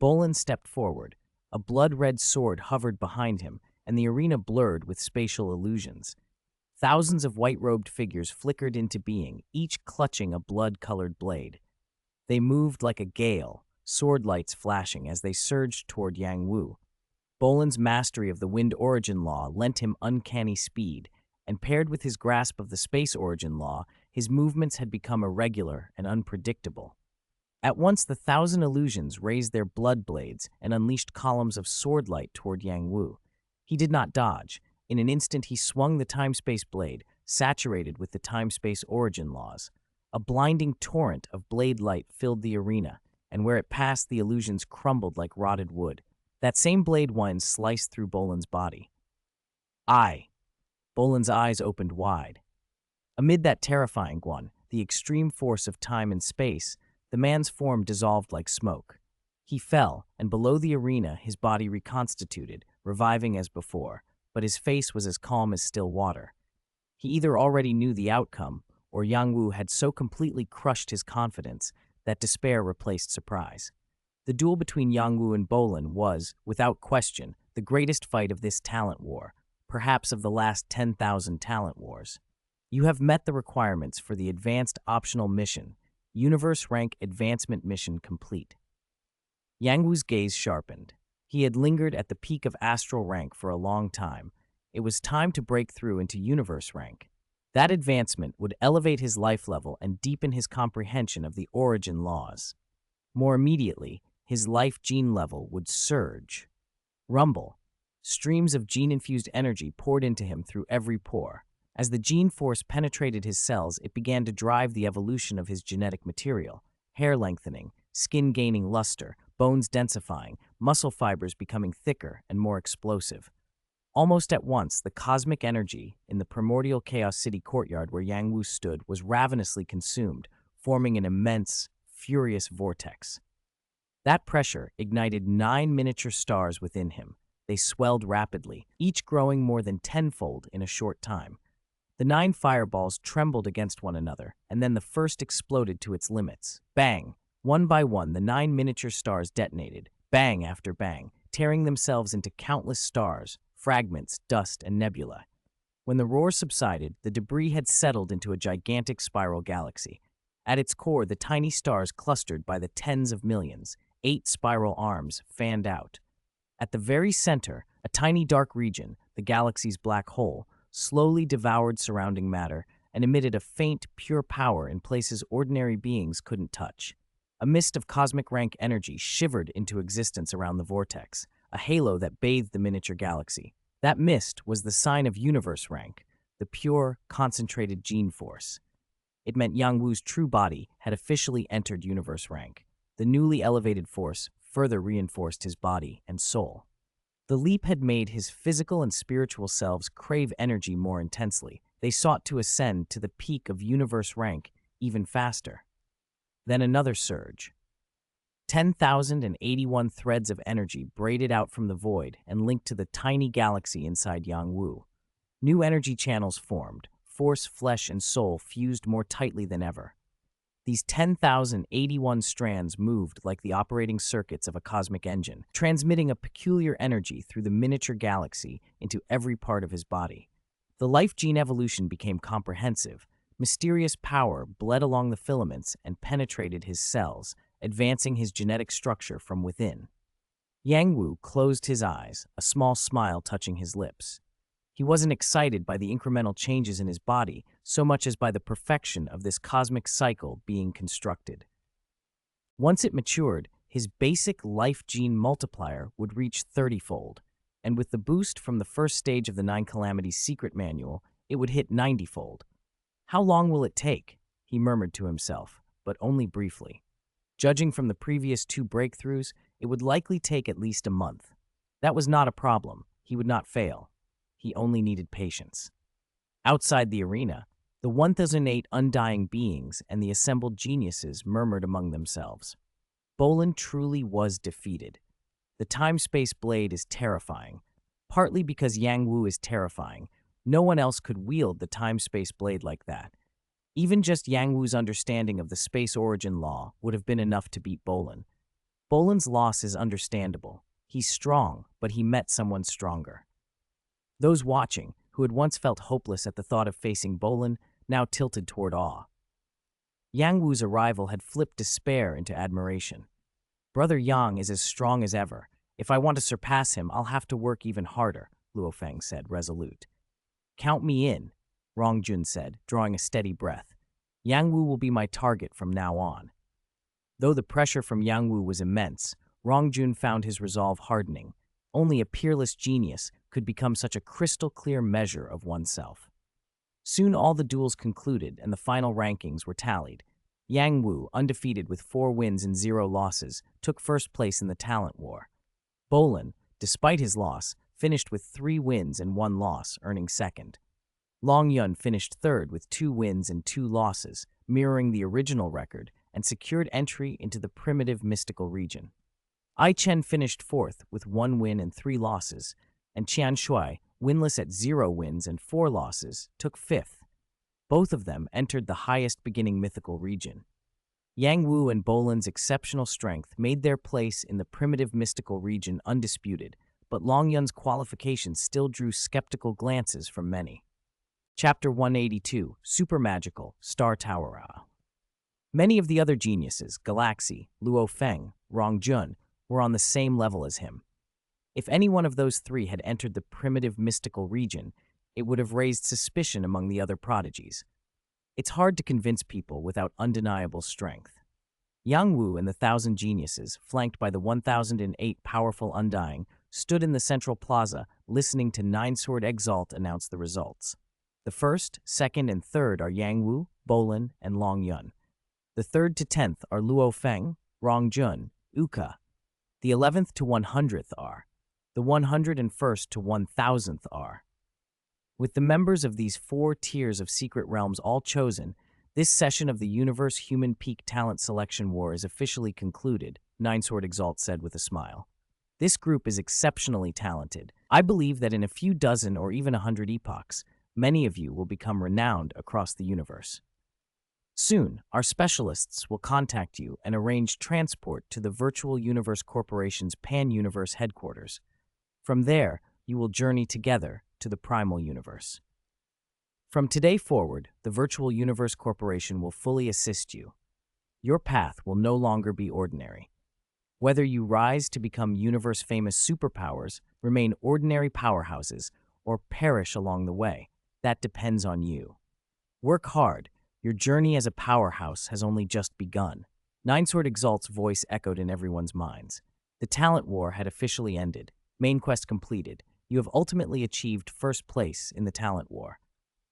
Bolin stepped forward. A blood-red sword hovered behind him, and the arena blurred with spatial illusions. Thousands of white-robed figures flickered into being, each clutching a blood-colored blade. They moved like a gale, sword lights flashing as they surged toward Yang Wu. Bolin's mastery of the wind origin law lent him uncanny speed, and paired with his grasp of the space origin law, his movements had become irregular and unpredictable. At once the thousand illusions raised their blood blades and unleashed columns of sword light toward Yang Wu. He did not dodge. In an instant he swung the time-space blade, saturated with the time-space origin laws. A blinding torrent of blade light filled the arena, and where it passed the illusions crumbled like rotted wood. That same blade wind sliced through Bolin's body. Bolin's eyes opened wide. Amid that terrifying one, the extreme force of time and space, the man's form dissolved like smoke. He fell, and below the arena his body reconstituted, reviving as before, but his face was as calm as still water. He either already knew the outcome, or Yang Wu had so completely crushed his confidence that despair replaced surprise. The duel between Yang Wu and Bolin was, without question, the greatest fight of this talent war, perhaps of the last 10,000 talent wars. You have met the requirements for the advanced optional mission, Universe Rank Advancement Mission complete. Yang Wu's gaze sharpened. He had lingered at the peak of astral rank for a long time. It was time to break through into universe rank. That advancement would elevate his life level and deepen his comprehension of the origin laws. More immediately, his life gene level would surge. Rumble. Streams of gene-infused energy poured into him through every pore. As the gene force penetrated his cells, it began to drive the evolution of his genetic material, hair lengthening, skin gaining luster, bones densifying, muscle fibers becoming thicker and more explosive. Almost at once, the cosmic energy in the primordial Chaos City courtyard where Yang Wu stood was ravenously consumed, forming an immense, furious vortex. That pressure ignited 9 miniature stars within him. They swelled rapidly, each growing more than tenfold in a short time. The 9 fireballs trembled against one another, and then the first exploded to its limits. Bang! One by one, the 9 miniature stars detonated, bang after bang, tearing themselves into countless stars, fragments, dust, and nebula. When the roar subsided, the debris had settled into a gigantic spiral galaxy. At its core, the tiny stars clustered by the tens of millions. 8 spiral arms fanned out. At the very center, a tiny dark region, the galaxy's black hole, slowly devoured surrounding matter and emitted a faint, pure power in places ordinary beings couldn't touch. A mist of cosmic rank energy shivered into existence around the vortex, a halo that bathed the miniature galaxy. That mist was the sign of universe rank, the pure, concentrated gene force. It meant Yang Wu's true body had officially entered universe rank. The newly elevated force further reinforced his body and soul. The leap had made his physical and spiritual selves crave energy more intensely. They sought to ascend to the peak of universe rank even faster. Then another surge. 10,081 threads of energy braided out from the void and linked to the tiny galaxy inside Yang Wu. New energy channels formed. Force, flesh, and soul fused more tightly than ever. These 10,081 strands moved like the operating circuits of a cosmic engine, transmitting a peculiar energy through the miniature galaxy into every part of his body. The life gene evolution became comprehensive. Mysterious power bled along the filaments and penetrated his cells, advancing his genetic structure from within. Yang Wu closed his eyes, a small smile touching his lips. He wasn't excited by the incremental changes in his body so much as by the perfection of this cosmic cycle being constructed. Once it matured, his basic life gene multiplier would reach 30-fold, and with the boost from the first stage of the 9 Calamities secret manual, it would hit 90-fold. How long will it take? He murmured to himself, but only briefly. Judging from the previous 2 breakthroughs, it would likely take at least a month. That was not a problem. He would not fail. He only needed patience. Outside the arena, the 1,008 undying beings and the assembled geniuses murmured among themselves. Bolin truly was defeated. The time-space blade is terrifying. Partly because Yang Wu is terrifying, no one else could wield the time-space blade like that. Even just Yang Wu's understanding of the space origin law would have been enough to beat Bolin. Bolan's loss is understandable. He's strong, but he met someone stronger. Those watching, who had once felt hopeless at the thought of facing Bolan, now tilted toward awe. Yang Wu's arrival had flipped despair into admiration. Brother Yang is as strong as ever. If I want to surpass him, I'll have to work even harder, Luo Feng said, resolute. Count me in, Rong Jun said, drawing a steady breath. Yang Wu will be my target from now on. Though the pressure from Yang Wu was immense, Rong Jun found his resolve hardening. Only a peerless genius could become such a crystal-clear measure of oneself. Soon all the duels concluded and the final rankings were tallied. Yang Wu, undefeated with 4 wins and 0 losses, took first place in the talent war. Bolan, despite his loss, finished with 3 wins and 1 loss, earning second. Long Yun finished third with 2 wins and 2 losses, mirroring the original record, and secured entry into the primitive mystical region. Ai Chen finished fourth with 1 win and 3 losses, and Qian Shui, winless at 0 wins and 4 losses, took fifth. Both of them entered the highest beginning mythical region. Yang Wu and Bolan's exceptional strength made their place in the primitive mystical region undisputed, but Long Yun's qualifications still drew skeptical glances from many. Chapter 182, Super Magical, Star Tower. Many of the other geniuses, Galaxy, Luo Feng, Rong Jun, were on the same level as him. If any one of those 3 had entered the primitive mystical region, it would have raised suspicion among the other prodigies. It's hard to convince people without undeniable strength. Yang Wu and the 1,000 geniuses, flanked by the 1,008 powerful Undying, stood in the central plaza, listening to Nine Sword Exalt announce the results. The first, second, and third are Yang Wu, Bolan, and Long Yun. The 3rd to 10th are Luo Feng, Rong Jun, Uka. The 11th to 100th are. The 101st to 1,000th are. With the members of these 4 tiers of secret realms all chosen, this session of the Universe Human Peak Talent Selection War is officially concluded, Nine Sword Exalt said with a smile. This group is exceptionally talented. I believe that in a few dozen or even 100 epochs, many of you will become renowned across the universe. Soon, our specialists will contact you and arrange transport to the Virtual Universe Corporation's Pan-Universe headquarters. From there, you will journey together to the Primal Universe. From today forward, the Virtual Universe Corporation will fully assist you. Your path will no longer be ordinary. Whether you rise to become universe-famous superpowers, remain ordinary powerhouses, or perish along the way, that depends on you. Work hard. Your journey as a powerhouse has only just begun. Nine Sword Exalt's voice echoed in everyone's minds. The talent war had officially ended. Main quest completed. You have ultimately achieved first place in the talent war.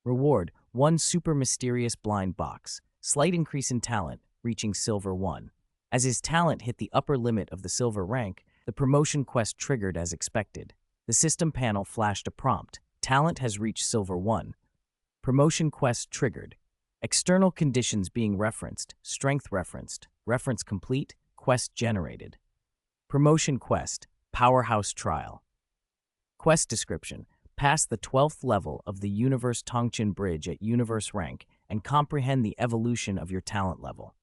Reward, 1 super mysterious blind box. Slight increase in talent, reaching Silver 1. As his talent hit the upper limit of the Silver rank, the promotion quest triggered as expected. The system panel flashed a prompt. Talent has reached Silver 1. Promotion quest triggered. External conditions being referenced, strength referenced, reference complete, quest generated. Promotion quest, powerhouse trial. Quest description, pass the 12th level of the Universe Tongqin Bridge at Universe rank and comprehend the evolution of your talent level.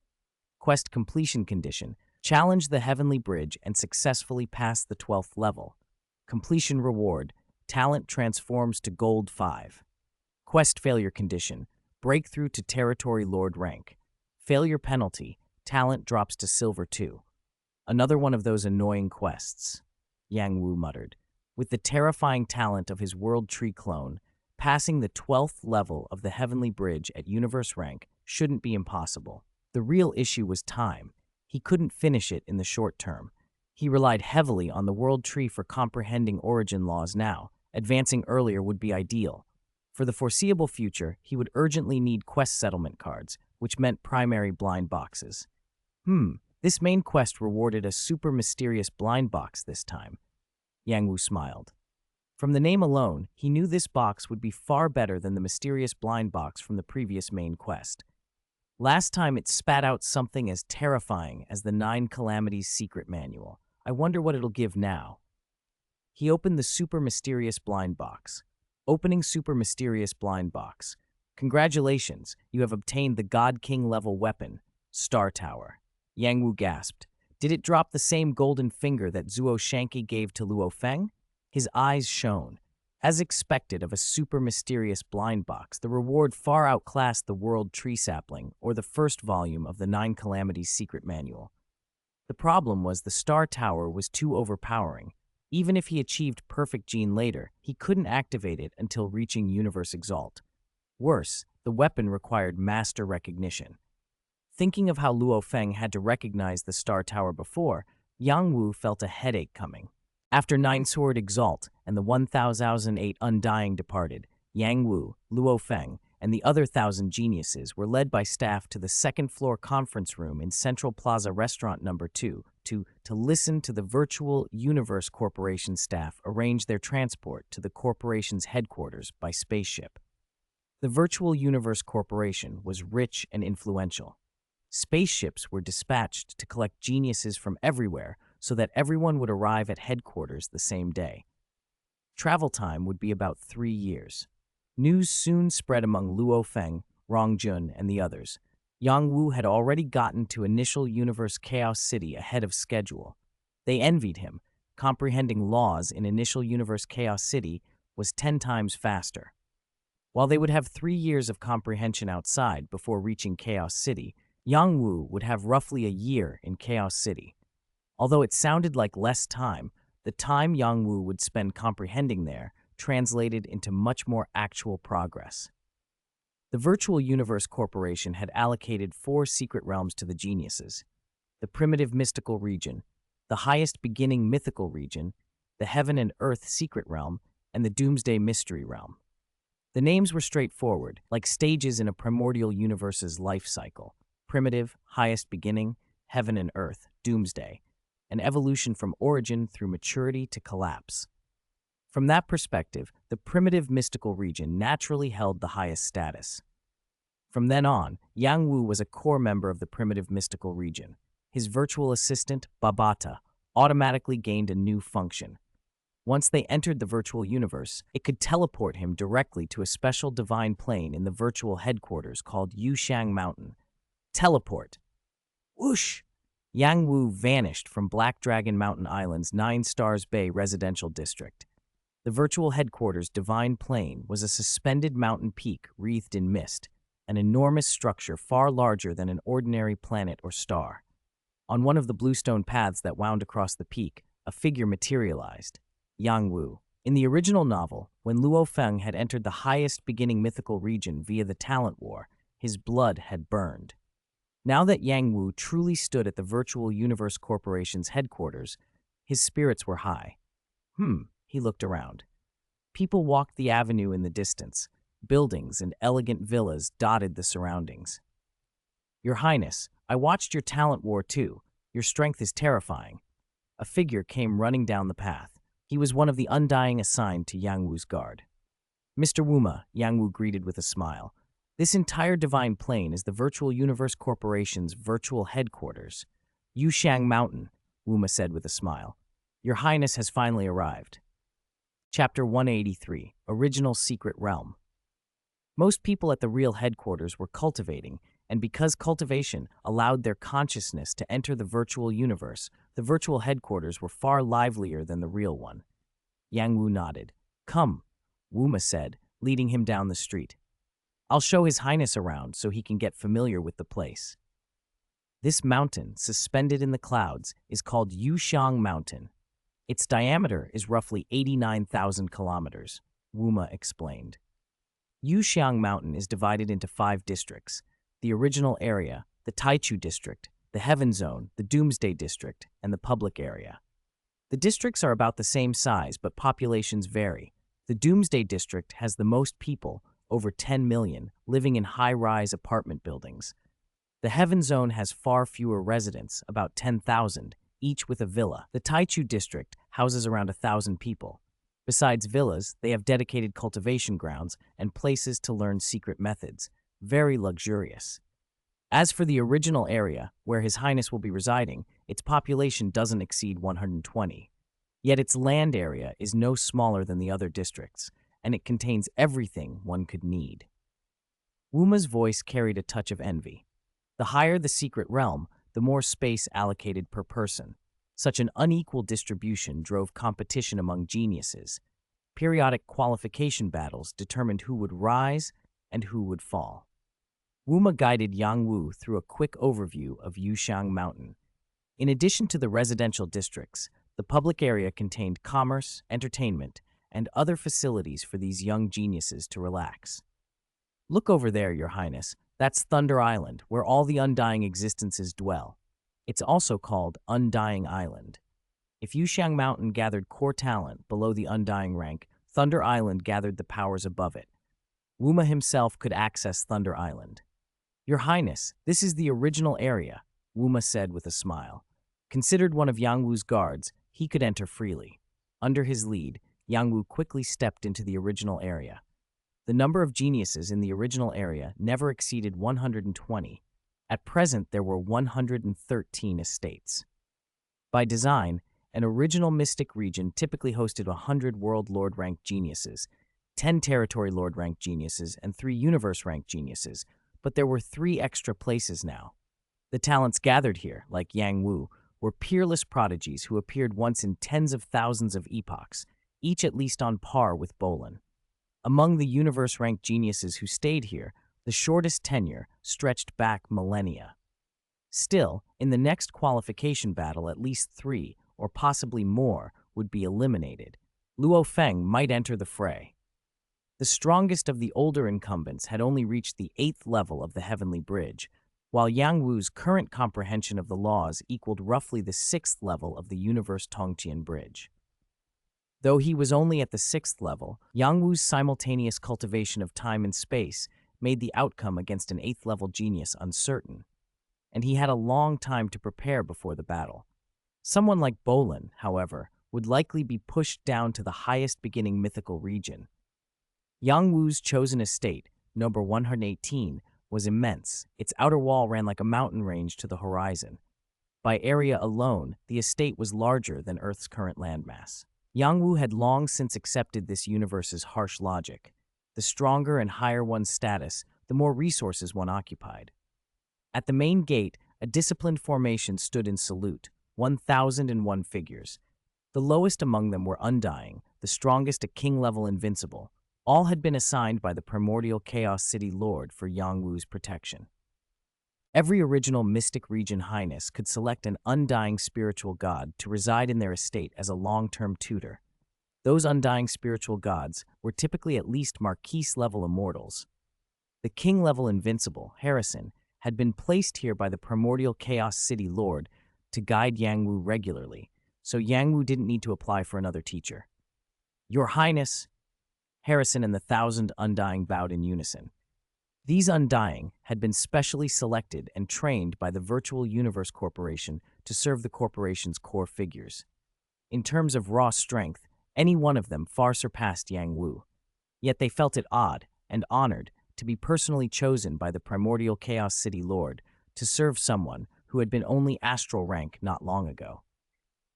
Quest completion condition, challenge the Heavenly Bridge and successfully pass the 12th level. Completion reward, talent transforms to Gold 5. Quest failure condition, breakthrough to Territory Lord rank. Failure penalty, talent drops to Silver 2. Another one of those annoying quests, Yang Wu muttered. With the terrifying talent of his World Tree clone, passing the 12th level of the Heavenly Bridge at Universe rank shouldn't be impossible. The real issue was time. He couldn't finish it in the short term. He relied heavily on the World Tree for comprehending origin laws now. Advancing earlier would be ideal. For the foreseeable future, he would urgently need quest settlement cards, which meant primary blind boxes. This main quest rewarded a super mysterious blind box this time. Yang Wu smiled. From the name alone, he knew this box would be far better than the mysterious blind box from the previous main quest. Last time it spat out something as terrifying as the 9 Calamities secret manual. I wonder what it'll give now. He opened the super mysterious blind box. Opening super mysterious blind box. Congratulations, you have obtained the God King level weapon, Star Tower. Yang Wu gasped. Did it drop the same golden finger that Zuo Shanqi gave to Luo Feng? His eyes shone. As expected of a super mysterious blind box, the reward far outclassed the World Tree Sapling or the first volume of the Nine Calamities Secret Manual. The problem was the Star Tower was too overpowering. Even if he achieved perfect gene later, he couldn't activate it until reaching Universe Exalt. Worse, the weapon required master recognition. Thinking of how Luo Feng had to recognize the Star Tower before, Yang Wu felt a headache coming. After Nine Sword Exalt and the 1008 Undying departed, Yang Wu, Luo Feng, and the other 1,000 geniuses were led by staff to the second-floor conference room in Central Plaza Restaurant No. 2 to listen to the Virtual Universe Corporation staff arrange their transport to the corporation's headquarters by spaceship. The Virtual Universe Corporation was rich and influential. Spaceships were dispatched to collect geniuses from everywhere so that everyone would arrive at headquarters the same day. Travel time would be about 3 years. News soon spread among Luo Feng, Rong Jun, and the others. Yang Wu had already gotten to Initial Universe Chaos City ahead of schedule. They envied him. Comprehending laws in Initial Universe Chaos City was 10 times faster. While they would have 3 years of comprehension outside before reaching Chaos City, Yang Wu would have roughly a year in Chaos City. Although it sounded like less time, the time Yang Wu would spend comprehending there translated into much more actual progress. The Virtual Universe Corporation had allocated 4 secret realms to the geniuses: the Primitive Mystical Region, the Highest Beginning Mythical Region, the Heaven and Earth Secret Realm, and the Doomsday Mystery Realm. The names were straightforward, like stages in a primordial universe's life cycle: primitive, highest beginning, heaven and earth, doomsday, an evolution from origin through maturity to collapse. From that perspective, the primitive mystical region naturally held the highest status. From then on, Yang Wu was a core member of the primitive mystical region. His virtual assistant, Babata, automatically gained a new function. Once they entered the virtual universe, it could teleport him directly to a special divine plane in the virtual headquarters called Yushang Mountain. Teleport. Whoosh! Yang Wu vanished from Black Dragon Mountain Island's 9 Stars Bay residential district. The virtual headquarters' divine plane was a suspended mountain peak wreathed in mist, an enormous structure far larger than an ordinary planet or star. On one of the bluestone paths that wound across the peak, a figure materialized: Yang Wu. In the original novel, when Luo Feng had entered the highest beginning mythical region via the Talent War, his blood had burned. Now that Yang Wu truly stood at the Virtual Universe Corporation's headquarters, his spirits were high. He looked around. People walked the avenue in the distance. Buildings and elegant villas dotted the surroundings. "Your Highness, I watched your Talent War too. Your strength is terrifying." A figure came running down the path. He was one of the Undying assigned to Yang Wu's guard. "Mr. Wuma," Yang Wu greeted with a smile. "This entire divine plane is the Virtual Universe Corporation's virtual headquarters." "Yushang Mountain," Wuma said with a smile. "Your Highness has finally arrived." Chapter 183, Original Secret Realm. Most people at the real headquarters were cultivating, and because cultivation allowed their consciousness to enter the virtual universe, the virtual headquarters were far livelier than the real one. Yang Wu nodded. "Come," Wuma said, leading him down the street. "I'll show His Highness around so he can get familiar with the place." This mountain, suspended in the clouds, is called Yushang Mountain. Its diameter is roughly 89,000 kilometers, Wuma explained. Yushang Mountain is divided into 5 districts: the original area, the Taichu District, the Heaven Zone, the Doomsday District, and the Public Area. The districts are about the same size, but populations vary. The Doomsday District has the most people, over 10 million, living in high-rise apartment buildings. The Heaven Zone has far fewer residents, about 10,000, each with a villa. The Taichu District houses around 1,000 people. Besides villas, they have dedicated cultivation grounds and places to learn secret methods. Very luxurious. As for the original area, where His Highness will be residing, its population doesn't exceed 120. Yet its land area is no smaller than the other districts, and it contains everything one could need. Wuma's voice carried a touch of envy. The higher the secret realm, the more space allocated per person. Such an unequal distribution drove competition among geniuses. Periodic qualification battles determined who would rise and who would fall. Wuma guided Yang Wu through a quick overview of Yuxiang Mountain. In addition to the residential districts, the public area contained commerce, entertainment, and other facilities for these young geniuses to relax. Look over there, Your Highness. That's Thunder Island, where all the undying existences dwell. It's also called Undying Island. If Yuxiang Mountain gathered core talent below the undying rank, Thunder Island gathered the powers above it. Wuma himself could access Thunder Island. Your Highness, this is the original area, Wuma said with a smile. Considered one of Yang Wu's guards, he could enter freely. Under his lead, Yang Wu quickly stepped into the original area. The number of geniuses in the original area never exceeded 120. At present, there were 113 estates. By design, an original mystic region typically hosted 100 World Lord rank geniuses, 10 Territory Lord rank geniuses, and 3 Universe rank geniuses, but there were 3 extra places now. The talents gathered here, like Yang Wu, were peerless prodigies who appeared once in tens of thousands of epochs, each at least on par with Bolin. Among the universe-ranked geniuses who stayed here, the shortest tenure stretched back millennia. Still, in the next qualification battle, at least 3, or possibly more, would be eliminated. Luo Feng might enter the fray. The strongest of the older incumbents had only reached the 8th level of the Heavenly Bridge, while Yang Wu's current comprehension of the laws equaled roughly the 6th level of the Universe Tongqian Bridge. Though he was only at the 6th level, Yang Wu's simultaneous cultivation of time and space made the outcome against an 8th-level genius uncertain, and he had a long time to prepare before the battle. Someone like Bolin, however, would likely be pushed down to the highest beginning mythical region. Yang Wu's chosen estate, number 118, was immense. Its outer wall ran like a mountain range to the horizon. By area alone, the estate was larger than Earth's current landmass. Yang Wu had long since accepted this universe's harsh logic. The stronger and higher one's status, the more resources one occupied. At the main gate, a disciplined formation stood in salute, 1,001 figures. The lowest among them were Undying, the strongest a king-level invincible. All had been assigned by the primordial Chaos City Lord for Yang Wu's protection. Every original Mystic Region Highness could select an undying spiritual god to reside in their estate as a long-term tutor. Those undying spiritual gods were typically at least Marquise-level immortals. The king-level invincible, Harrison, had been placed here by the primordial Chaos City Lord to guide Yang Wu regularly, so Yang Wu didn't need to apply for another teacher. Your Highness! Harrison and the 1,000 Undying bowed in unison. These Undying had been specially selected and trained by the Virtual Universe Corporation to serve the corporation's core figures. In terms of raw strength, any one of them far surpassed Yang Wu. Yet they felt it odd and honored to be personally chosen by the primordial Chaos City Lord to serve someone who had been only astral rank not long ago.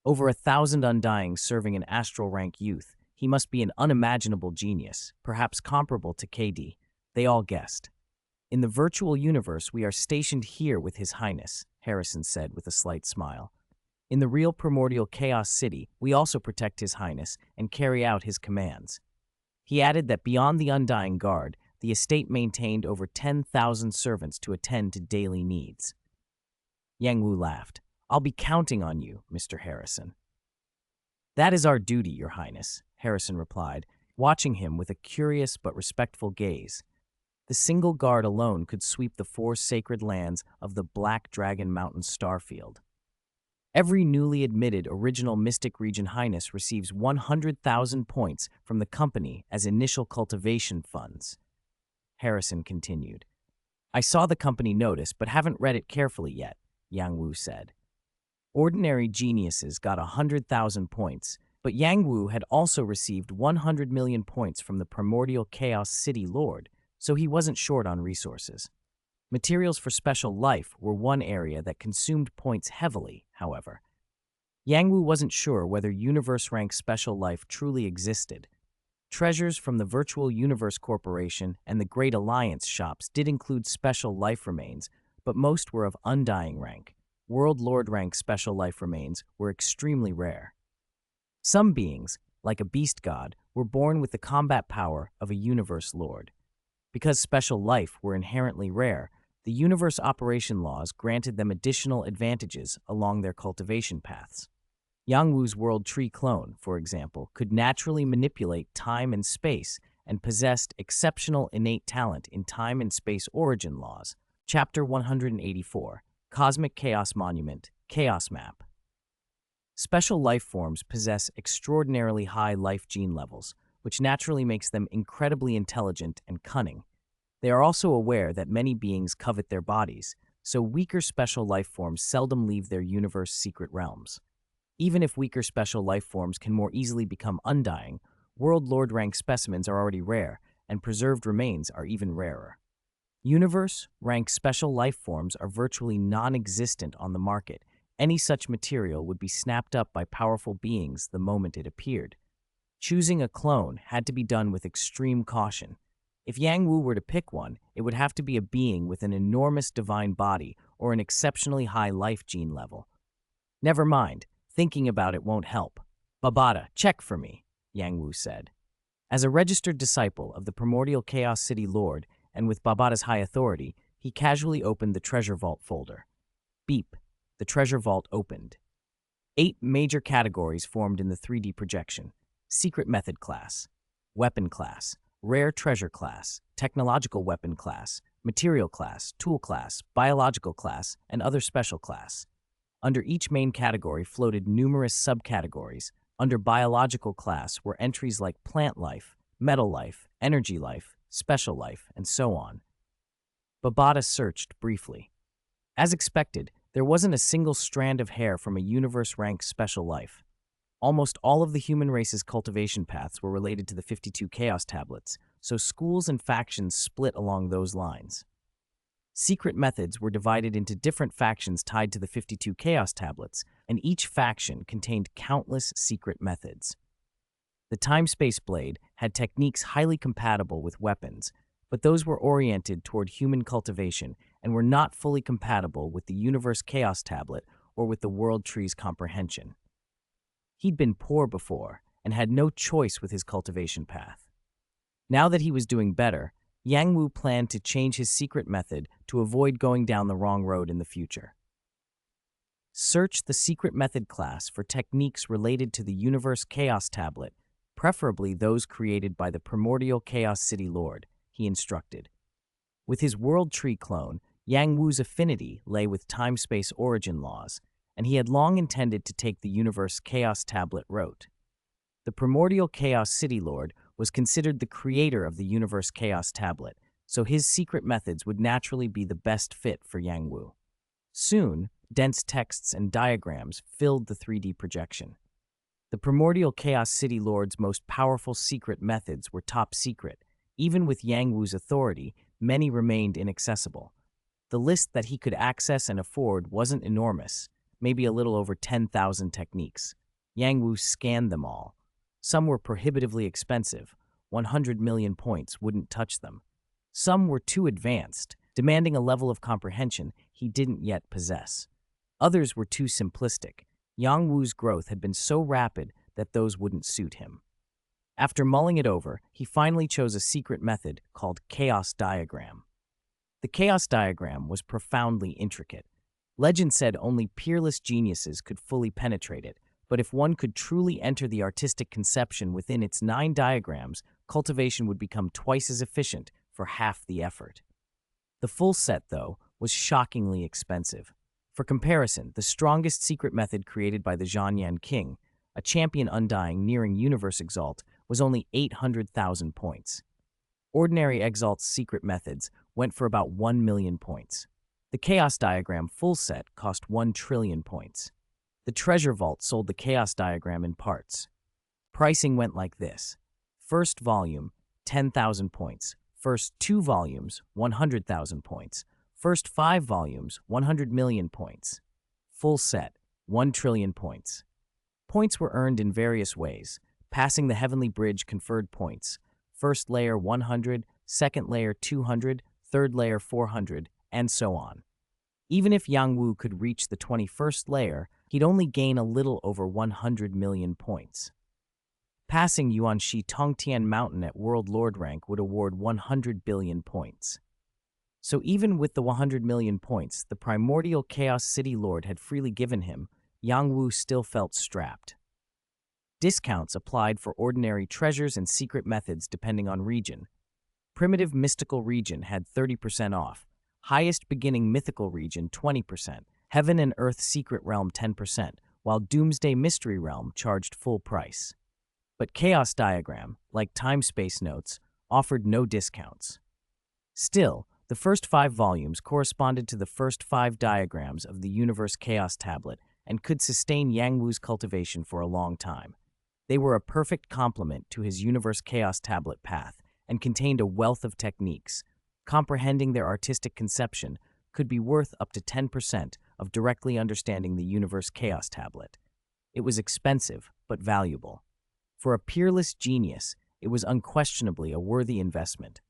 Over 1,000 Undying serving an astral rank youth, he must be an unimaginable genius, perhaps comparable to KD. They all guessed. In the virtual universe, we are stationed here with His Highness, Harrison said with a slight smile. In the real primordial Chaos City, we also protect His Highness and carry out his commands. He added that beyond the Undying Guard, the estate maintained over 10,000 servants to attend to daily needs. Yang Wu laughed. I'll be counting on you, Mr. Harrison. That is our duty, Your Highness, Harrison replied, watching him with a curious but respectful gaze. The single guard alone could sweep the 4 sacred lands of the Black Dragon Mountain starfield. Every newly admitted original Mystic Region Highness receives 100,000 points from the company as initial cultivation funds. Harrison continued. I saw the company notice, but haven't read it carefully yet, Yang Wu said. Ordinary geniuses got 100,000 points, but Yang Wu had also received 100 million points from the primordial Chaos City Lord, so he wasn't short on resources. Materials for special life were one area that consumed points heavily, however. Yang Wu wasn't sure whether universe-rank special life truly existed. Treasures from the Virtual Universe Corporation and the Great Alliance shops did include special life remains, but most were of Undying rank. World Lord rank special life remains were extremely rare. Some beings, like a beast god, were born with the combat power of a universe lord. Because special life were inherently rare, the universe operation laws granted them additional advantages along their cultivation paths. Yang Wu's world tree clone, for example, could naturally manipulate time and space and possessed exceptional innate talent in time and space origin laws. Chapter 184, Cosmic Chaos Monument, Chaos Map. Special life forms possess extraordinarily high life gene levels, which naturally makes them incredibly intelligent and cunning. They are also aware that many beings covet their bodies, so weaker special life forms seldom leave their universe secret realms. Even if weaker special life forms can more easily become undying, World Lord rank specimens are already rare, and preserved remains are even rarer. Universe rank special life forms are virtually non-existent on the market. Any such material would be snapped up by powerful beings the moment it appeared. Choosing a clone had to be done with extreme caution. If Yang Wu were to pick one, it would have to be a being with an enormous divine body or an exceptionally high life gene level. Never mind, thinking about it won't help. Babada, check for me, Yang Wu said. As a registered disciple of the primordial Chaos City Lord, and with Babada's high authority, he casually opened the treasure vault folder. Beep. The treasure vault opened. 8 major categories formed in the 3D projection: secret method class, weapon class, rare treasure class, technological weapon class, material class, tool class, biological class, and other special class. Under each main category floated numerous subcategories. Under biological class were entries like plant life, metal life, energy life, special life, and so on. Babada searched briefly. As expected, there wasn't a single strand of hair from a universe-ranked special life. Almost all of the human race's cultivation paths were related to the 52 Chaos Tablets, so schools and factions split along those lines. Secret methods were divided into different factions tied to the 52 Chaos Tablets, and each faction contained countless secret methods. The Time-Space Blade had techniques highly compatible with weapons, but those were oriented toward human cultivation and were not fully compatible with the Universe Chaos Tablet or with the World Tree's comprehension. He'd been poor before and had no choice with his cultivation path. Now that he was doing better, Yang Wu planned to change his secret method to avoid going down the wrong road in the future. Search the secret method class for techniques related to the Universe Chaos Tablet, preferably those created by the primordial Chaos City Lord, he instructed. With his World Tree clone, Yang Wu's affinity lay with time-space origin laws, and he had long intended to take the Universe Chaos Tablet route. The primordial Chaos City Lord was considered the creator of the Universe Chaos Tablet, so his secret methods would naturally be the best fit for Yang Wu. Soon, dense texts and diagrams filled the 3D projection. The primordial Chaos City Lord's most powerful secret methods were top secret. Even with Yang Wu's authority, many remained inaccessible. The list that he could access and afford wasn't enormous, maybe a little over 10,000 techniques. Yang Wu scanned them all. Some were prohibitively expensive. 100 million points wouldn't touch them. Some were too advanced, demanding a level of comprehension he didn't yet possess. Others were too simplistic. Yang Wu's growth had been so rapid that those wouldn't suit him. After mulling it over, he finally chose a secret method called Chaos Diagram. The Chaos Diagram was profoundly intricate. Legend said only peerless geniuses could fully penetrate it, but if one could truly enter the artistic conception within its 9 diagrams, cultivation would become twice as efficient for half the effort. The full set, though, was shockingly expensive. For comparison, the strongest secret method created by the Zhanyan King, a champion undying nearing Universe Exalt, was only 800,000 points. Ordinary Exalt's secret methods went for about 1 million points. The Chaos Diagram full set cost 1 trillion points. The Treasure Vault sold the Chaos Diagram in parts. Pricing went like this. First volume, 10,000 points. First 2 volumes, 100,000 points. First 5 volumes, 100 million points. Full set, 1 trillion points. Points were earned in various ways. Passing the Heavenly Bridge conferred points. First layer 100, second layer 200, third layer 400, and so on. Even if Yang Wu could reach the 21st layer, he'd only gain a little over 100 million points. Passing Yuanxi Tongtian Mountain at World Lord rank would award 100 billion points. So even with the 100 million points the primordial Chaos City Lord had freely given him, Yang Wu still felt strapped. Discounts applied for ordinary treasures and secret methods depending on region. Primitive Mystical Region had 30% off, Highest Beginning Mythical Region 20%, Heaven and Earth Secret Realm 10%, while Doomsday Mystery Realm charged full price. But Chaos Diagram, like Time-Space Notes, offered no discounts. Still, the first 5 volumes corresponded to the first 5 diagrams of the Universe Chaos Tablet and could sustain Yang Wu's cultivation for a long time. They were a perfect complement to his Universe Chaos Tablet path and contained a wealth of techniques. Comprehending their artistic conception could be worth up to 10% of directly understanding the Universe Chaos Tablet. It was expensive, but valuable. For a peerless genius, it was unquestionably a worthy investment.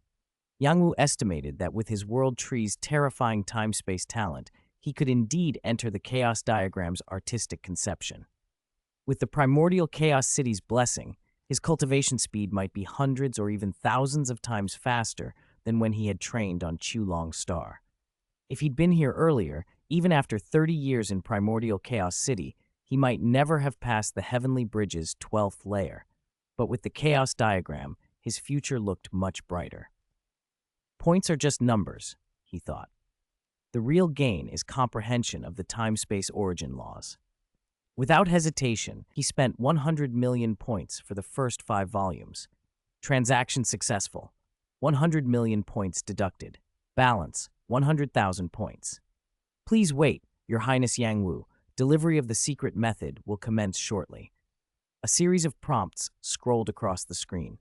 Yang Wu estimated that with his World Tree's terrifying time-space talent, he could indeed enter the Chaos Diagram's artistic conception. With the primordial Chaos City's blessing, his cultivation speed might be hundreds or even thousands of times faster than when he had trained on Chulong Star. If he'd been here earlier, even after 30 years in primordial Chaos City, he might never have passed the Heavenly Bridge's 12th layer. But with the Chaos Diagram, his future looked much brighter. Points are just numbers, he thought. The real gain is comprehension of the time-space origin laws. Without hesitation, he spent 100 million points for the first 5 volumes. Transaction successful. 100 million points deducted. Balance, 100,000 points. Please wait, Your Highness Yang Wu. Delivery of the secret method will commence shortly. A series of prompts scrolled across the screen.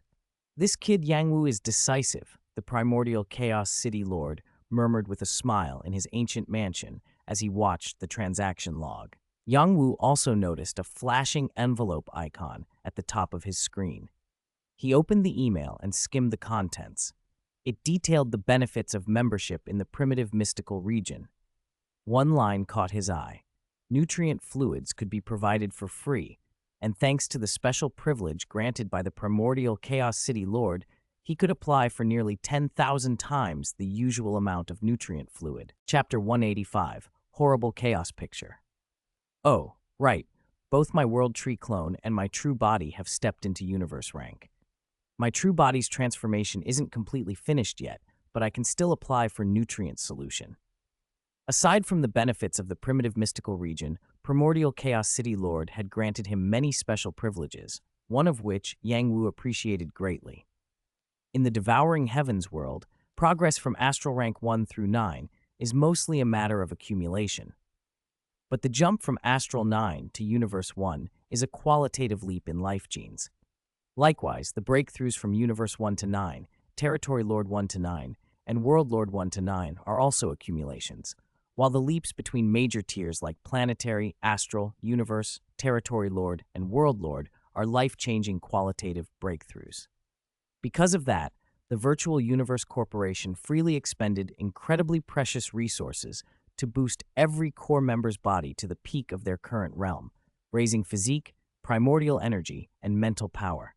This kid Yang Wu is decisive, the primordial Chaos City Lord murmured with a smile in his ancient mansion as he watched the transaction log. Yang Wu also noticed a flashing envelope icon at the top of his screen. He opened the email and skimmed the contents. It detailed the benefits of membership in the primitive mystical region. One line caught his eye. Nutrient fluids could be provided for free, and thanks to the special privilege granted by the primordial Chaos City Lord, he could apply for nearly 10,000 times the usual amount of nutrient fluid. Chapter 185, Horrible Chaos Picture. Oh, right. Both my World Tree clone and my true body have stepped into Universe rank. My true body's transformation isn't completely finished yet, but I can still apply for nutrient solution. Aside from the benefits of the primitive mystical region, primordial Chaos City Lord had granted him many special privileges, one of which Yang Wu appreciated greatly. In the Devouring Heavens world, progress from astral rank 1 through 9 is mostly a matter of accumulation. But the jump from astral 9 to universe 1 is a qualitative leap in life genes. Likewise, the breakthroughs from universe 1 to 9, territory lord 1 to 9, and world lord 1 to 9 are also accumulations, while the leaps between major tiers like planetary, astral, universe, territory lord, and world lord are life-changing qualitative breakthroughs. Because of that, the Virtual Universe Corporation freely expended incredibly precious resources to boost every core member's body to the peak of their current realm, raising physique, primordial energy, and mental power.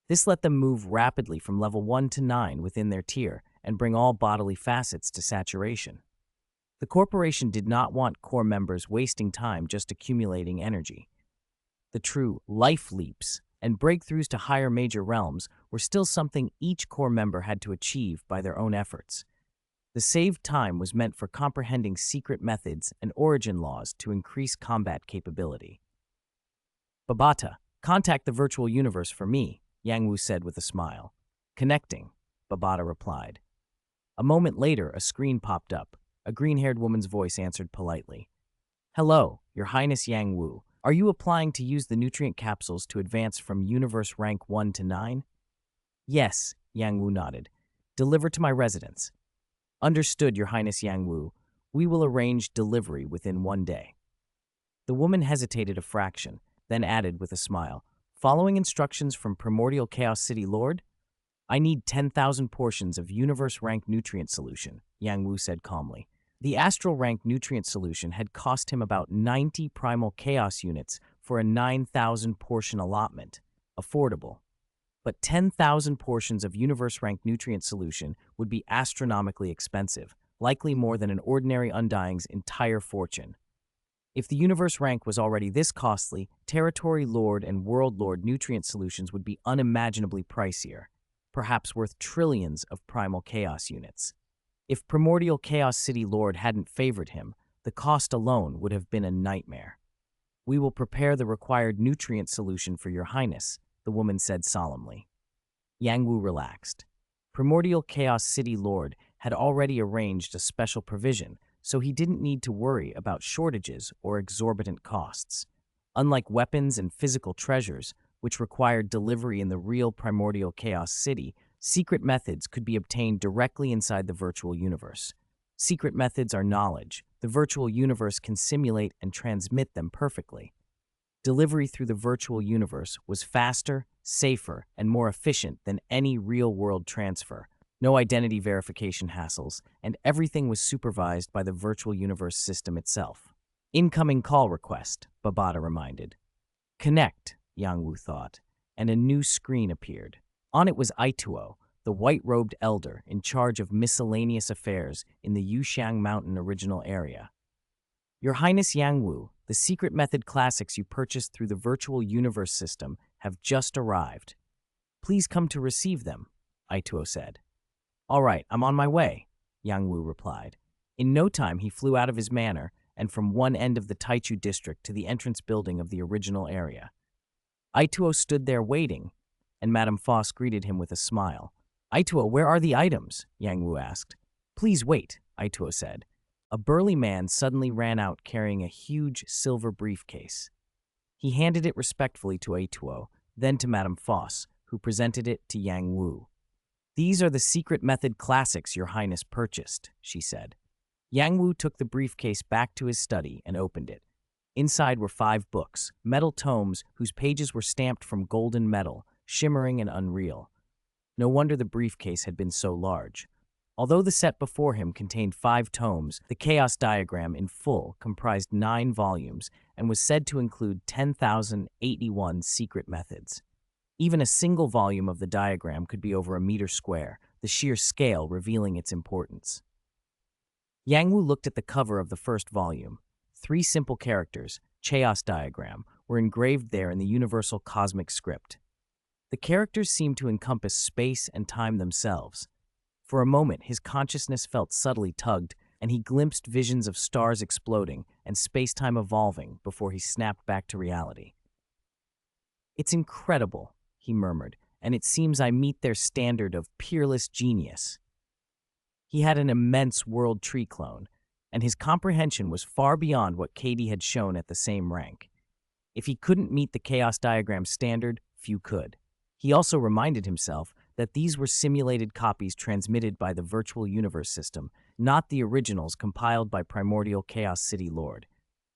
This let them move rapidly from level 1 to 9 within their tier and bring all bodily facets to saturation. The corporation did not want core members wasting time just accumulating energy. The true life leaps and breakthroughs to higher major realms were still something each core member had to achieve by their own efforts. The saved time was meant for comprehending secret methods and origin laws to increase combat capability. Babata, contact the virtual universe for me, Yang Wu said with a smile. Connecting, Babata replied. A moment later, a screen popped up. A green-haired woman's voice answered politely. Hello, Your Highness Yang Wu. Are you applying to use the nutrient capsules to advance from universe rank 1 to 9? Yes, Yang Wu nodded. Deliver to my residence. Understood, Your Highness Yang Wu. We will arrange delivery within 1 day. The woman hesitated a fraction, then added with a smile, following instructions from Primordial Chaos City Lord? I need 10,000 portions of universe rank nutrient solution, Yang Wu said calmly. The astral rank nutrient solution had cost him about 90 primal chaos units for a 9,000 portion allotment. Affordable. But 10,000 portions of universe rank nutrient solution would be astronomically expensive, likely more than an ordinary Undying's entire fortune. If the universe rank was already this costly, Territory Lord and World Lord nutrient solutions would be unimaginably pricier, perhaps worth trillions of primal chaos units. If Primordial Chaos City Lord hadn't favored him, the cost alone would have been a nightmare. "We will prepare the required nutrient solution for your highness," the woman said solemnly. Yang Wu relaxed. Primordial Chaos City Lord had already arranged a special provision, so he didn't need to worry about shortages or exorbitant costs. Unlike weapons and physical treasures, which required delivery in the real Primordial Chaos City, secret methods could be obtained directly inside the virtual universe. Secret methods are knowledge. The virtual universe can simulate and transmit them perfectly. Delivery through the virtual universe was faster, safer, and more efficient than any real-world transfer. No identity verification hassles, and everything was supervised by the virtual universe system itself. "Incoming call request," Babata reminded. "Connect," Yang Wu thought, and a new screen appeared. On it was Aituo, the white-robed elder in charge of miscellaneous affairs in the Yuxiang Mountain original area. "Your Highness Yang Wu, the secret method classics you purchased through the virtual universe system have just arrived. Please come to receive them," Aituo said. "All right, I'm on my way," Yang Wu replied. In no time, he flew out of his manor and from one end of the Taichu district to the entrance building of the original area. Aituo stood there waiting, and Madame Foss greeted him with a smile. "Aituo, where are the items?" Yang Wu asked. "Please wait," Aituo said. A burly man suddenly ran out carrying a huge silver briefcase. He handed it respectfully to Aituo, then to Madame Foss, who presented it to Yang Wu. "These are the secret method classics your highness purchased," she said. Yang Wu took the briefcase back to his study and opened it. Inside were 5 books, metal tomes whose pages were stamped from golden metal, shimmering and unreal. No wonder the briefcase had been so large. Although the set before him contained 5 tomes, the Chaos Diagram in full comprised 9 volumes and was said to include 10,081 secret methods. Even a single volume of the diagram could be over a meter square, the sheer scale revealing its importance. Yang Wu looked at the cover of the first volume. 3 simple characters, Chaos Diagram, were engraved there in the universal cosmic script. The characters seemed to encompass space and time themselves. For a moment, his consciousness felt subtly tugged, and he glimpsed visions of stars exploding and space-time evolving before he snapped back to reality. "It's incredible," he murmured, "and it seems I meet their standard of peerless genius." He had an immense world tree clone, and his comprehension was far beyond what Katie had shown at the same rank. If he couldn't meet the Chaos Diagram standard, few could. He also reminded himself that these were simulated copies transmitted by the virtual universe system, not the originals compiled by Primordial Chaos City Lord.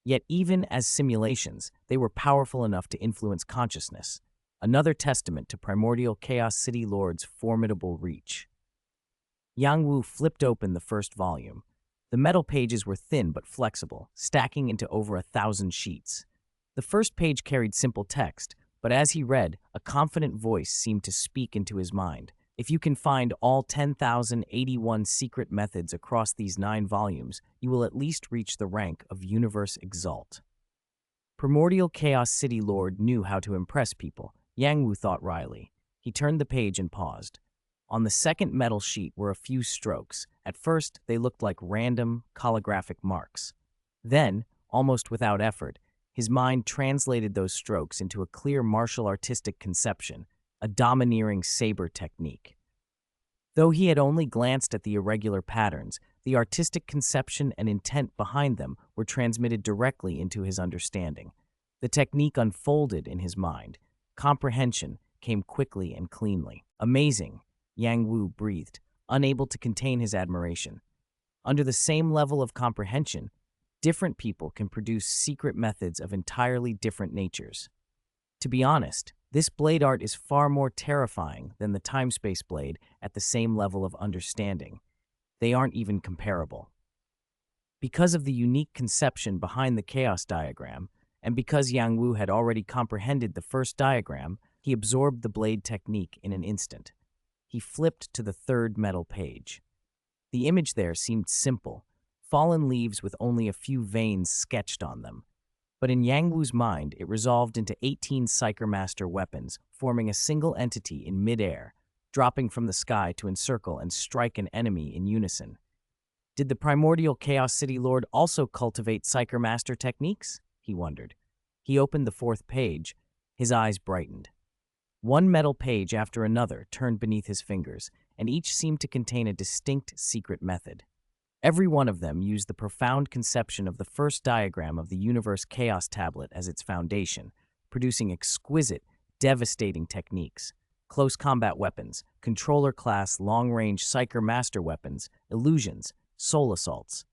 Yet even as simulations, they were powerful enough to influence consciousness, another testament to Primordial Chaos City Lord's formidable reach. Yang Wu flipped open the first volume. The metal pages were thin but flexible, stacking into over 1,000 sheets. The first page carried simple text, but as he read, a confident voice seemed to speak into his mind. "If you can find all 10,081 secret methods across these 9 volumes, you will at least reach the rank of Universe Exalt." Primordial Chaos City Lord knew how to impress people, Yang Wu thought wryly. He turned the page and paused. On the second metal sheet were a few strokes. At first, they looked like random, calligraphic marks. Then, almost without effort, his mind translated those strokes into a clear martial artistic conception, a domineering saber technique. Though he had only glanced at the irregular patterns, the artistic conception and intent behind them were transmitted directly into his understanding. The technique unfolded in his mind. Comprehension came quickly and cleanly. "Amazing," Yang Wu breathed, unable to contain his admiration. Under the same level of comprehension, different people can produce secret methods of entirely different natures. To be honest, this blade art is far more terrifying than the time-space blade at the same level of understanding. They aren't even comparable. Because of the unique conception behind the chaos diagram, and because Yang Wu had already comprehended the first diagram, he absorbed the blade technique in an instant. He flipped to the third metal page. The image there seemed simple, fallen leaves with only a few veins sketched on them. But in Yang Wu's mind, it resolved into 18 Psyker Master weapons, forming a single entity in midair, dropping from the sky to encircle and strike an enemy in unison. Did the primordial Chaos City Lord also cultivate Psyker Master techniques? He wondered. He opened the fourth page. His eyes brightened. One metal page after another turned beneath his fingers, and each seemed to contain a distinct secret method. Every one of them used the profound conception of the first diagram of the Universe Chaos Tablet as its foundation, producing exquisite, devastating techniques. Close combat weapons, controller-class long-range Psyker Master weapons, illusions, soul assaults.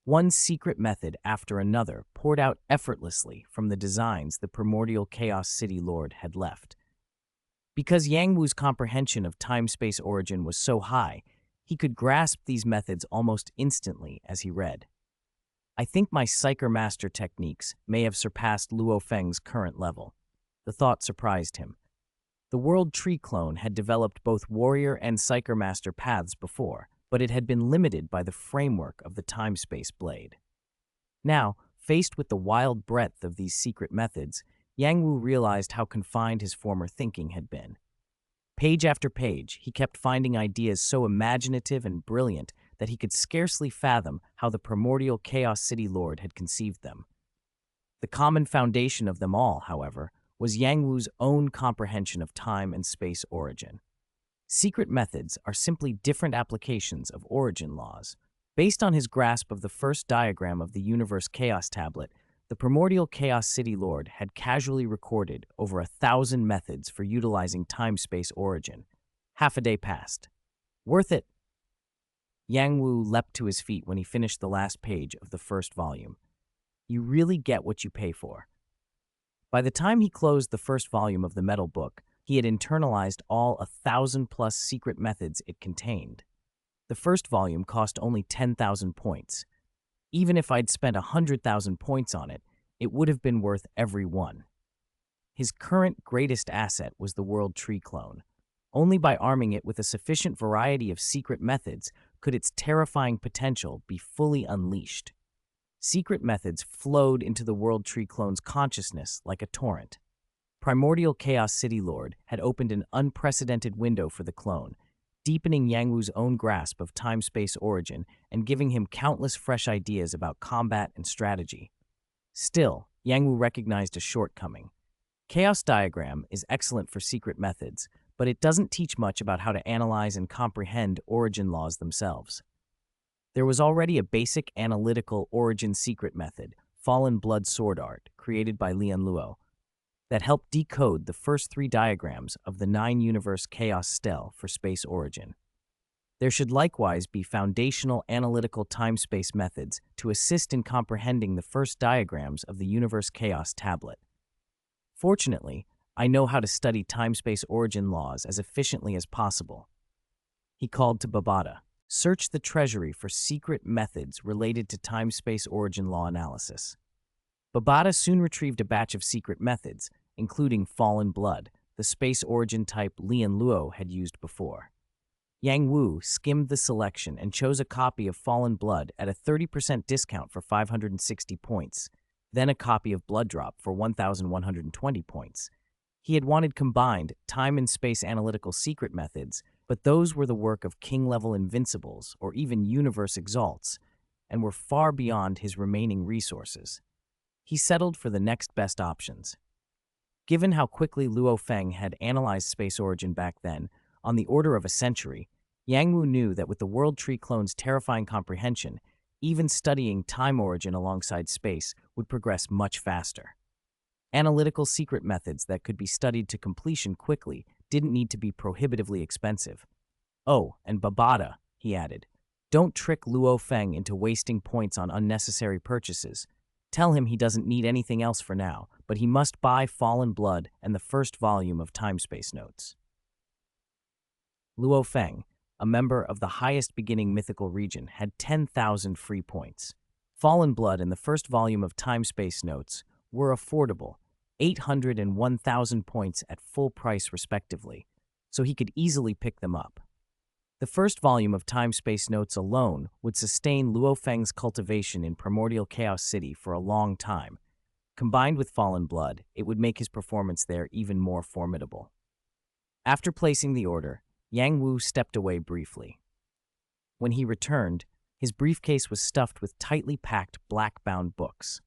One secret method after another poured out effortlessly from the designs the primordial Chaos City Lord had left. Because Yang Wu's comprehension of time-space origin was so high, he could grasp these methods almost instantly as he read. I think my Psyker Master techniques may have surpassed Luo Feng's current level. The thought surprised him. The World Tree clone had developed both warrior and Psyker Master paths before, but it had been limited by the framework of the time-space blade. Now, faced with the wild breadth of these secret methods, Yang Wu realized how confined his former thinking had been. Page after page, he kept finding ideas so imaginative and brilliant that he could scarcely fathom how the primordial Chaos City Lord had conceived them. The common foundation of them all, however, was Yang Wu's own comprehension of time and space origin. Secret methods are simply different applications of origin laws. Based on his grasp of the first diagram of the Universe Chaos Tablet, the primordial Chaos City Lord had casually recorded over 1,000 methods for utilizing time-space origin. Half a day passed. Worth it. Yang Wu leapt to his feet when he finished the last page of the first volume. You really get what you pay for. By the time he closed the first volume of the metal book, he had internalized all 1,000+ secret methods it contained. The first volume cost only 10,000 points. Even if I'd spent 100,000 points on it, it would have been worth every one. His current greatest asset was the World Tree clone. Only by arming it with a sufficient variety of secret methods could its terrifying potential be fully unleashed. Secret methods flowed into the World Tree clone's consciousness like a torrent. Primordial Chaos City Lord had opened an unprecedented window for the clone, deepening Yang Wu's own grasp of time-space origin and giving him countless fresh ideas about combat and strategy. Still, Yang Wu recognized a shortcoming. Chaos Diagram is excellent for secret methods, but it doesn't teach much about how to analyze and comprehend origin laws themselves. There was already a basic analytical origin secret method, Fallen Blood Sword Art, created by Lian Luo, that helped decode the first 3 diagrams of the 9-universe chaos stele for space origin. There should likewise be foundational analytical time-space methods to assist in comprehending the first diagrams of the universe chaos tablet. Fortunately, I know how to study time-space origin laws as efficiently as possible. He called to Babata. Search the treasury for secret methods related to time-space origin law analysis. Babata soon retrieved a batch of secret methods, including Fallen Blood, the space origin type Lian Luo had used before. Yang Wu skimmed the selection and chose a copy of Fallen Blood at a 30% discount for 560 points, then a copy of Blood Drop for 1,120 points. He had wanted combined time and space analytical secret methods, but those were the work of king-level invincibles or even universe exalts, and were far beyond his remaining resources. He settled for the next best options. Given how quickly Luo Feng had analyzed space origin back then, on the order of a century, Yang Wu knew that with the World Tree clone's terrifying comprehension, even studying time origin alongside space would progress much faster. Analytical secret methods that could be studied to completion quickly didn't need to be prohibitively expensive. Oh, and Babata, he added, don't trick Luo Feng into wasting points on unnecessary purchases. Tell him he doesn't need anything else for now, but he must buy Fallen Blood and the first volume of Time-Space Notes. Luo Feng, a member of the highest beginning mythical region, had 10,000 free points. Fallen Blood and the first volume of Time-Space Notes were affordable, 800 and 1,000 points at full price respectively, so he could easily pick them up. The first volume of Time-Space Notes alone would sustain Luo Feng's cultivation in Primordial Chaos City for a long time. Combined with Fallen Blood, it would make his performance there even more formidable. After placing the order, Yang Wu stepped away briefly. When he returned, his briefcase was stuffed with tightly packed black-bound books.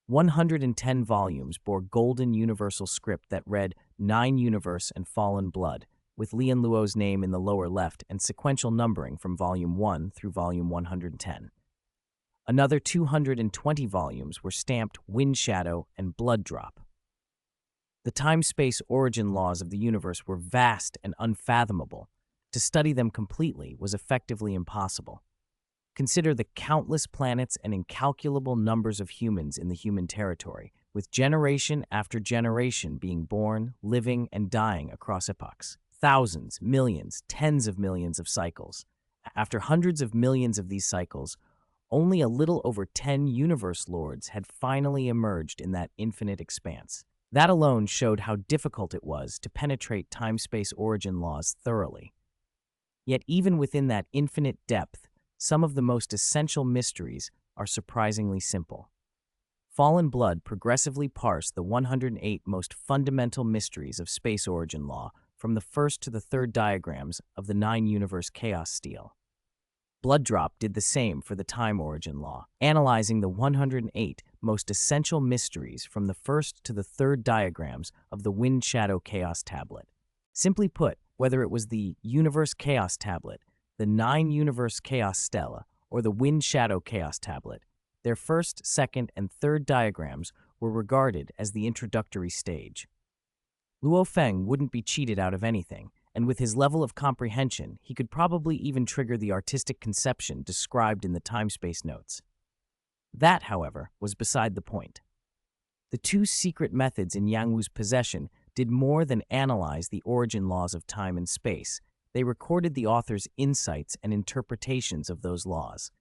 110 volumes bore golden universal script that read 9 Universe and Fallen Blood, with Lian Luo's name in the lower left and sequential numbering from Volume 1 through Volume 110. Another 220 volumes were stamped Wind Shadow and Blood Drop. The time-space origin laws of the universe were vast and unfathomable. To study them completely was effectively impossible. Consider the countless planets and incalculable numbers of humans in the human territory, with generation after generation being born, living, and dying across epochs. Thousands, millions, tens of millions of cycles. After hundreds of millions of these cycles, only a little over 10 universe lords had finally emerged in that infinite expanse. That alone showed how difficult it was to penetrate time-space origin laws thoroughly. Yet even within that infinite depth, some of the most essential mysteries are surprisingly simple. Fallen Blood progressively parsed the 108 most fundamental mysteries of space origin law from the first to the third diagrams of the 9-universe chaos stele. Blood Drop did the same for the time origin law, analyzing the 108 most essential mysteries from the first to the third diagrams of the Wind Shadow Chaos Tablet. Simply put, whether it was the Universe Chaos Tablet, the 9-universe Chaos Stela, or the Wind Shadow Chaos Tablet, their first, second, and third diagrams were regarded as the introductory stage. Luo Feng wouldn't be cheated out of anything, and with his level of comprehension, he could probably even trigger the artistic conception described in the time-space notes. That, however, was beside the point. The 2 secret methods in Yang Wu's possession did more than analyze the origin laws of time and space. They recorded the author's insights and interpretations of those laws.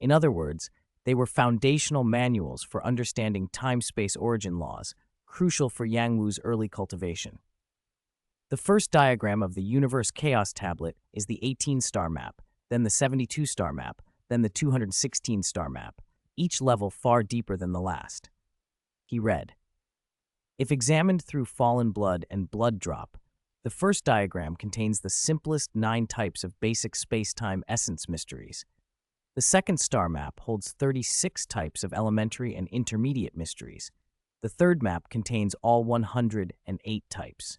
In other words, they were foundational manuals for understanding time-space origin laws, crucial for Yang Wu's early cultivation. The first diagram of the Universe Chaos Tablet is the 18-star map, then the 72-star map, then the 216-star map, each level far deeper than the last. He read, "If examined through Fallen Blood and Blood Drop, the first diagram contains the simplest 9 types of basic space-time essence mysteries. The second star map holds 36 types of elementary and intermediate mysteries. The third map contains all 108 types."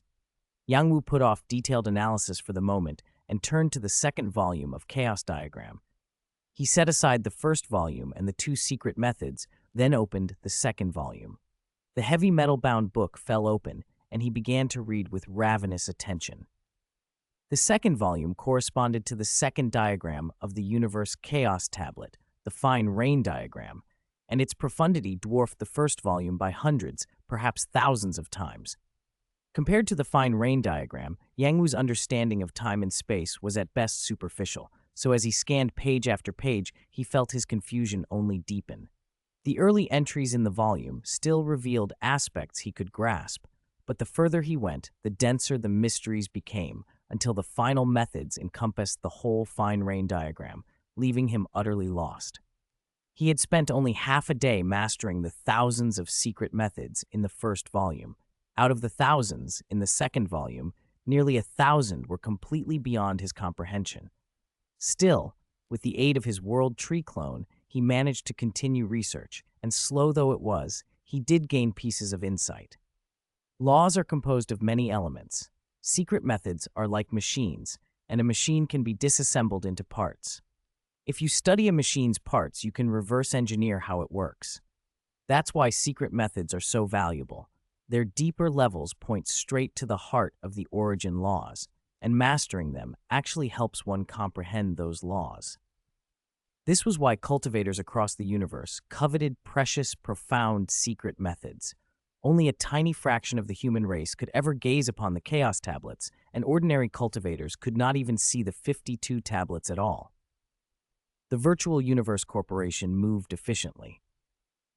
Yang Wu put off detailed analysis for the moment and turned to the second volume of Chaos Diagram. He set aside the first volume and the 2 secret methods, then opened the second volume. The heavy metal-bound book fell open, and he began to read with ravenous attention. The second volume corresponded to the second diagram of the Universe Chaos Tablet, the Fine Rain Diagram, and its profundity dwarfed the first volume by hundreds, perhaps thousands of times. Compared to the Fine Rain Diagram, Yang Wu's understanding of time and space was at best superficial, so as he scanned page after page, he felt his confusion only deepen. The early entries in the volume still revealed aspects he could grasp, but the further he went, the denser the mysteries became, until the final methods encompassed the whole Fine Rain Diagram, leaving him utterly lost. He had spent only half a day mastering the thousands of secret methods in the first volume. Out of the thousands in the second volume, nearly 1,000 were completely beyond his comprehension. Still, with the aid of his World Tree clone, he managed to continue research, and slow though it was, he did gain pieces of insight. Laws are composed of many elements. Secret methods are like machines, and a machine can be disassembled into parts. If you study a machine's parts, you can reverse engineer how it works. That's why secret methods are so valuable. Their deeper levels point straight to the heart of the origin laws, and mastering them actually helps one comprehend those laws. This was why cultivators across the universe coveted precious, profound secret methods. Only a tiny fraction of the human race could ever gaze upon the Chaos Tablets, and ordinary cultivators could not even see the 52 tablets at all. The Virtual Universe Corporation moved efficiently.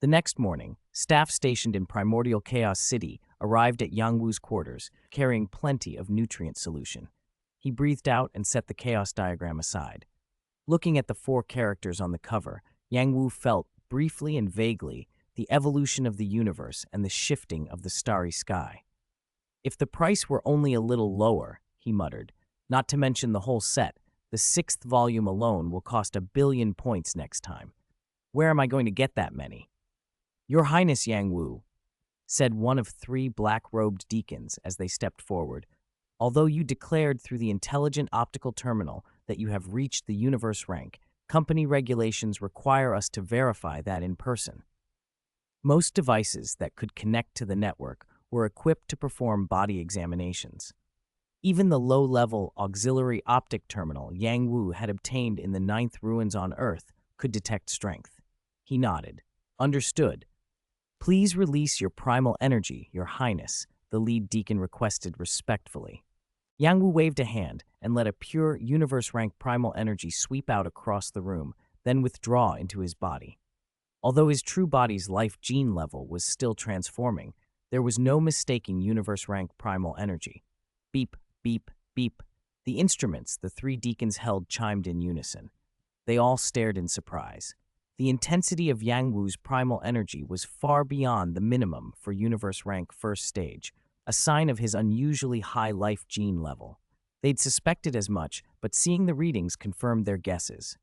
The next morning, staff stationed in Primordial Chaos City arrived at Yang Wu's quarters, carrying plenty of nutrient solution. He breathed out and set the chaos diagram aside. Looking at the four characters on the cover, Yang Wu felt, briefly and vaguely, the evolution of the universe and the shifting of the starry sky. If the price were only a little lower, he muttered, not to mention the whole set, the 6th volume alone will cost 1 billion points next time. Where am I going to get that many? Your Highness Yang Wu, said one of 3 black-robed deacons as they stepped forward, although you declared through the intelligent optical terminal that you have reached the universe rank, company regulations require us to verify that in person. Most devices that could connect to the network were equipped to perform body examinations. Even the low-level auxiliary optic terminal Yang Wu had obtained in the 9th ruins on Earth could detect strength. He nodded. Understood. Please release your primal energy, Your Highness, the lead deacon requested respectfully. Yang Wu waved a hand and let a pure universe-rank primal energy sweep out across the room, then withdraw into his body. Although his true body's life gene level was still transforming, there was no mistaking universe-rank primal energy. Beep, beep, beep. The instruments the 3 deacons held chimed in unison. They all stared in surprise. The intensity of Yang Wu's primal energy was far beyond the minimum for universe rank first stage, a sign of his unusually high life gene level. They'd suspected as much, but seeing the readings confirmed their guesses.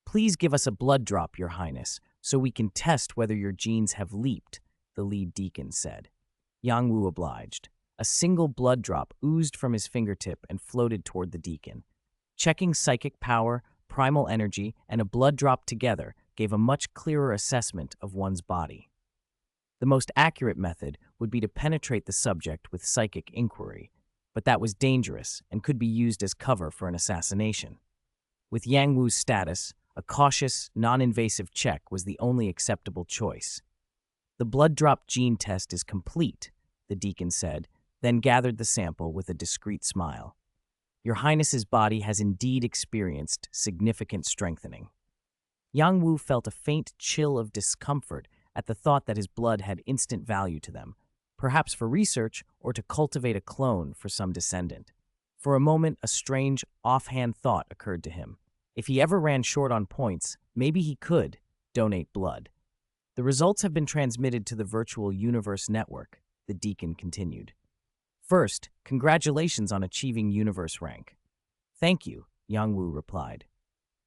Please give us a blood drop, Your Highness, so we can test whether your genes have leaped, the lead deacon said. Yang Wu obliged. A single blood drop oozed from his fingertip and floated toward the deacon. Checking psychic power, primal energy, and a blood drop together gave a much clearer assessment of one's body. The most accurate method would be to penetrate the subject with psychic inquiry, but that was dangerous and could be used as cover for an assassination. With Yang Wu's status, a cautious, non-invasive check was the only acceptable choice. The blood drop gene test is complete, the deacon said, then gathered the sample with a discreet smile. Your Highness's body has indeed experienced significant strengthening. Yang Wu felt a faint chill of discomfort at the thought that his blood had instant value to them, perhaps for research or to cultivate a clone for some descendant. For a moment, a strange, offhand thought occurred to him. If he ever ran short on points, maybe he could donate blood. The results have been transmitted to the Virtual Universe Network, the deacon continued. First, congratulations on achieving universe rank. Thank you, Yang Wu replied.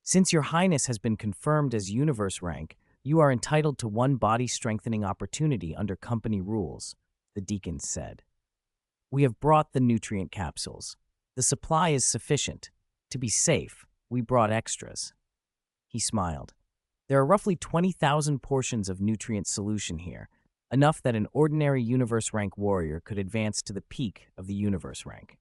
Since Your Highness has been confirmed as universe rank, you are entitled to 1 body-strengthening opportunity under company rules, the deacon said. We have brought the nutrient capsules. The supply is sufficient. To be safe, we brought extras. He smiled. There are roughly 20,000 portions of nutrient solution here, enough that an ordinary universe rank warrior could advance to the peak of the universe rank.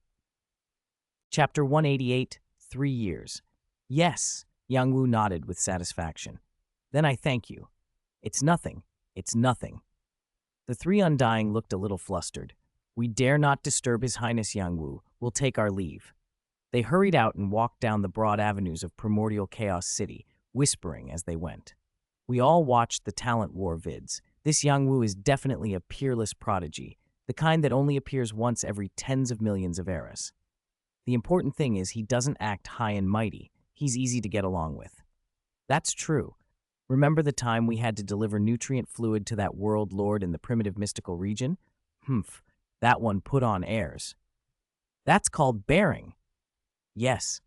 Chapter 188, 3 years. Yes, Yang Wu nodded with satisfaction. Then I thank you. It's nothing. It's nothing. The 3 Undying looked a little flustered. We dare not disturb His Highness Yang Wu. We'll take our leave. They hurried out and walked down the broad avenues of Primordial Chaos City, whispering as they went. We all watched the talent war vids. This Yang Wu is definitely a peerless prodigy, the kind that only appears once every tens of millions of eras. The important thing is he doesn't act high and mighty. He's easy to get along with. That's true. Remember the time we had to deliver nutrient fluid to that world lord in the primitive mystical region? That one put on airs. That's called bearing. Yes,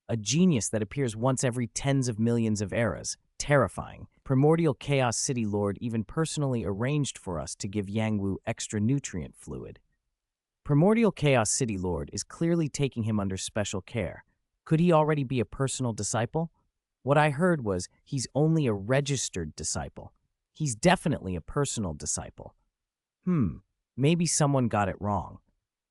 a genius that appears once every tens of millions of eras. Terrifying. Primordial Chaos City Lord even personally arranged for us to give Yang Wu extra nutrient fluid. Primordial Chaos City Lord is clearly taking him under special care. Could he already be a personal disciple? What I heard was he's only a registered disciple. He's definitely a personal disciple. Maybe someone got it wrong.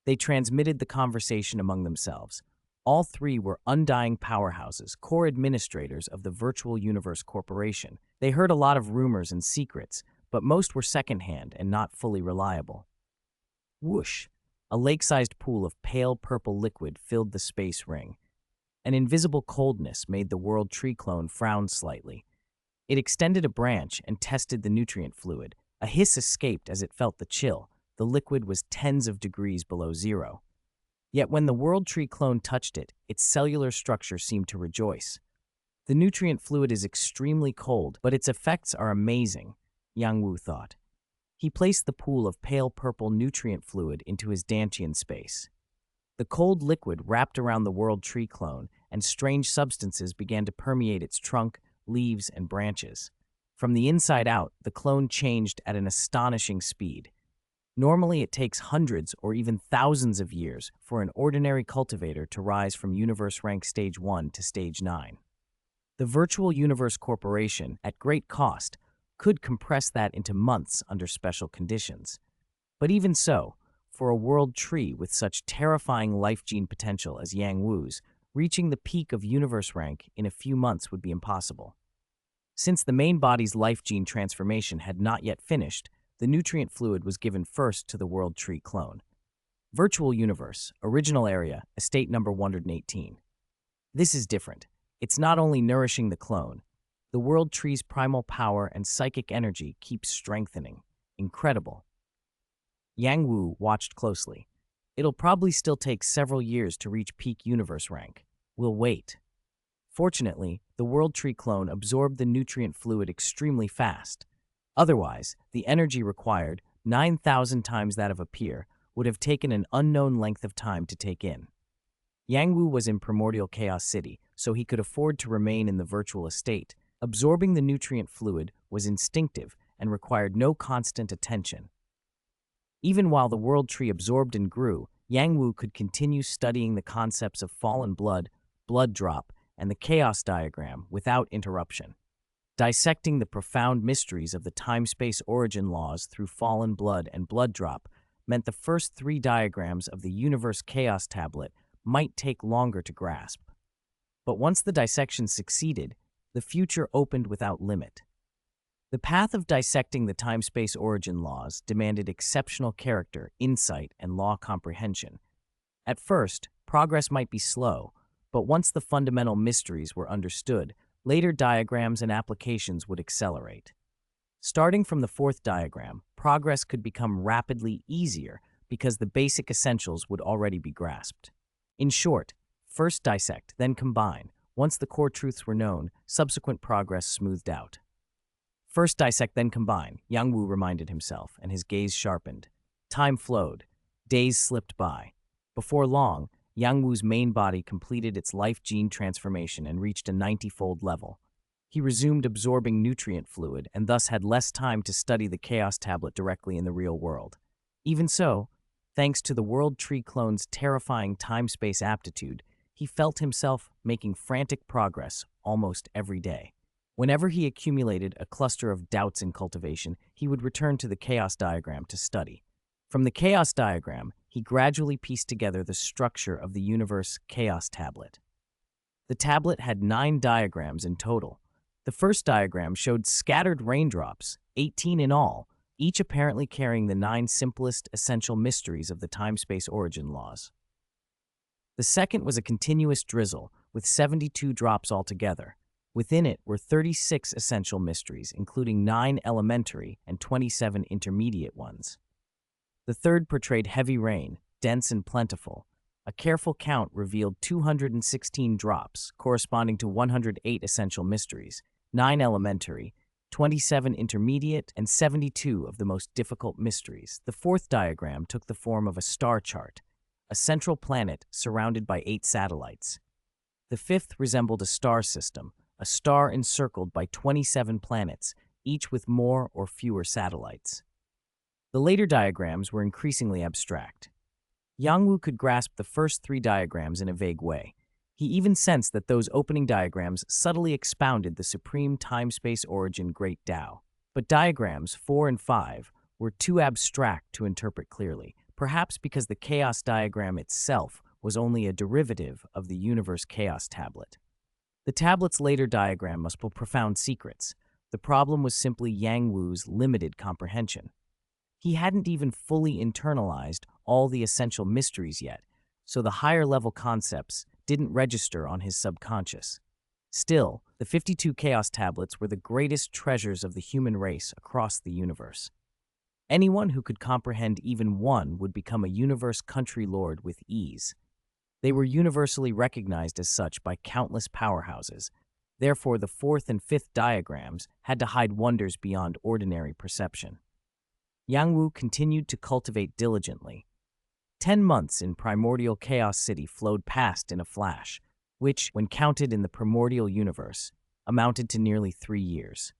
They transmitted the conversation among themselves. All 3 were undying powerhouses, core administrators of the Virtual Universe Corporation. They heard a lot of rumors and secrets, but most were secondhand and not fully reliable. Whoosh! A lake-sized pool of pale purple liquid filled the space ring. An invisible coldness made the World Tree clone frown slightly. It extended a branch and tested the nutrient fluid. A hiss escaped as it felt the chill. The liquid was tens of degrees below zero. Yet when the World Tree clone touched it, its cellular structure seemed to rejoice. The nutrient fluid is extremely cold, but its effects are amazing, Yang Wu thought. He placed the pool of pale purple nutrient fluid into his Dantian space. The cold liquid wrapped around the World Tree clone, and strange substances began to permeate its trunk, leaves, and branches. From the inside out, the clone changed at an astonishing speed. Normally, it takes hundreds or even thousands of years for an ordinary cultivator to rise from universe rank stage 1 to stage 9. The Virtual Universe Corporation, at great cost, could compress that into months under special conditions. But even so, for a world tree with such terrifying life gene potential as Yang Wu's, reaching the peak of universe rank in a few months would be impossible. Since the main body's life gene transformation had not yet finished, the nutrient fluid was given first to the World Tree clone. Virtual Universe, Original Area, Estate Number 118. This is different. It's not only nourishing the clone. The World Tree's primal power and psychic energy keeps strengthening. Incredible. Yang Wu watched closely. It'll probably still take several years to reach peak universe rank. We'll wait. Fortunately, the World Tree clone absorbed the nutrient fluid extremely fast. Otherwise, the energy required, 9,000 times that of a peer, would have taken an unknown length of time to take in. Yang Wu was in Primordial Chaos City, so he could afford to remain in the virtual estate. Absorbing the nutrient fluid was instinctive and required no constant attention. Even while the World Tree absorbed and grew, Yang Wu could continue studying the concepts of fallen blood, blood drop, and the chaos diagram without interruption. Dissecting the profound mysteries of the time-space origin laws through fallen blood and blood drop meant the first 3 diagrams of the universe chaos tablet might take longer to grasp. But once the dissection succeeded, the future opened without limit. The path of dissecting the time-space origin laws demanded exceptional character, insight, and law comprehension. At first, progress might be slow, but once the fundamental mysteries were understood, later diagrams and applications would accelerate. Starting from the 4th diagram, progress could become rapidly easier because the basic essentials would already be grasped. In short, first dissect, then combine. Once the core truths were known, subsequent progress smoothed out. First dissect, then combine, Yang Wu reminded himself, and his gaze sharpened. Time flowed. Days slipped by. Before long, Yang Wu's main body completed its life gene transformation and reached a 90-fold level. He resumed absorbing nutrient fluid and thus had less time to study the Chaos Tablet directly in the real world. Even so, thanks to the World Tree clone's terrifying time-space aptitude, he felt himself making frantic progress almost every day. Whenever he accumulated a cluster of doubts in cultivation, he would return to the chaos diagram to study. From the chaos diagram, he gradually pieced together the structure of the universe chaos tablet. The tablet had 9 diagrams in total. The first diagram showed scattered raindrops, 18 in all, each apparently carrying the 9 simplest essential mysteries of the time-space origin laws. The second was a continuous drizzle, with 72 drops altogether. Within it were 36 essential mysteries, including 9 elementary and 27 intermediate ones. The third portrayed heavy rain, dense and plentiful. A careful count revealed 216 drops, corresponding to 108 essential mysteries, 9 elementary, 27 intermediate, and 72 of the most difficult mysteries. The fourth diagram took the form of a star chart, a central planet surrounded by 8 satellites. The fifth resembled a star system, a star encircled by 27 planets, each with more or fewer satellites. The later diagrams were increasingly abstract. Yang Wu could grasp the first 3 diagrams in a vague way. He even sensed that those opening diagrams subtly expounded the supreme time-space origin Great Tao. But diagrams 4 and 5 were too abstract to interpret clearly, perhaps because the chaos diagram itself was only a derivative of the universe chaos tablet. The tablet's later diagram must hold profound secrets. The problem was simply Yang Wu's limited comprehension. He hadn't even fully internalized all the essential mysteries yet, so the higher-level concepts didn't register on his subconscious. Still, the 52 Chaos Tablets were the greatest treasures of the human race across the universe. Anyone who could comprehend even one would become a universe country lord with ease. They were universally recognized as such by countless powerhouses. Therefore, the fourth and fifth diagrams had to hide wonders beyond ordinary perception. Yang Wu continued to cultivate diligently. 10 months in Primordial Chaos City flowed past in a flash, which, when counted in the primordial universe, amounted to nearly 3 years.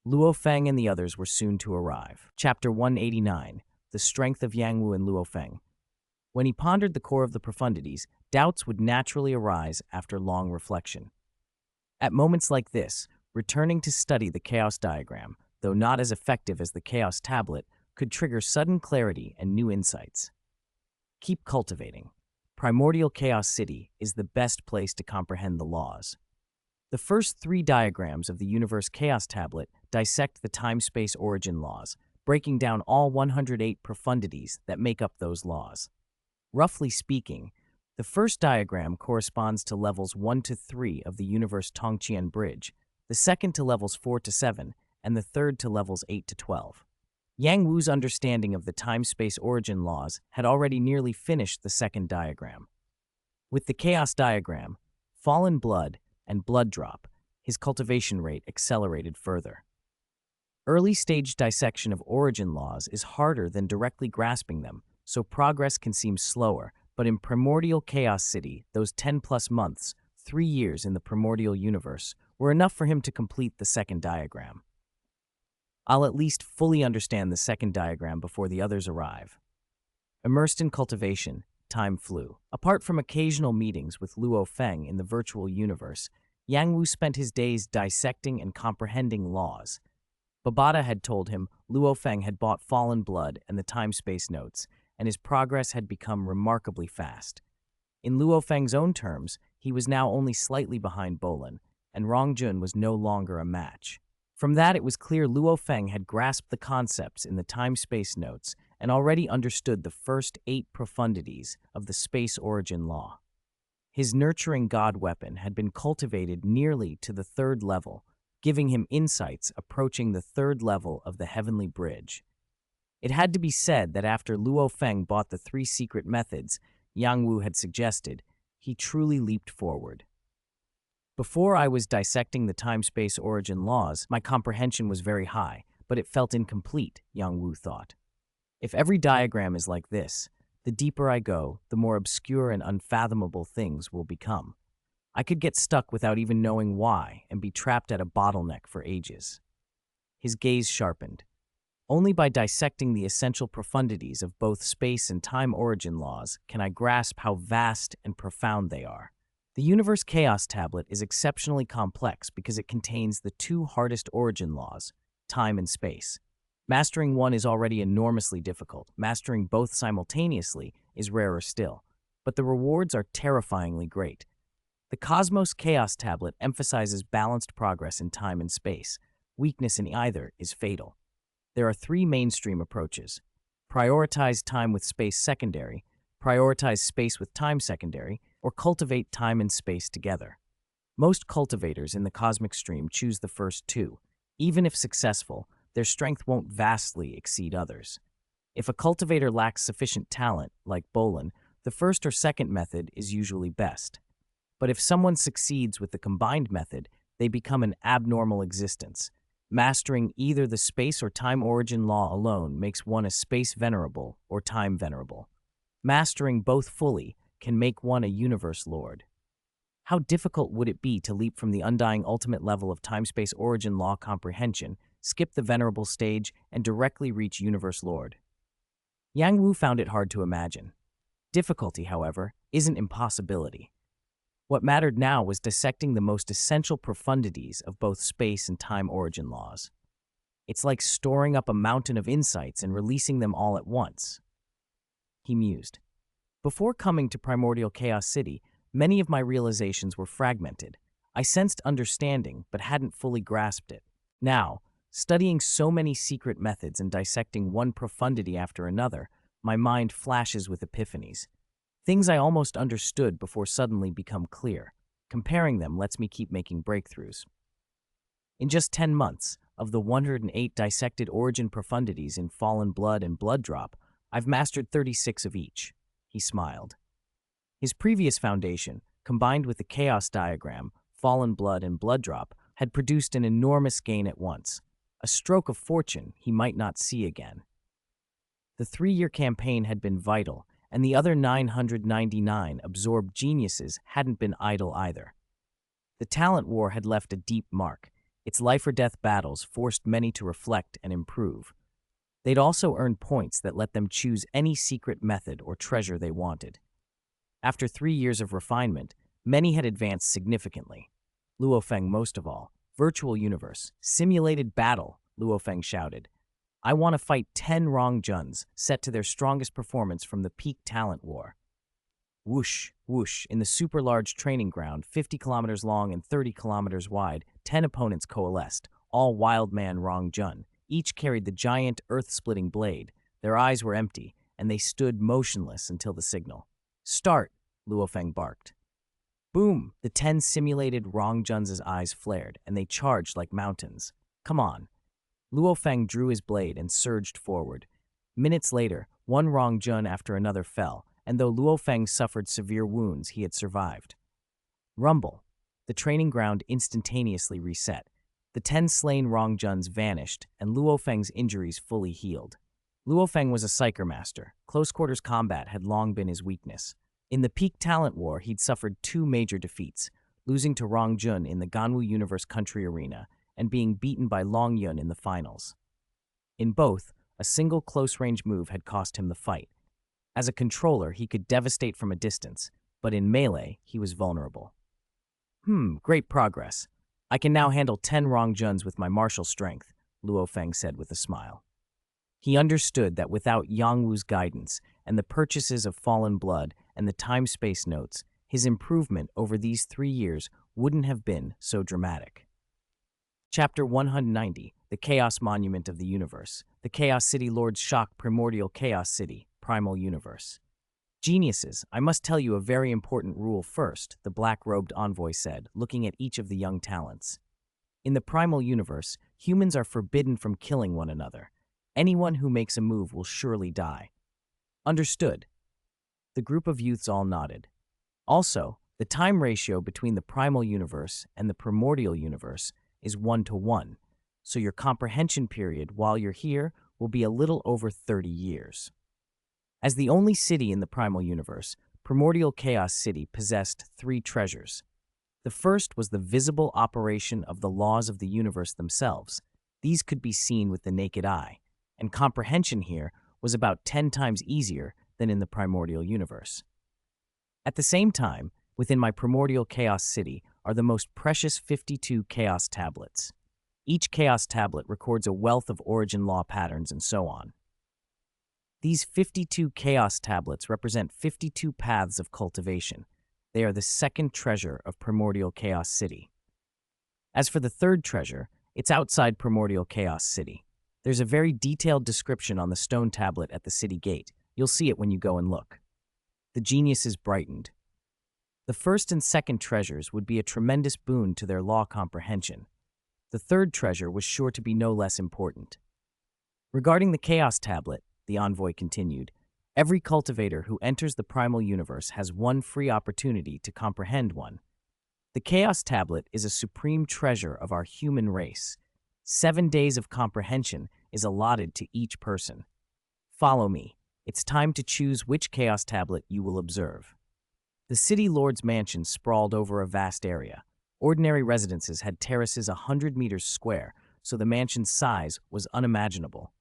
Luo Feng and the others were soon to arrive. Chapter 189, The Strength of Yang Wu and Luo Feng. When he pondered the core of the profundities, doubts would naturally arise after long reflection. At moments like this, returning to study the Chaos Diagram, though not as effective as the Chaos Tablet, could trigger sudden clarity and new insights. Keep cultivating. Primordial Chaos City is the best place to comprehend the laws. The first 3 diagrams of the Universe Chaos Tablet dissect the time-space origin laws, breaking down all 108 profundities that make up those laws. Roughly speaking, the first diagram corresponds to levels 1 to 3 of the Universe Tongqian Bridge, the second to levels 4 to 7, and the third to levels 8 to 12. Yang Wu's understanding of the time-space origin laws had already nearly finished the second diagram. With the Chaos Diagram, Fallen Blood, and Blood Drop, his cultivation rate accelerated further. Early-stage dissection of origin laws is harder than directly grasping them, so progress can seem slower, but in Primordial Chaos City, those 10-plus months, 3 years in the primordial universe, were enough for him to complete the second diagram. I'll at least fully understand the second diagram before the others arrive. Immersed in cultivation, time flew. Apart from occasional meetings with Luo Feng in the virtual universe, Yang Wu spent his days dissecting and comprehending laws. Babata had told him Luo Feng had bought Fallen Blood and the time-space notes, and his progress had become remarkably fast. In Luo Feng's own terms, he was now only slightly behind Bolin, and Rong Jun was no longer a match. From that, it was clear Luo Feng had grasped the concepts in the time-space notes and already understood the first 8 profundities of the space origin law. His nurturing god weapon had been cultivated nearly to the 3rd level, giving him insights approaching the 3rd level of the heavenly bridge. It had to be said that after Luo Feng bought the 3 secret methods Yang Wu had suggested, he truly leaped forward. Before I was dissecting the time-space origin laws, my comprehension was very high, but it felt incomplete, Yang Wu thought. If every diagram is like this, the deeper I go, the more obscure and unfathomable things will become. I could get stuck without even knowing why and be trapped at a bottleneck for ages. His gaze sharpened. Only by dissecting the essential profundities of both space and time origin laws can I grasp how vast and profound they are. The Universe Chaos Tablet is exceptionally complex because it contains the 2 hardest origin laws, time and space. Mastering one is already enormously difficult. Mastering both simultaneously is rarer still, but the rewards are terrifyingly great. The Cosmos Chaos Tablet emphasizes balanced progress in time and space. Weakness in either is fatal. There are 3 mainstream approaches: prioritize time with space secondary, prioritize space with time secondary, or cultivate time and space together. Most cultivators in the cosmic stream choose the first 2. Even if successful, their strength won't vastly exceed others. If a cultivator lacks sufficient talent, like Bolin, the first or second method is usually best. But if someone succeeds with the combined method, they become an abnormal existence. Mastering either the space or time origin law alone makes one a space venerable or time venerable. Mastering both fully can make one a universe lord. How difficult would it be to leap from the undying ultimate level of time-space origin law comprehension, skip the venerable stage, and directly reach universe lord? Yang Wu found it hard to imagine. Difficulty, however, isn't impossibility. What mattered now was dissecting the most essential profundities of both space and time origin laws. It's like storing up a mountain of insights and releasing them all at once, he mused. Before coming to Primordial Chaos City, many of my realizations were fragmented. I sensed understanding, but hadn't fully grasped it. Now, studying so many secret methods and dissecting one profundity after another, my mind flashes with epiphanies. Things I almost understood before suddenly become clear. Comparing them lets me keep making breakthroughs. In just 10 months, of the 108 dissected origin profundities in Fallen Blood and Blood Drop, I've mastered 36 of each. He smiled. His previous foundation, combined with the chaos diagram, Fallen Blood and Blood Drop, had produced an enormous gain at once, a stroke of fortune he might not see again. The 3-year campaign had been vital, and the other 999 absorbed geniuses hadn't been idle either. The talent war had left a deep mark. Its life-or-death battles forced many to reflect and improve. They'd also earned points that let them choose any secret method or treasure they wanted. After 3 years of refinement, many had advanced significantly. Luofeng most of all. Virtual universe. Simulated battle, Luofeng shouted. I want to fight 10 Rong Juns, set to their strongest performance from the peak talent war. Whoosh, whoosh, in the super-large training ground, 50 kilometers long and 30 kilometers wide, 10 opponents coalesced, all wild man Rong Jun. Each carried the giant, earth-splitting blade. Their eyes were empty, and they stood motionless until the signal. Start, Luofeng barked. Boom! The 10 simulated Rong Juns' eyes flared, and they charged like mountains. Come on. Luofeng drew his blade and surged forward. Minutes later, one Rong Jun after another fell, and though Luofeng suffered severe wounds, he had survived. Rumble. The training ground instantaneously reset. The 10 slain Rong Juns vanished, and Luofeng's injuries fully healed. Luofeng was a psyker master. Close-quarters combat had long been his weakness. In the peak talent war, he'd suffered 2 major defeats, losing to Rong Jun in the Ganwu Universe Country Arena and being beaten by Long Yun in the finals. In both, a single close-range move had cost him the fight. As a controller, he could devastate from a distance, but in melee, he was vulnerable. Great progress. I can now handle 10 Rong Juns with my martial strength, Luofeng said with a smile. He understood that without Yang Wu's guidance and the purchases of Fallen Blood and the time-space notes, his improvement over these 3 years wouldn't have been so dramatic. Chapter 190, The Chaos Monument of the Universe. The Chaos City Lord's Shock Primordial Chaos City, Primal Universe. Geniuses, I must tell you a very important rule first, the black-robed envoy said, looking at each of the young talents. In the Primal Universe, humans are forbidden from killing one another. Anyone who makes a move will surely die. Understood. The group of youths all nodded. Also, the time ratio between the Primal Universe and the Primordial Universe is 1:1, so your comprehension period while you're here will be a little over 30 years. As the only city in the Primal Universe, Primordial Chaos City possessed 3 treasures. The first was the visible operation of the laws of the universe themselves. These could be seen with the naked eye, and comprehension here was about 10 times easier than in the Primordial Universe. At the same time, within my Primordial Chaos City are the most precious 52 Chaos Tablets. Each Chaos Tablet records a wealth of origin law patterns and so on. These 52 Chaos Tablets represent 52 paths of cultivation. They are the second treasure of Primordial Chaos City. As for the third treasure, it's outside Primordial Chaos City. There's a very detailed description on the stone tablet at the city gate. You'll see it when you go and look. The geniuses brightened. The first and second treasures would be a tremendous boon to their law comprehension. The third treasure was sure to be no less important. Regarding the Chaos Tablet, the envoy continued, every cultivator who enters the Primal Universe has one free opportunity to comprehend one. The Chaos Tablet is a supreme treasure of our human race. 7 days of comprehension is allotted to each person. Follow me. It's time to choose which Chaos Tablet you will observe. The City Lord's mansion sprawled over a vast area. Ordinary residences had terraces 100 meters square, so the mansion's size was unimaginable.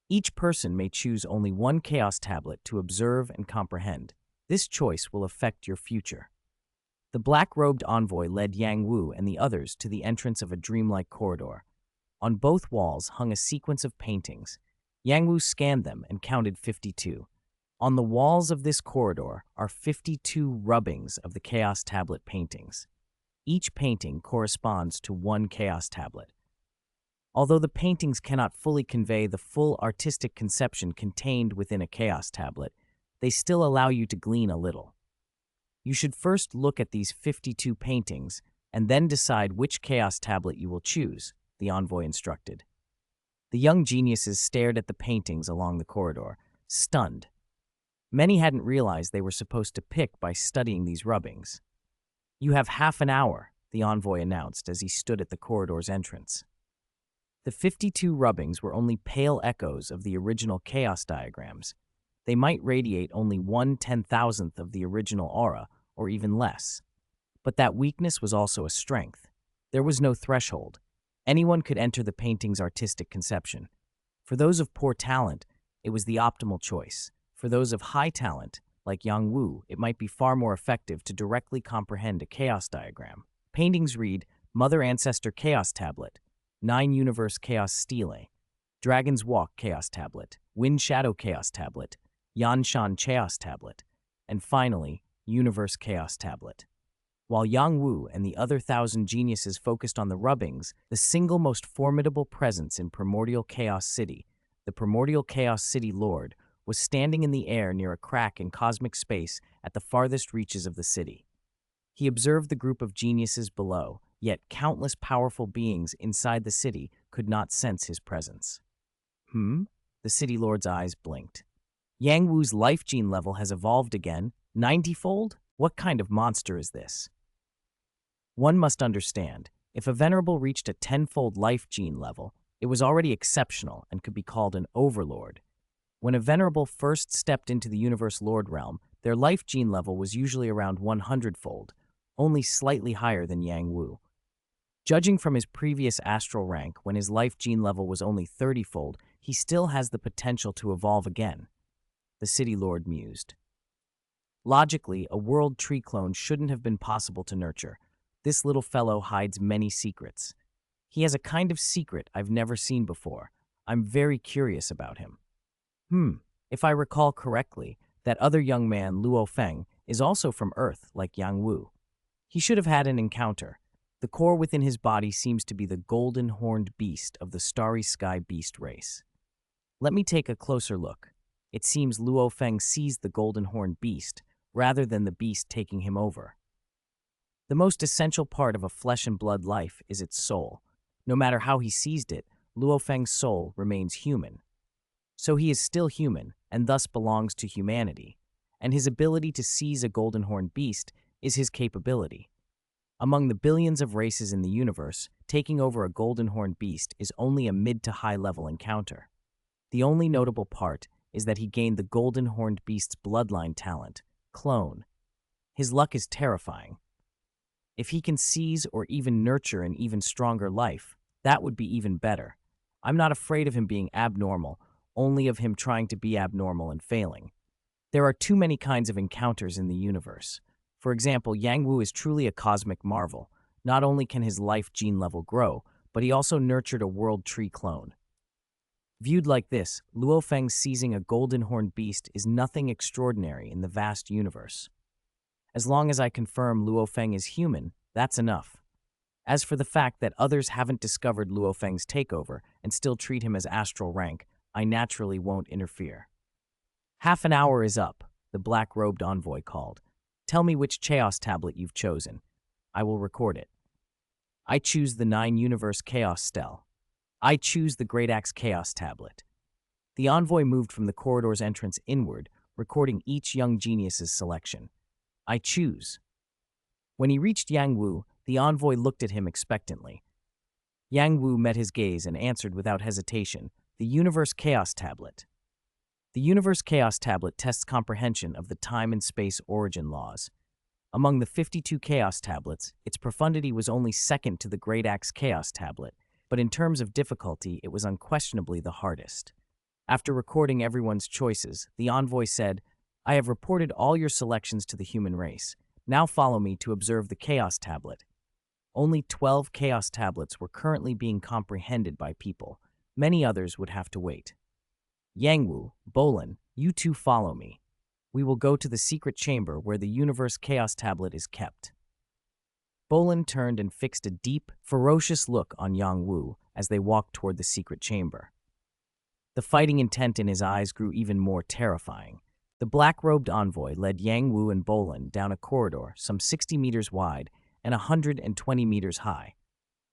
Each person may choose only one Chaos Tablet to observe and comprehend. This choice will affect your future. The black-robed envoy led Yang Wu and the others to the entrance of a dreamlike corridor. On both walls hung a sequence of paintings. Yang Wu scanned them and counted 52. On the walls of this corridor are 52 rubbings of the Chaos Tablet paintings. Each painting corresponds to one Chaos Tablet. Although the paintings cannot fully convey the full artistic conception contained within a Chaos Tablet, they still allow you to glean a little. You should first look at these 52 paintings and then decide which chaos tablet you will choose, the envoy instructed. The young geniuses stared at the paintings along the corridor, stunned. Many hadn't realized they were supposed to pick by studying these rubbings. You have half an hour, the envoy announced as he stood at the corridor's entrance. The 52 rubbings were only pale echoes of the original chaos diagrams. They might radiate only 1/10,000th of the original aura, or even less. But that weakness was also a strength. There was no threshold. Anyone could enter the painting's artistic conception. For those of poor talent, it was the optimal choice. For those of high talent, like Yang Wu, it might be far more effective to directly comprehend a chaos diagram. Paintings read, Mother Ancestor Chaos Tablet, 9 Universe Chaos Stele, Dragon's Walk Chaos Tablet, Wind Shadow Chaos Tablet, Yanshan Chaos Tablet, and finally, Universe Chaos Tablet. While Yang Wu and the other 1,000 geniuses focused on the rubbings, the single most formidable presence in Primordial Chaos City, the Primordial Chaos City Lord, was standing in the air near a crack in cosmic space at the farthest reaches of the city. He observed the group of geniuses below, yet countless powerful beings inside the city could not sense his presence. The City Lord's eyes blinked. Yang Wu's life gene level has evolved again, 90-fold? What kind of monster is this? One must understand, if a venerable reached a 10-fold life gene level, it was already exceptional and could be called an overlord. When a venerable first stepped into the Universe Lord realm, their life gene level was usually around 100-fold, only slightly higher than Yang Wu. Judging from his previous astral rank, when his life gene level was only 30-fold, he still has the potential to evolve again, the City Lord mused. Logically, a world tree clone shouldn't have been possible to nurture. This little fellow hides many secrets. He has a kind of secret I've never seen before. I'm very curious about him. If I recall correctly, that other young man, Luo Feng, is also from Earth, like Yang Wu. He should have had an encounter. The core within his body seems to be the golden horned beast of the starry sky beast race. Let me take a closer look. It seems Luo Feng seized the golden horned beast, rather than the beast taking him over. The most essential part of a flesh and blood life is its soul. No matter how he seized it, Luo Feng's soul remains human. So he is still human, and thus belongs to humanity, and his ability to seize a golden horned beast is his capability. Among the billions of races in the universe, taking over a golden horned beast is only a mid to high level encounter. The only notable part is that he gained the golden horned beast's bloodline talent, clone. His luck is terrifying. If he can seize or even nurture an even stronger life, that would be even better. I'm not afraid of him being abnormal, only of him trying to be abnormal and failing. There are too many kinds of encounters in the universe. For example, Yang Wu is truly a cosmic marvel. Not only can his life gene level grow, but he also nurtured a world tree clone. Viewed like this, Luo Feng seizing a golden horned beast is nothing extraordinary in the vast universe. As long as I confirm Luo Feng is human, that's enough. As for the fact that others haven't discovered Luo Feng's takeover and still treat him as astral rank, I naturally won't interfere. Half an hour is up, the black-robed envoy called. Tell me which Chaos tablet you've chosen. I will record it. I choose the 9 Universe Chaos Stele. I choose the Great Axe Chaos tablet. The envoy moved from the corridor's entrance inward, recording each young genius's selection. I choose. When he reached Yang Wu, the envoy looked at him expectantly. Yang Wu met his gaze and answered without hesitation, the Universe Chaos Tablet. The Universe Chaos Tablet tests comprehension of the time and space origin laws. Among the 52 Chaos Tablets, its profundity was only second to the Great Axe Chaos Tablet, but in terms of difficulty, it was unquestionably the hardest. After recording everyone's choices, the envoy said, I have reported all your selections to the human race. Now follow me to observe the Chaos Tablet. Only 12 Chaos Tablets were currently being comprehended by people. Many others would have to wait. Yang Wu, Bolin, you two follow me. We will go to the secret chamber where the Universe Chaos Tablet is kept. Bolin turned and fixed a deep, ferocious look on Yang Wu as they walked toward the secret chamber. The fighting intent in his eyes grew even more terrifying. The black-robed envoy led Yang Wu and Bolin down a corridor some 60 meters wide and 120 meters high.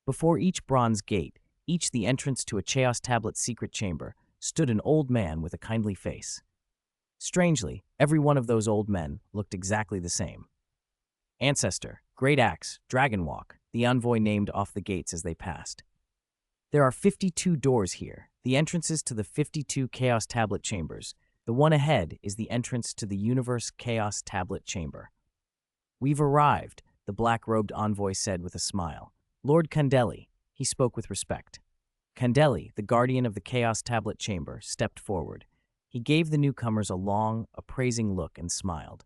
Before each bronze gate, each the entrance to a Chaos Tablet secret chamber, stood an old man with a kindly face. Strangely, every one of those old men looked exactly the same. Ancestor, Great Axe, Dragon Walk, the envoy named off the gates as they passed. There are 52 doors here, the entrances to the 52 Chaos Tablet chambers. The one ahead is the entrance to the Universe Chaos Tablet chamber. We've arrived, the black-robed envoy said with a smile. Lord Kandeli, he spoke with respect. Kandeli, the guardian of the Chaos Tablet chamber, stepped forward. He gave the newcomers a long, appraising look and smiled.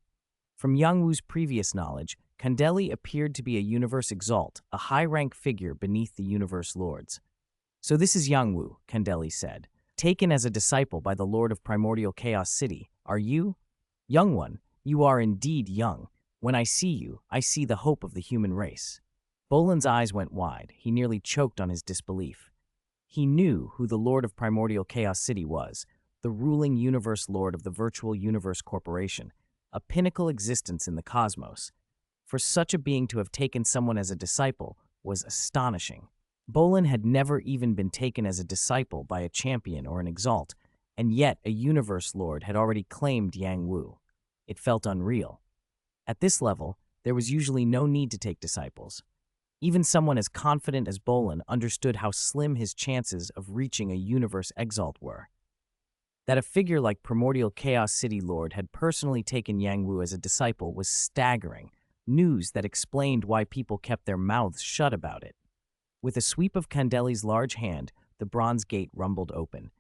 From Yang Wu's previous knowledge, Kandeli appeared to be a Universe Exalt, a high-rank figure beneath the Universe Lords. So this is Yang Wu, Kandeli said. Taken as a disciple by the Lord of Primordial Chaos City, are you? Young one, you are indeed young. When I see you, I see the hope of the human race. Bolin's eyes went wide. He nearly choked on his disbelief. He knew who the Lord of Primordial Chaos City was, the ruling universe lord of the Virtual Universe Corporation, a pinnacle existence in the cosmos. For such a being to have taken someone as a disciple was astonishing. Bolin had never even been taken as a disciple by a champion or an exalt, and yet a universe lord had already claimed Yang Wu. It felt unreal. At this level, there was usually no need to take disciples. Even someone as confident as Bolin understood how slim his chances of reaching a universe exalt were. That a figure like Primordial Chaos City Lord had personally taken Yang Wu as a disciple was staggering, news that explained why people kept their mouths shut about it. With a sweep of Kandeli's large hand, the bronze gate rumbled open.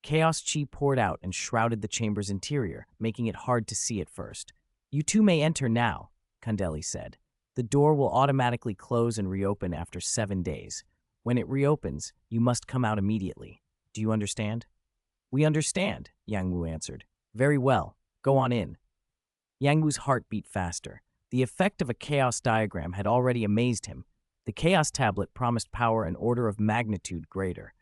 Chaos chi poured out and shrouded the chamber's interior, making it hard to see at first. You two may enter now, Kandeli said. The door will automatically close and reopen after 7 days. When it reopens, you must come out immediately. Do you understand? We understand, Yang Wu answered. Very well, go on in. Yang Wu's heart beat faster. The effect of a chaos diagram had already amazed him. The Chaos Tablet promised power an order of magnitude greater.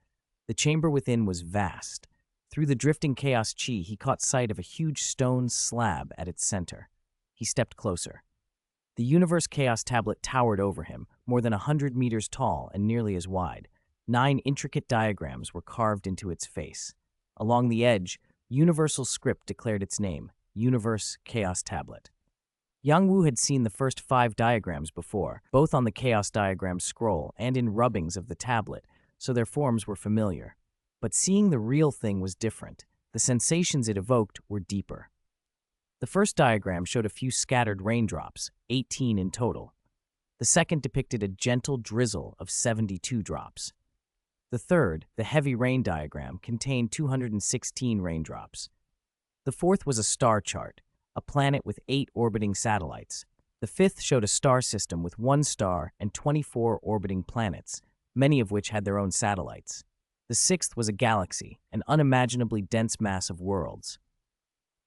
The chamber within was vast. Through the drifting chaos chi, he caught sight of a huge stone slab at its center. He stepped closer. The Universe Chaos Tablet towered over him, more than 100 meters tall and nearly as wide. 9 intricate diagrams were carved into its face. Along the edge, universal script declared its name, Universe Chaos Tablet. Yang Wu had seen the first 5 diagrams before, both on the Chaos Diagram scroll and in rubbings of the tablet, so their forms were familiar. But seeing the real thing was different. The sensations it evoked were deeper. The first diagram showed a few scattered raindrops, 18 in total. The second depicted a gentle drizzle of 72 drops. The third, the heavy rain diagram, contained 216 raindrops. The fourth was a star chart, a planet with 8 orbiting satellites. The fifth showed a star system with 1 star and 24 orbiting planets, many of which had their own satellites. The sixth was a galaxy, an unimaginably dense mass of worlds.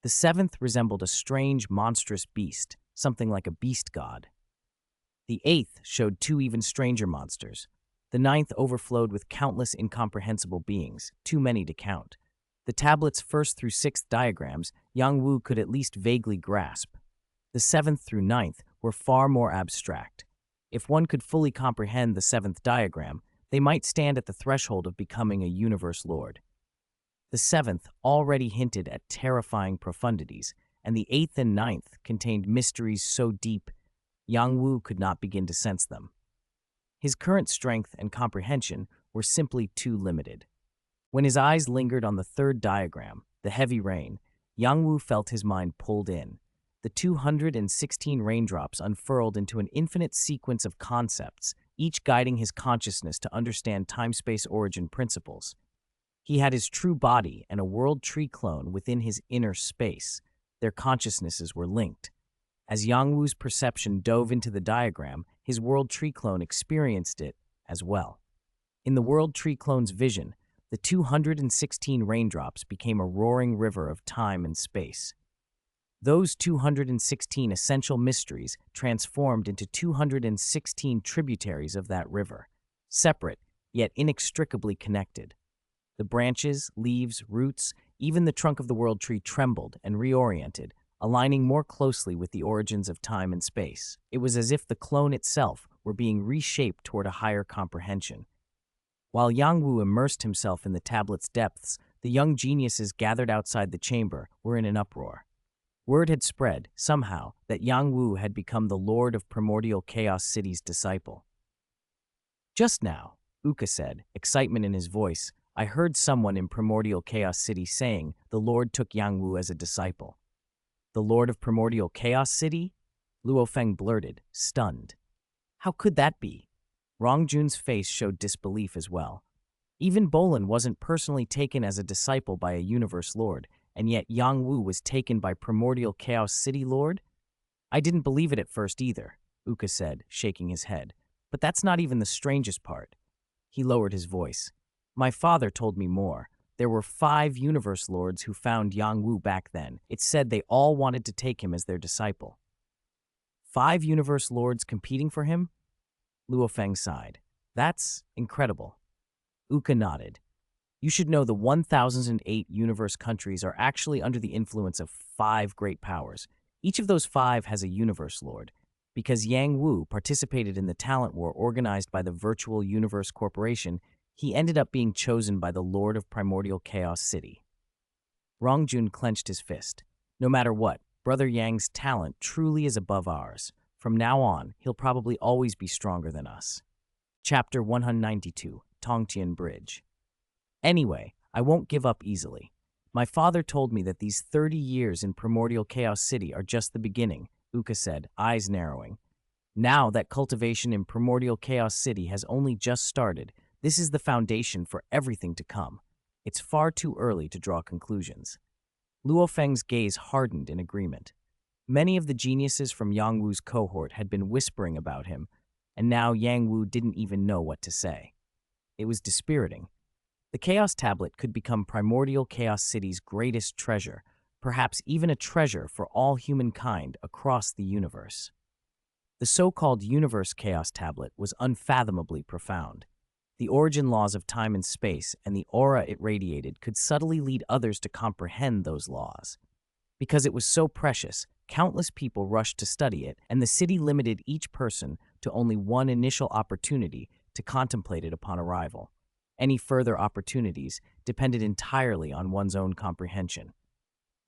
The seventh resembled a strange, monstrous beast, something like a beast god. The eighth showed 2 even stranger monsters. The ninth overflowed with countless incomprehensible beings, too many to count. The tablet's first through 6th diagrams, Yang Wu could at least vaguely grasp. The 7th through 9th were far more abstract. If one could fully comprehend the 7th diagram, they might stand at the threshold of becoming a universe lord. The 7th already hinted at terrifying profundities, and the 8th and 9th contained mysteries so deep, Yang Wu could not begin to sense them. His current strength and comprehension were simply too limited. When his eyes lingered on the 3rd diagram, the heavy rain, Yang Wu felt his mind pulled in. The 216 raindrops unfurled into an infinite sequence of concepts, each guiding his consciousness to understand time-space origin principles. He had his true body and a world tree clone within his inner space. Their consciousnesses were linked. As Yang Wu's perception dove into the diagram, his world tree clone experienced it as well. In the world tree clone's vision, the 216 raindrops became a roaring river of time and space. Those 216 essential mysteries transformed into 216 tributaries of that river, separate yet inextricably connected. The branches, leaves, roots, Even the trunk of the world tree trembled and reoriented, aligning more closely with the origins of time and space. It was as if the clone itself were being reshaped toward a higher comprehension. While Yang Wu immersed himself in the tablet's depths, the young geniuses gathered outside the chamber were in an uproar. Word had spread, somehow, that Yang Wu had become the Lord of Primordial Chaos City's disciple. Just now, Uka said, excitement in his voice, I heard someone in Primordial Chaos City saying the Lord took Yang Wu as a disciple. The Lord of Primordial Chaos City? Luo Feng blurted, stunned. How could that be? Rongjun's face showed disbelief as well. Even Bolin wasn't personally taken as a disciple by a universe lord, and yet Yang Wu was taken by Primordial Chaos City Lord? I didn't believe it at first either, Uka said, shaking his head. But that's not even the strangest part. He lowered his voice. My father told me more. There were 5 universe lords who found Yang Wu back then. It said they all wanted to take him as their disciple. 5 universe lords competing for him? Luo Feng sighed. That's incredible. Uka nodded. You should know the 1008 universe countries are actually under the influence of 5 great powers. Each of those 5 has a universe lord. Because Yang Wu participated in the talent war organized by the Virtual Universe Corporation, he ended up being chosen by the Lord of Primordial Chaos City. Rongjun clenched his fist. No matter what, Brother Yang's talent truly is above ours. From now on, he'll probably always be stronger than us. Chapter 192, Tongtian Bridge. Anyway, I won't give up easily. My father told me that these 30 years in Primordial Chaos City are just the beginning, Uka said, eyes narrowing. Now that cultivation in Primordial Chaos City has only just started, this is the foundation for everything to come. It's far too early to draw conclusions. Luo Feng's gaze hardened in agreement. Many of the geniuses from Yang Wu's cohort had been whispering about him, and now Yang Wu didn't even know what to say. It was dispiriting. The Chaos Tablet could become Primordial Chaos City's greatest treasure, perhaps even a treasure for all humankind across the universe. The so-called Universe Chaos Tablet was unfathomably profound. The origin laws of time and space and the aura it radiated could subtly lead others to comprehend those laws. Because it was so precious, countless people rushed to study it, and the city limited each person to only one initial opportunity to contemplate it upon arrival. Any further opportunities depended entirely on one's own comprehension.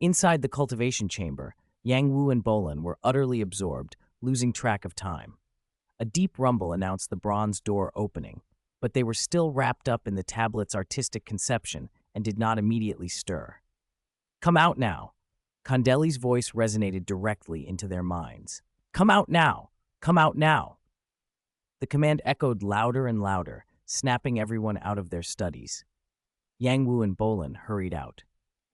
Inside the cultivation chamber, Yang Wu and Bolin were utterly absorbed, losing track of time. A deep rumble announced the bronze door opening, but they were still wrapped up in the tablet's artistic conception and did not immediately stir. Come out now! Kandeli's voice resonated directly into their minds. Come out now! Come out now! The command echoed louder and louder, snapping everyone out of their studies. Yang Wu and Bolin hurried out.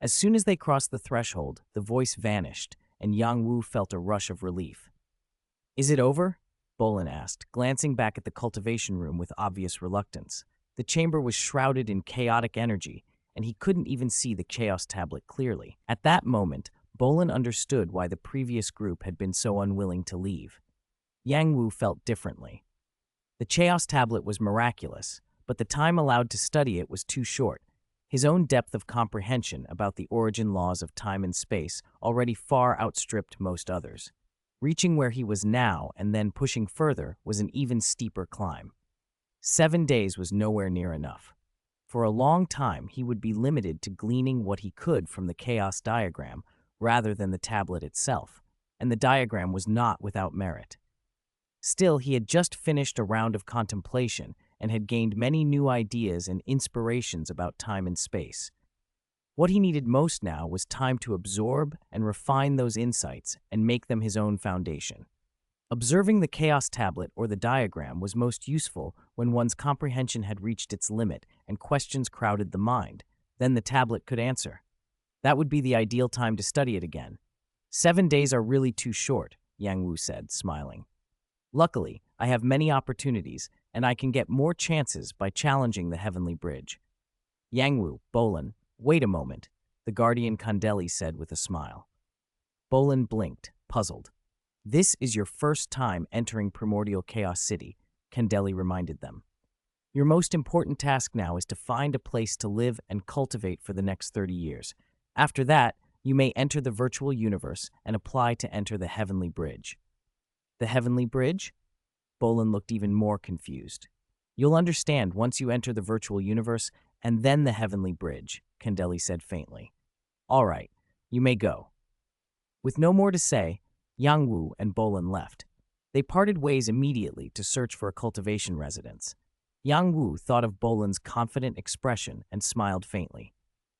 As soon as they crossed the threshold, the voice vanished, and Yang Wu felt a rush of relief. Is it over? Bolin asked, glancing back at the cultivation room with obvious reluctance. The chamber was shrouded in chaotic energy, and he couldn't even see the Chaos Tablet clearly. At that moment, Bolin understood why the previous group had been so unwilling to leave. Yang Wu felt differently. The Chaos Tablet was miraculous, but the time allowed to study it was too short. His own depth of comprehension about the origin laws of time and space already far outstripped most others. Reaching where he was now and then pushing further was an even steeper climb. 7 days was nowhere near enough. For a long time, he would be limited to gleaning what he could from the chaos diagram rather than the tablet itself, and the diagram was not without merit. Still, he had just finished a round of contemplation and had gained many new ideas and inspirations about time and space. What he needed most now was time to absorb and refine those insights and make them his own foundation. Observing the Chaos Tablet or the diagram was most useful when one's comprehension had reached its limit and questions crowded the mind. Then the tablet could answer. That would be the ideal time to study it again. 7 days are really too short, Yang Wu said, smiling. Luckily, I have many opportunities, and I can get more chances by challenging the Heavenly Bridge. Yang Wu, Bolin, wait a moment, the guardian Kandeli said with a smile. Bolin blinked, puzzled. This is your first time entering Primordial Chaos City, Kandeli reminded them. Your most important task now is to find a place to live and cultivate for the next 30 years. After that, you may enter the virtual universe and apply to enter the Heavenly Bridge. The Heavenly Bridge? Bolin looked even more confused. You'll understand once you enter the virtual universe and then the Heavenly Bridge, Candeli said faintly. All right, you may go. With no more to say, Yang Wu and Bolin left. They parted ways immediately to search for a cultivation residence. Yang Wu thought of Bolin's confident expression and smiled faintly.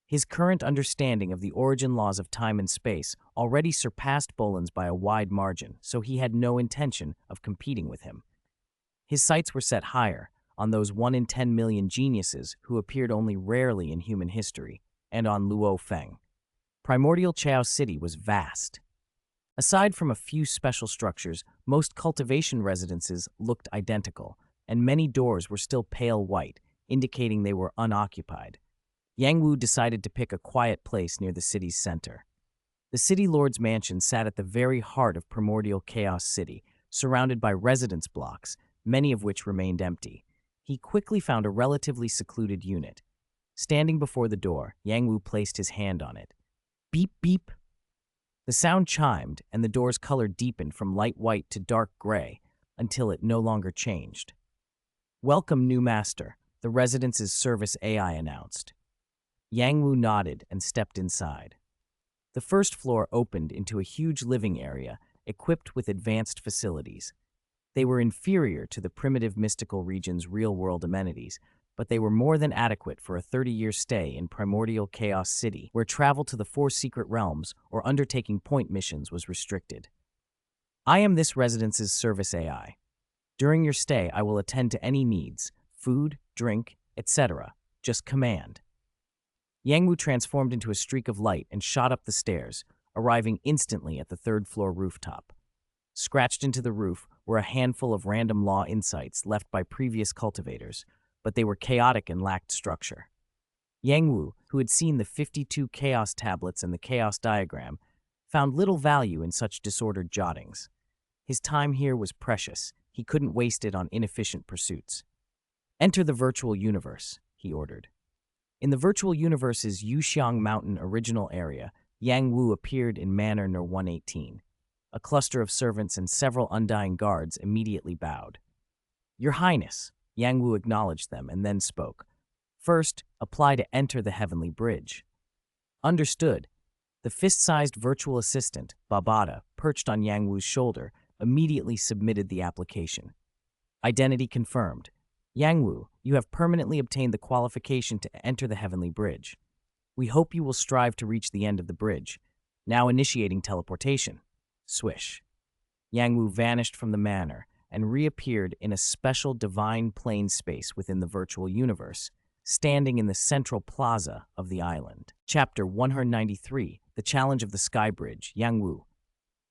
His current understanding of the origin laws of time and space already surpassed Bolin's by a wide margin, so he had no intention of competing with him. His sights were set higher, on those 1 in 10 million geniuses who appeared only rarely in human history, and on Luo Feng. Primordial Chaos City was vast. Aside from a few special structures, most cultivation residences looked identical, and many doors were still pale white, indicating they were unoccupied. Yang Wu decided to pick a quiet place near the city's center. The City Lord's mansion sat at the very heart of Primordial Chaos City, surrounded by residence blocks, many of which remained empty. He quickly found a relatively secluded unit. Standing before the door, Yang Wu placed his hand on it. Beep, beep. The sound chimed, and the door's color deepened from light white to dark gray until it no longer changed. Welcome, new master, the residence's service AI announced. Yang Wu nodded and stepped inside. The first floor opened into a huge living area equipped with advanced facilities. They were inferior to the primitive mystical region's real-world amenities, but they were more than adequate for a 30-year stay in Primordial Chaos City, where travel to the 4 secret realms or undertaking point missions was restricted. I am this residence's service AI. During your stay, I will attend to any needs, food, drink, etc. Just command. Yang Wu transformed into a streak of light and shot up the stairs, arriving instantly at the 3rd-floor rooftop. Scratched into the roof were a handful of random law insights left by previous cultivators, but they were chaotic and lacked structure. Yang Wu, who had seen the 52 chaos tablets and the chaos diagram, found little value in such disordered jottings. His time here was precious. He couldn't waste it on inefficient pursuits. Enter the virtual universe, he ordered. In the virtual universe's Yuxiang Mountain original area, Yang Wu appeared in Manor No. 118. A cluster of servants and several undying guards immediately bowed. Your Highness, Yang Wu acknowledged them and then spoke. First, apply to enter the Heavenly Bridge. Understood. The fist-sized virtual assistant, Babada, perched on Yang Wu's shoulder, immediately submitted the application. Identity confirmed. Yang Wu, you have permanently obtained the qualification to enter the Heavenly Bridge. We hope you will strive to reach the end of the bridge. Now initiating teleportation. Swish. Yang Wu vanished from the manor and reappeared in a special divine plane space within the virtual universe, standing in the central plaza of the island. Chapter 193, The Challenge of the Sky Bridge, Yang Wu.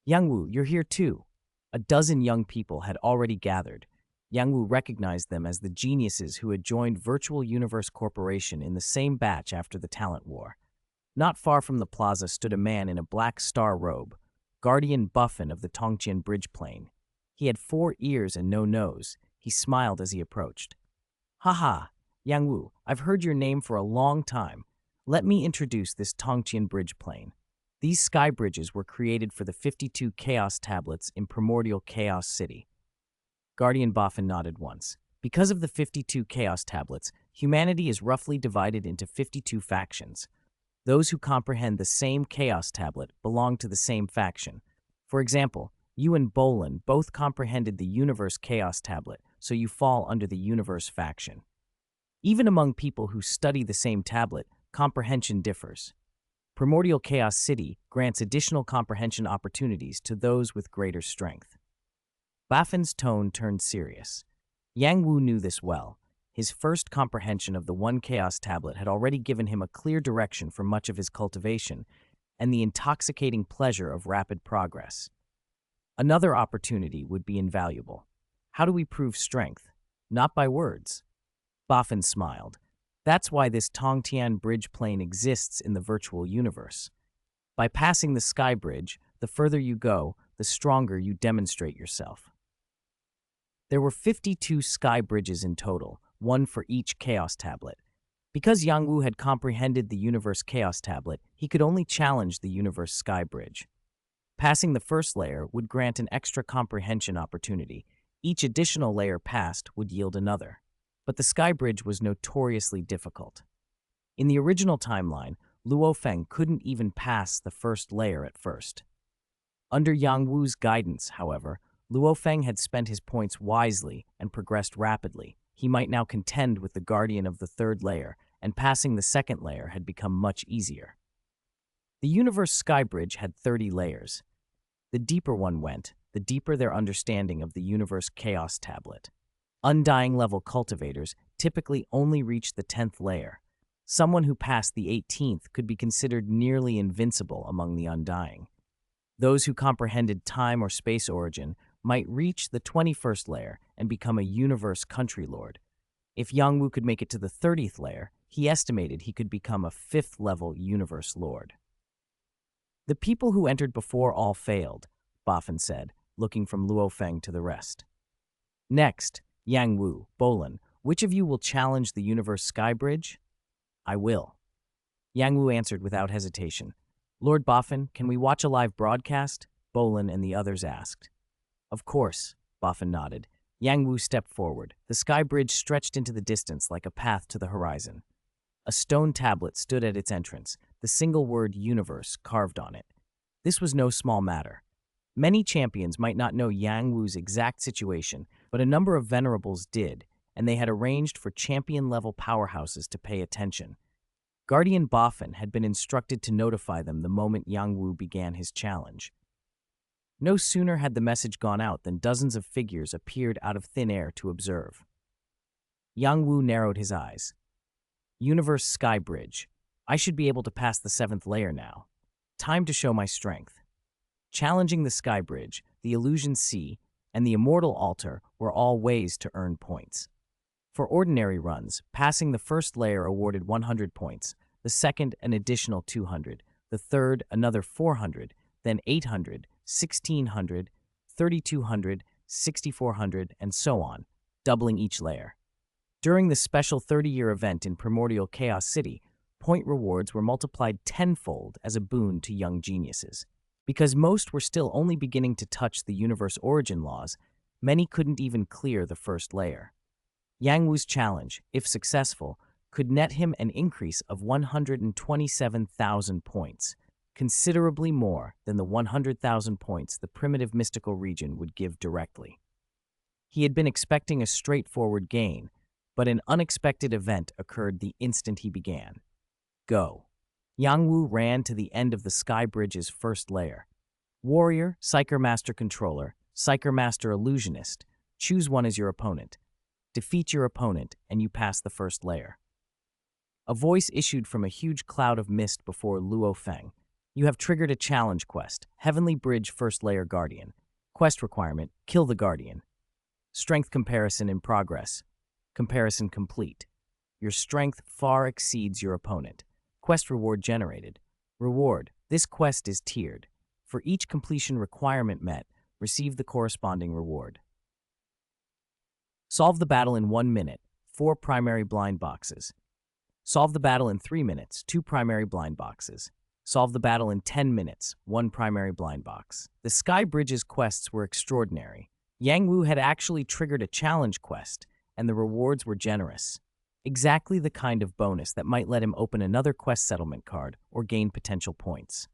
Yang Wu, you're here too. A dozen young people had already gathered. Yang Wu recognized them as the geniuses who had joined Virtual Universe Corporation in the same batch after the Talent War. Not far from the plaza stood a man in a black star robe, Guardian Buffin of the Tongqian Bridge Plane. He had 4 ears and no nose. He smiled as he approached. Haha, Yang Wu, I've heard your name for a long time. Let me introduce this Tongqian Bridge Plane. These sky bridges were created for the 52 Chaos Tablets in Primordial Chaos City. Guardian Boffin nodded once. Because of the 52 Chaos Tablets, humanity is roughly divided into 52 factions. Those who comprehend the same Chaos Tablet belong to the same faction. For example, you and Bolin both comprehended the Universe Chaos Tablet, so you fall under the Universe faction. Even among people who study the same tablet, comprehension differs. Primordial Chaos City grants additional comprehension opportunities to those with greater strength. Baffin's tone turned serious. Yang Wu knew this well. His first comprehension of the one Chaos Tablet had already given him a clear direction for much of his cultivation and the intoxicating pleasure of rapid progress. Another opportunity would be invaluable. How do we prove strength? Not by words. Boffin smiled. That's why this Tongtian Bridge Plane exists in the virtual universe. By passing the Sky Bridge, the further you go, the stronger you demonstrate yourself. There were 52 sky bridges in total, one for each Chaos Tablet. Because Yang Wu had comprehended the Universe Chaos Tablet, he could only challenge the Universe Sky Bridge. Passing the first layer would grant an extra comprehension opportunity. Each additional layer passed would yield another. But the Sky Bridge was notoriously difficult. In the original timeline, Luo Feng couldn't even pass the first layer at first. Under Yang Wu's guidance, however, Luo Feng had spent his points wisely and progressed rapidly. He might now contend with the guardian of the third layer, and passing the second layer had become much easier. The Universe Sky Bridge had 30 layers. The deeper one went, the deeper their understanding of the Universe Chaos Tablet. Undying level cultivators typically only reached the 10th layer. Someone who passed the 18th could be considered nearly invincible among the Undying. Those who comprehended time or space origin might reach the 21st layer and become a universe country lord. If Yang Wu could make it to the 30th layer, he estimated he could become a 5th level universe lord. The people who entered before all failed, Boffin said, looking from Luo Feng to the rest. Next, Yang Wu, Bolin, which of you will challenge the Universe Sky Bridge? I will. Yang Wu answered without hesitation. Lord Boffin, can we watch a live broadcast? Bolin and the others asked. Of course, Boffin nodded. Yang Wu stepped forward. The sky bridge stretched into the distance like a path to the horizon. A stone tablet stood at its entrance, the single word universe carved on it. This was no small matter. Many champions might not know Yang Wu's exact situation, but a number of venerables did, and they had arranged for champion-level powerhouses to pay attention. Guardian Boffin had been instructed to notify them the moment Yang Wu began his challenge. No sooner had the message gone out than dozens of figures appeared out of thin air to observe. Yang Wu narrowed his eyes. Universe Sky Bridge. I should be able to pass the 7th layer now. Time to show my strength. Challenging the Sky Bridge, the Illusion Sea, and the Immortal Altar were all ways to earn points. For ordinary runs, passing the first layer awarded 100 points, the second an additional 200, the third another 400, then 800, 1600, 3200, 6400, and so on, doubling each layer. During the special 30-year event in Primordial Chaos City, point rewards were multiplied tenfold as a boon to young geniuses. Because most were still only beginning to touch the universe origin laws, many couldn't even clear the first layer. Yang Wu's challenge, if successful, could net him an increase of 127,000 points, considerably more than the 100,000 points the primitive mystical region would give directly. He had been expecting a straightforward gain, but an unexpected event occurred the instant he began. Go. Yang Wu ran to the end of the Sky Bridge's first layer. Warrior, Psyker Master Controller, Psyker Master Illusionist, choose one as your opponent. Defeat your opponent, and you pass the first layer. A voice issued from a huge cloud of mist before Luo Feng. You have triggered a challenge quest, Heavenly Bridge First Layer Guardian. Quest requirement, kill the Guardian. Strength comparison in progress. Comparison complete. Your strength far exceeds your opponent. Quest reward generated. Reward, this quest is tiered. For each completion requirement met, receive the corresponding reward. Solve the battle in 1 minute, 4 primary blind boxes. Solve the battle in 3 minutes, 2 primary blind boxes. Solve the battle in 10 minutes, 1 primary blind box. The Sky Bridge's quests were extraordinary. Yang Wu had actually triggered a challenge quest, and the rewards were generous. Exactly the kind of bonus that might let him open another quest settlement card or gain potential points.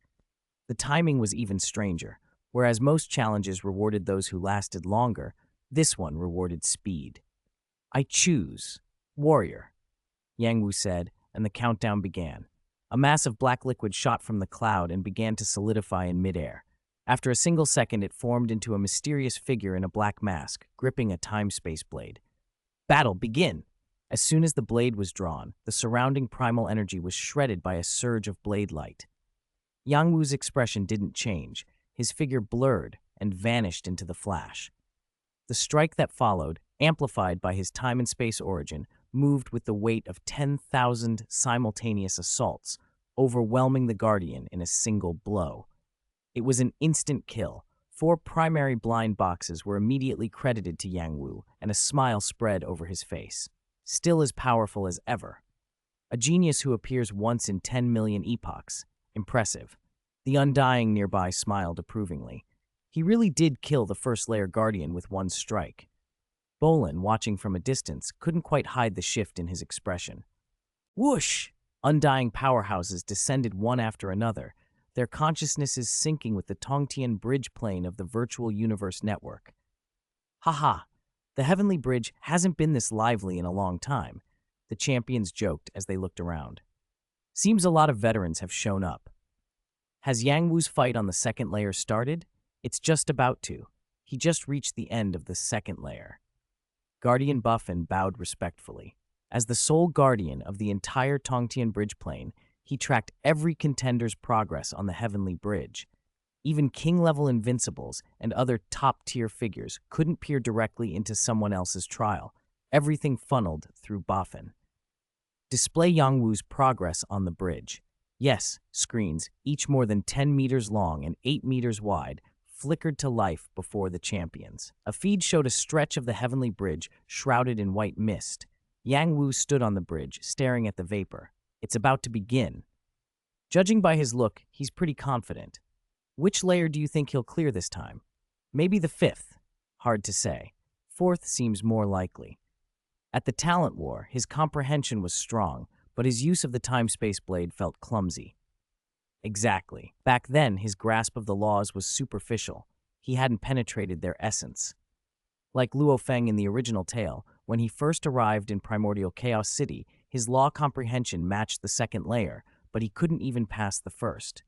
The timing was even stranger. Whereas most challenges rewarded those who lasted longer, this one rewarded speed. I choose Warrior, Yang Wu said, and the countdown began. A mass of black liquid shot from the cloud and began to solidify in midair. After a single second, it formed into a mysterious figure in a black mask, gripping a time-space blade. Battle, begin! As soon as the blade was drawn, the surrounding primal energy was shredded by a surge of blade light. Yang Wu's expression didn't change. His figure blurred and vanished into the flash. The strike that followed, amplified by his time and space origin, moved with the weight of 10,000 simultaneous assaults, overwhelming the Guardian in a single blow. It was an instant kill. 4 primary blind boxes were immediately credited to Yang Wu, and a smile spread over his face. Still as powerful as ever. A genius who appears once in 10 million epochs. Impressive. The Undying nearby smiled approvingly. He really did kill the first layer guardian with one strike. Bolin, watching from a distance, couldn't quite hide the shift in his expression. Whoosh! Undying powerhouses descended one after another, their consciousnesses syncing with the Tongtian bridge plane of the virtual universe network. Haha, the heavenly bridge hasn't been this lively in a long time, the champions joked as they looked around. Seems a lot of veterans have shown up. Has Yang Wu's fight on the second layer started? It's just about to. He just reached the end of the second layer. Guardian Buffin bowed respectfully. As the sole guardian of the entire Tongtian bridge plane, he tracked every contender's progress on the heavenly bridge. Even king-level invincibles and other top-tier figures couldn't peer directly into someone else's trial. Everything funneled through Buffin. Display Yang Wu's progress on the bridge. Yes, screens, each more than 10 meters long and 8 meters wide, flickered to life before the champions. A feed showed a stretch of the heavenly bridge shrouded in white mist. Yang Wu stood on the bridge, staring at the vapor. It's about to begin. Judging by his look, he's pretty confident. Which layer do you think he'll clear this time? Maybe the fifth. Hard to say. Fourth seems more likely. At the talent war, his comprehension was strong, but his use of the time-space blade felt clumsy. Exactly. Back then, his grasp of the laws was superficial. He hadn't penetrated their essence. Like Luo Feng in the original tale, when he first arrived in Primordial Chaos City, his law comprehension matched the second layer, but he couldn't even pass the first.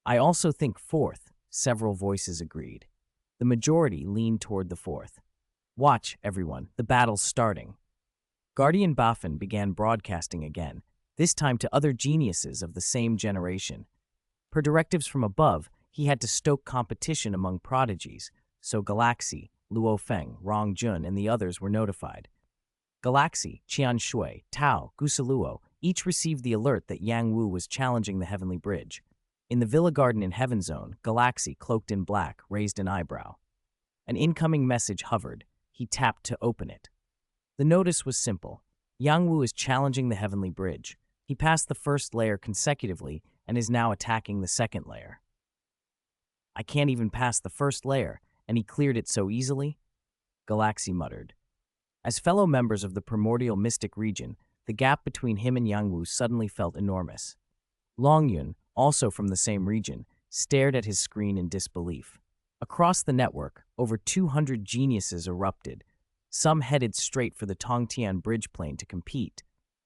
I also think fourth, several voices agreed. The majority leaned toward the fourth. Watch, everyone, the battle's starting. Guardian Baffin began broadcasting again, this time to other geniuses of the same generation. Per directives from above, he had to stoke competition among prodigies, so Galaxy, Luo Feng, Rong Jun, and the others were notified. Galaxy, Qian Shui, Tao, Gusaluo each received the alert that Yang Wu was challenging the heavenly bridge. In the Villa Garden in Heaven Zone, Galaxy, cloaked in black, raised an eyebrow. An incoming message hovered. He tapped to open it. The notice was simple. Yang Wu is challenging the heavenly bridge. He passed the first layer consecutively and is now attacking the second layer. I can't even pass the first layer, and he cleared it so easily? Galaxy muttered. As fellow members of the primordial mystic region, the gap between him and Yang Wu suddenly felt enormous. Long Yun, also from the same region, stared at his screen in disbelief. Across the network, over 200 geniuses erupted. Some headed straight for the Tongtian bridge plane to compete,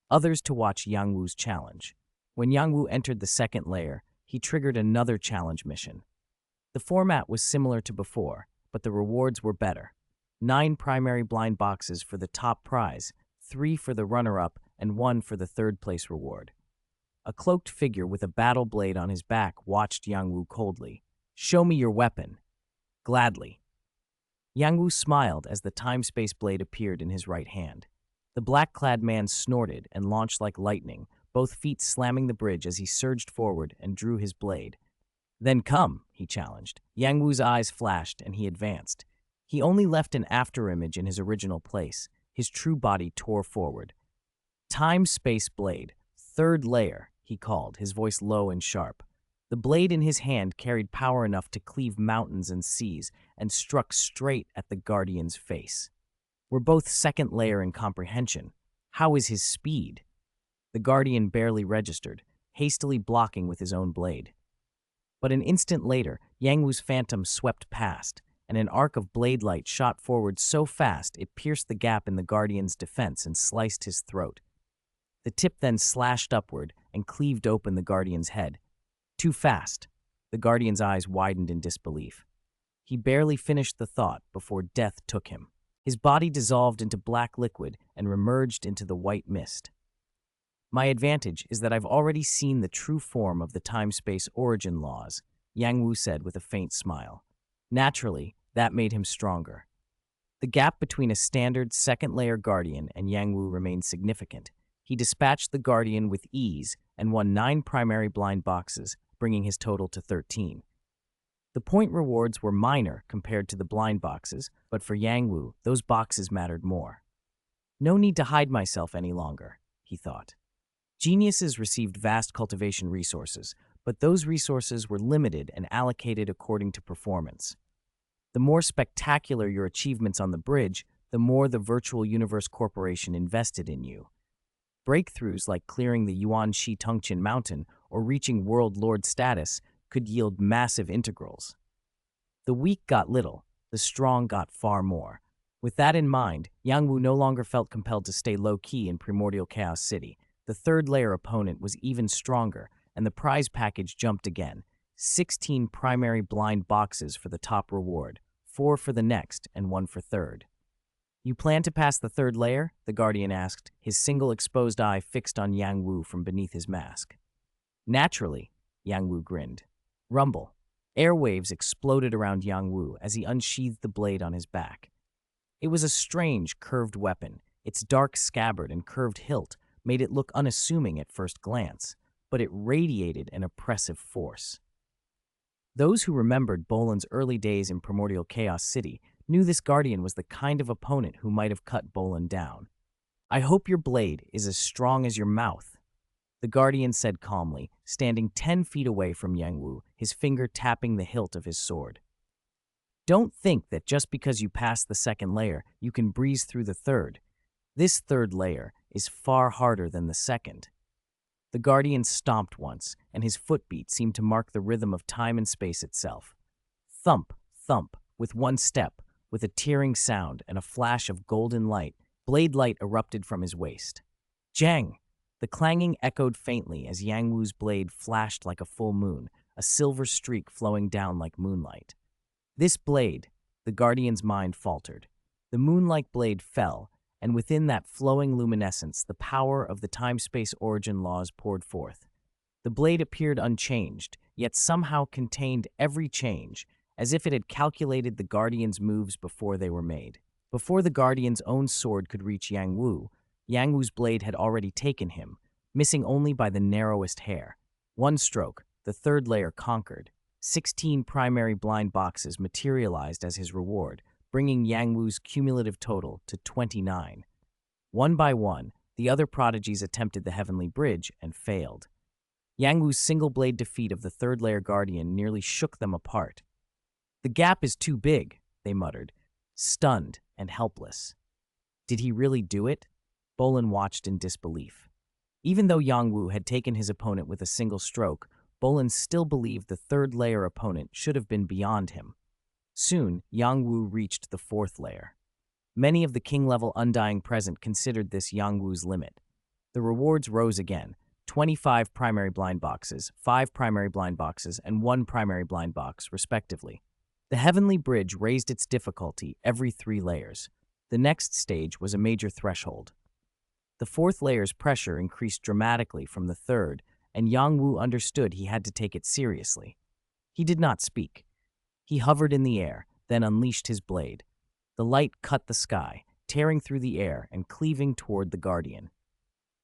others to watch Yang Wu's challenge. When Yang Wu entered the second layer, he triggered another challenge mission. The format was similar to before, but the rewards were better. 9 primary blind boxes for the top prize, 3 for the runner-up, and 1 for the third-place reward. A cloaked figure with a battle blade on his back watched Yang Wu coldly. "Show me your weapon." "Gladly." Yang Wu smiled as the time-space blade appeared in his right hand. The black-clad man snorted and launched like lightning, both feet slamming the bridge as he surged forward and drew his blade. "Then come," he challenged. Yang Wu's eyes flashed and he advanced. He only left an afterimage in his original place. His true body tore forward. "Time-space blade, third layer," he called, his voice low and sharp. The blade in his hand carried power enough to cleave mountains and seas and struck straight at the Guardian's face. "We're both second layer in comprehension. How is his speed?" The Guardian barely registered, hastily blocking with his own blade. But an instant later, Yang Wu's phantom swept past, and an arc of blade light shot forward so fast it pierced the gap in the Guardian's defense and sliced his throat. The tip then slashed upward and cleaved open the Guardian's head. Too fast. The Guardian's eyes widened in disbelief. He barely finished the thought before death took him. His body dissolved into black liquid and remerged into the white mist. "My advantage is that I've already seen the true form of the time-space origin laws," Yang Wu said with a faint smile. Naturally, that made him stronger. The gap between a standard second-layer Guardian and Yang Wu remained significant. He dispatched the Guardian with ease and won 9 primary blind boxes, bringing his total to 13. The point rewards were minor compared to the blind boxes, but for Yang Wu, those boxes mattered more. "No need to hide myself any longer," he thought. Geniuses received vast cultivation resources, but those resources were limited and allocated according to performance. The more spectacular your achievements on the bridge, the more the Virtual Universe Corporation invested in you. Breakthroughs like clearing the Yuanxi Tongqin Mountain or reaching World Lord status could yield massive integrals. The weak got little, the strong got far more. With that in mind, Yang Wu no longer felt compelled to stay low-key in Primordial Chaos City. The third-layer opponent was even stronger, and the prize package jumped again. 16 primary blind boxes for the top reward, 4 for the next, and 1 for third. "You plan to pass the third layer?" the Guardian asked, his single exposed eye fixed on Yang Wu from beneath his mask. "Naturally," Yang Wu grinned. Rumble. Airwaves exploded around Yang Wu as he unsheathed the blade on his back. It was a strange, curved weapon. Its dark scabbard and curved hilt made it look unassuming at first glance, but it radiated an oppressive force. Those who remembered Bolan's early days in Primordial Chaos City knew this Guardian was the kind of opponent who might have cut Bolan down. "I hope your blade is as strong as your mouth," the Guardian said calmly, standing 10 feet away from Yang Wu, his finger tapping the hilt of his sword. "Don't think that just because you pass the second layer, you can breeze through the third. This third layer is far harder than the second." The Guardian stomped once, and his footbeat seemed to mark the rhythm of time and space itself. Thump, thump, with one step, with a tearing sound and a flash of golden light, blade light erupted from his waist. Jang! The clanging echoed faintly as Yang Wu's blade flashed like a full moon, a silver streak flowing down like moonlight. This blade, the Guardian's mind faltered. The moon-like blade fell, and within that flowing luminescence, the power of the time-space origin laws poured forth. The blade appeared unchanged, yet somehow contained every change, as if it had calculated the Guardian's moves before they were made. Before the Guardian's own sword could reach Yang Wu's blade had already taken him, missing only by the narrowest hair. One stroke, the third layer conquered. 16 primary blind boxes materialized as his reward, bringing Yang Wu's cumulative total to 29. One by one, the other prodigies attempted the Heavenly Bridge and failed. Yang Wu's single-blade defeat of the third-layer Guardian nearly shook them apart. "The gap is too big," they muttered, stunned and helpless. Did he really do it? Bolan watched in disbelief. Even though Yang Wu had taken his opponent with a single stroke, Bolan still believed the third-layer opponent should have been beyond him. Soon, Yang Wu reached the fourth layer. Many of the king-level Undying present considered this Yang Wu's limit. The rewards rose again: 25 primary blind boxes, 5 primary blind boxes, and 1 primary blind box, respectively. The Heavenly Bridge raised its difficulty every 3 layers. The next stage was a major threshold. The fourth layer's pressure increased dramatically from the third, and Yang Wu understood he had to take it seriously. He did not speak. He hovered in the air, then unleashed his blade. The light cut the sky, tearing through the air and cleaving toward the Guardian.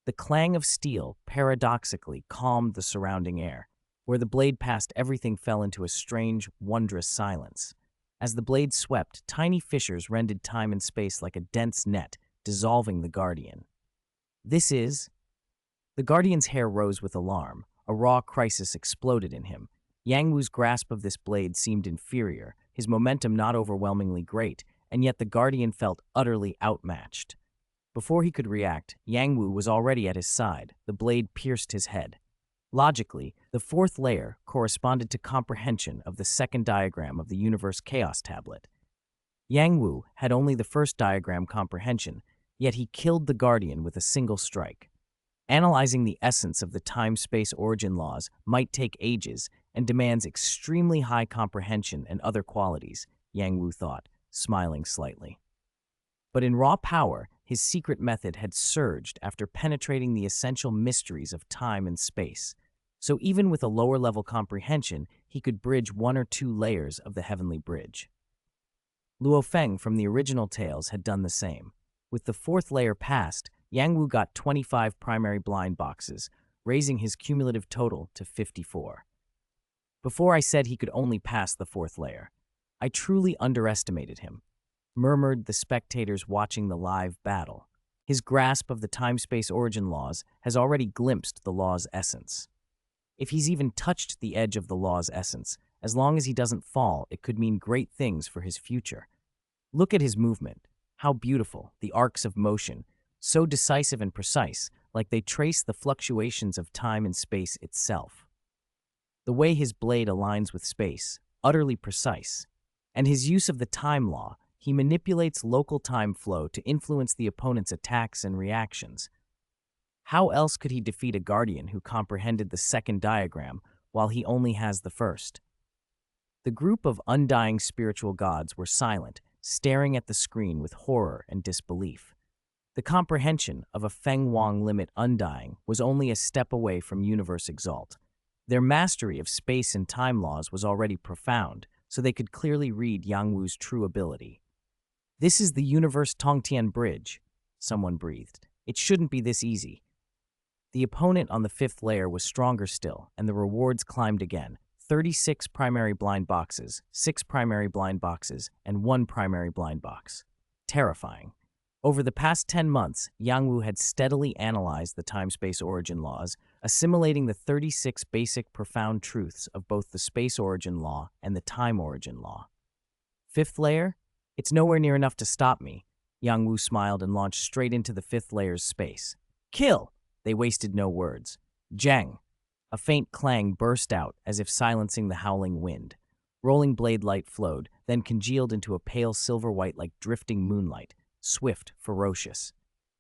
The clang of steel paradoxically calmed the surrounding air. Where the blade passed, everything fell into a strange, wondrous silence. As the blade swept, tiny fissures rended time and space like a dense net, dissolving the Guardian. "This is..." The Guardian's hair rose with alarm. A raw crisis exploded in him. Yang Wu's grasp of this blade seemed inferior, his momentum not overwhelmingly great, and yet the Guardian felt utterly outmatched. Before he could react, Yang Wu was already at his side. The blade pierced his head. Logically, the fourth layer corresponded to comprehension of the second diagram of the Universe Chaos Tablet. Yang Wu had only the first diagram comprehension, yet he killed the Guardian with a single strike. Analyzing the essence of the time-space origin laws might take ages and demands extremely high comprehension and other qualities, Yang Wu thought, smiling slightly. But in raw power, his secret method had surged after penetrating the essential mysteries of time and space. So even with a lower-level comprehension, he could bridge 1 or 2 layers of the Heavenly Bridge. Luo Feng from the original tales had done the same. With the fourth layer passed, Yang Wu got 25 primary blind boxes, raising his cumulative total to 54. "Before I said he could only pass the fourth layer, I truly underestimated him," murmured the spectators watching the live battle. His grasp of the time-space origin laws has already glimpsed the law's essence. If he's even touched the edge of the law's essence, as long as he doesn't fall, it could mean great things for his future. Look at his movement. How beautiful, the arcs of motion, so decisive and precise, like they trace the fluctuations of time and space itself. The way his blade aligns with space, utterly precise. And his use of the time law, he manipulates local time flow to influence the opponent's attacks and reactions. How else could he defeat a guardian who comprehended the second diagram while he only has the first? The group of undying spiritual gods were silent, staring at the screen with horror and disbelief. The comprehension of a Feng Wang limit undying was only a step away from universe exalt. Their mastery of space and time laws was already profound, so they could clearly read Yang Wu's true ability. "This is the universe Tongtian Bridge," someone breathed. "It shouldn't be this easy." The opponent on the fifth layer was stronger still, and the rewards climbed again. 36 primary blind boxes, 6 primary blind boxes, and 1 primary blind box. Terrifying. Over the past 10 months, Yang Wu had steadily analyzed the time-space origin laws, assimilating the 36 basic profound truths of both the space origin law and the time origin law. Fifth layer? It's nowhere near enough to stop me. Yang Wu smiled and launched straight into the fifth layer's space. Kill! They wasted no words. Zhang! A faint clang burst out as if silencing the howling wind. Rolling blade light flowed, then congealed into a pale silver-white like drifting moonlight, swift, ferocious.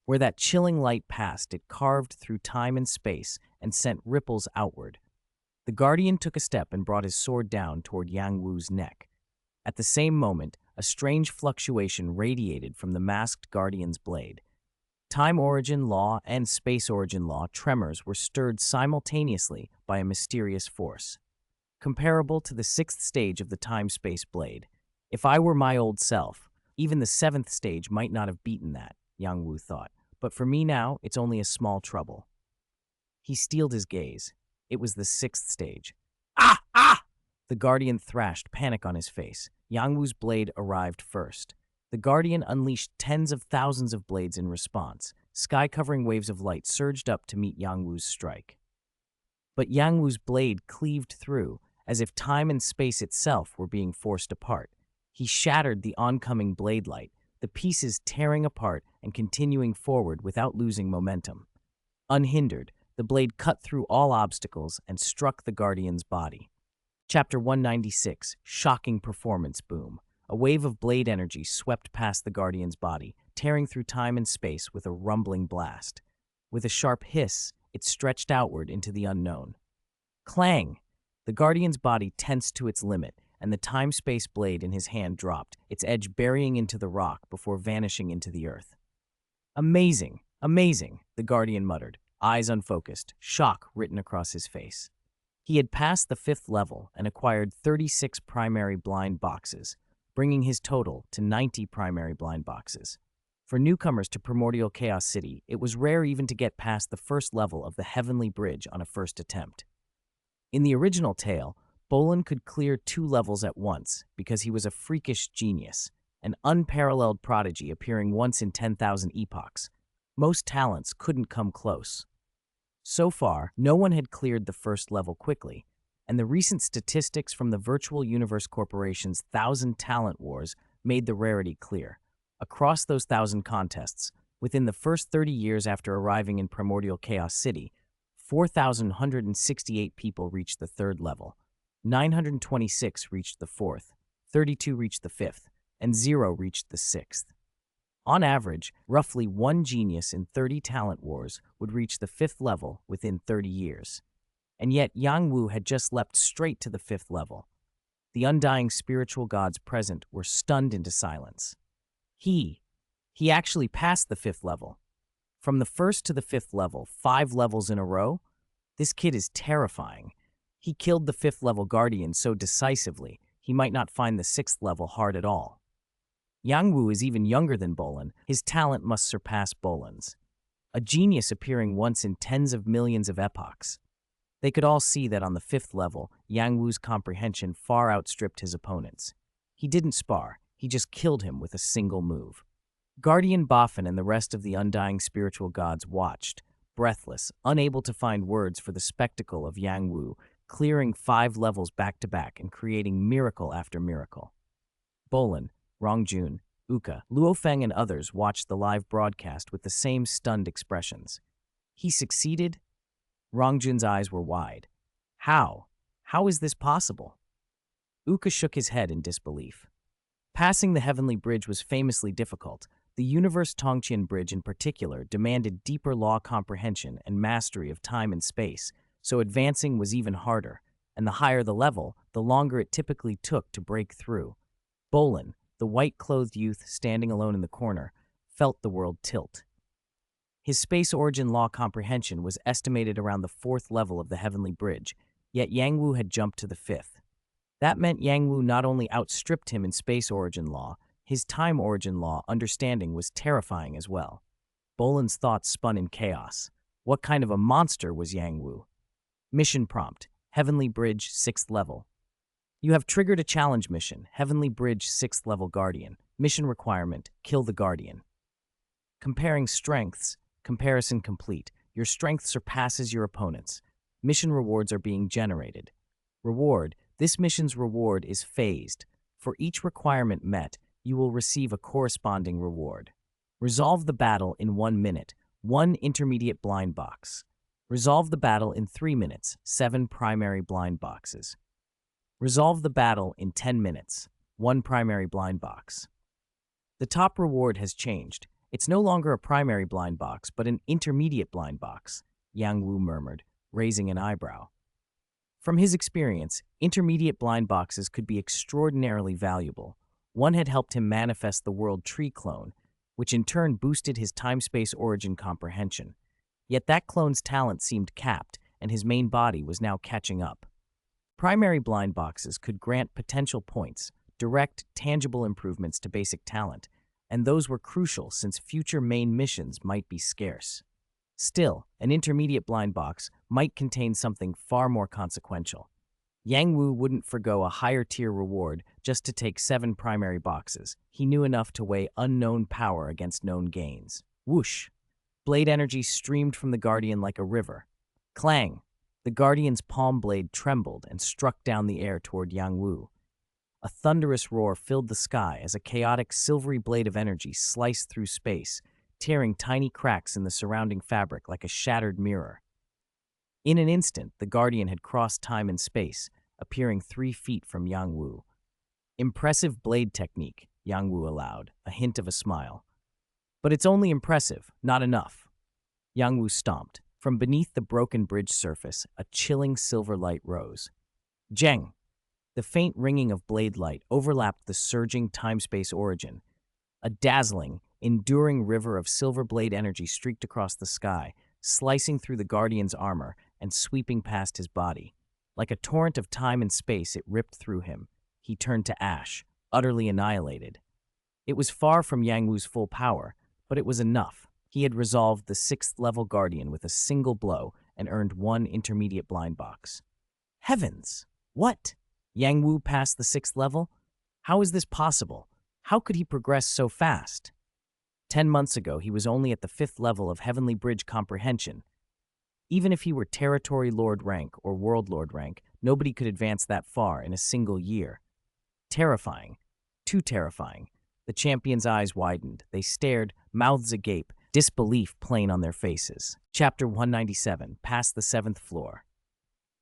Where that chilling light passed, it carved through time and space and sent ripples outward. The guardian took a step and brought his sword down toward Yang Wu's neck. At the same moment, a strange fluctuation radiated from the masked guardian's blade. Time origin law and space origin law tremors were stirred simultaneously by a mysterious force. Comparable to the 6th stage of the time-space blade. If I were my old self, even the 7th stage might not have beaten that, Yang Wu thought. But for me now, it's only a small trouble. He steeled his gaze. It was the 6th stage. Ah! Ah! The guardian thrashed, panic on his face. Yang Wu's blade arrived first. The guardian unleashed tens of thousands of blades in response. Sky-covering waves of light surged up to meet Yang Wu's strike. But Yang Wu's blade cleaved through, as if time and space itself were being forced apart. He shattered the oncoming blade light, the pieces tearing apart and continuing forward without losing momentum. Unhindered, the blade cut through all obstacles and struck the guardian's body. Chapter 196, Shocking Performance Boom. A wave of blade energy swept past the guardian's body, tearing through time and space with a rumbling blast. With a sharp hiss, it stretched outward into the unknown. Clang! The guardian's body tensed to its limit, and the time-space blade in his hand dropped, its edge burying into the rock before vanishing into the earth. Amazing! Amazing! The guardian muttered, eyes unfocused, shock written across his face. He had passed the 5th level and acquired 36 primary blind boxes, bringing his total to 90 primary blind boxes. For newcomers to Primordial Chaos City, it was rare even to get past the 1st level of the Heavenly Bridge on a first attempt. In the original tale, Bolin could clear 2 levels at once because he was a freakish genius, an unparalleled prodigy appearing once in 10,000 epochs. Most talents couldn't come close. So far, no one had cleared the 1st level quickly, and the recent statistics from the Virtual Universe Corporation's 1,000 Talent Wars made the rarity clear. Across those 1,000 contests, within the first 30 years after arriving in Primordial Chaos City, 4,168 people reached the 3rd level, 926 reached the 4th, 32 reached the 5th, and 0 reached the 6th. On average, roughly 1 genius in 30 Talent Wars would reach the 5th level within 30 years. And yet Yang Wu had just leapt straight to the 5th level. The undying spiritual gods present were stunned into silence. He actually passed the 5th level. From the 1st to the 5th level, 5 levels in a row? This kid is terrifying. He killed the 5th level guardian so decisively, he might not find the 6th level hard at all. Yang Wu is even younger than Bolin. His talent must surpass Bolin's. A genius appearing once in tens of millions of epochs. They could all see that on the 5th level, Yang Wu's comprehension far outstripped his opponent's. He didn't spar, he just killed him with a single move. Guardian Boffin and the rest of the undying spiritual gods watched, breathless, unable to find words for the spectacle of Yang Wu, clearing 5 levels back-to-back and creating miracle after miracle. Bolin, Rongjun, Uka, Luofeng and others watched the live broadcast with the same stunned expressions. He succeeded? Rongjun's eyes were wide. How? How is this possible? Uka shook his head in disbelief. Passing the Heavenly Bridge was famously difficult. The Universe Tongqian Bridge in particular demanded deeper law comprehension and mastery of time and space, so advancing was even harder, and the higher the level, the longer it typically took to break through. Bolin, the white-clothed youth standing alone in the corner, felt the world tilt. His space origin law comprehension was estimated around the 4th level of the Heavenly Bridge, yet Yang Wu had jumped to the 5th. That meant Yang Wu not only outstripped him in space origin law, his time origin law understanding was terrifying as well. Bolin's thoughts spun in chaos. What kind of a monster was Yang Wu? Mission prompt, Heavenly Bridge 6th level. You have triggered a challenge mission, Heavenly Bridge 6th level Guardian. Mission requirement, kill the Guardian. Comparing strengths, comparison complete. Your strength surpasses your opponent's. Mission rewards are being generated. Reward, this mission's reward is phased. For each requirement met, you will receive a corresponding reward. Resolve the battle in 1 minute, 1 intermediate blind box. Resolve the battle in 3 minutes, 7 primary blind boxes. Resolve the battle in 10 minutes, 1 primary blind box. The top reward has changed. It's no longer a primary blind box, but an intermediate blind box, Yang Wu murmured, raising an eyebrow. From his experience, intermediate blind boxes could be extraordinarily valuable. One had helped him manifest the World Tree clone, which in turn boosted his time-space origin comprehension. Yet that clone's talent seemed capped, and his main body was now catching up. Primary blind boxes could grant potential points, direct, tangible improvements to basic talent, and those were crucial since future main missions might be scarce. Still, an intermediate blind box might contain something far more consequential. Yang Wu wouldn't forgo a higher-tier reward just to take 7 primary boxes. He knew enough to weigh unknown power against known gains. Whoosh! Blade energy streamed from the Guardian like a river. Clang! The Guardian's palm blade trembled and struck down the air toward Yang Wu. A thunderous roar filled the sky as a chaotic silvery blade of energy sliced through space, tearing tiny cracks in the surrounding fabric like a shattered mirror. In an instant, the Guardian had crossed time and space, appearing 3 feet from Yang Wu. Impressive blade technique, Yang Wu allowed, a hint of a smile. But it's only impressive, not enough. Yang Wu stomped. From beneath the broken bridge surface, a chilling silver light rose. Zheng! The faint ringing of blade light overlapped the surging time-space origin. A dazzling, enduring river of silver blade energy streaked across the sky, slicing through the Guardian's armor and sweeping past his body. Like a torrent of time and space, it ripped through him. He turned to ash, utterly annihilated. It was far from Yang Wu's full power, but it was enough. He had resolved the 6th level Guardian with a single blow and earned 1 intermediate blind box. Heavens! What? Yang Wu passed the 6th level? How is this possible? How could he progress so fast? 10 months ago, he was only at the 5th level of Heavenly Bridge comprehension. Even if he were Territory Lord rank or World Lord rank, nobody could advance that far in a single year. Terrifying. Too terrifying. The champion's eyes widened. They stared, mouths agape, disbelief plain on their faces. Chapter 197, Past the 7th Floor.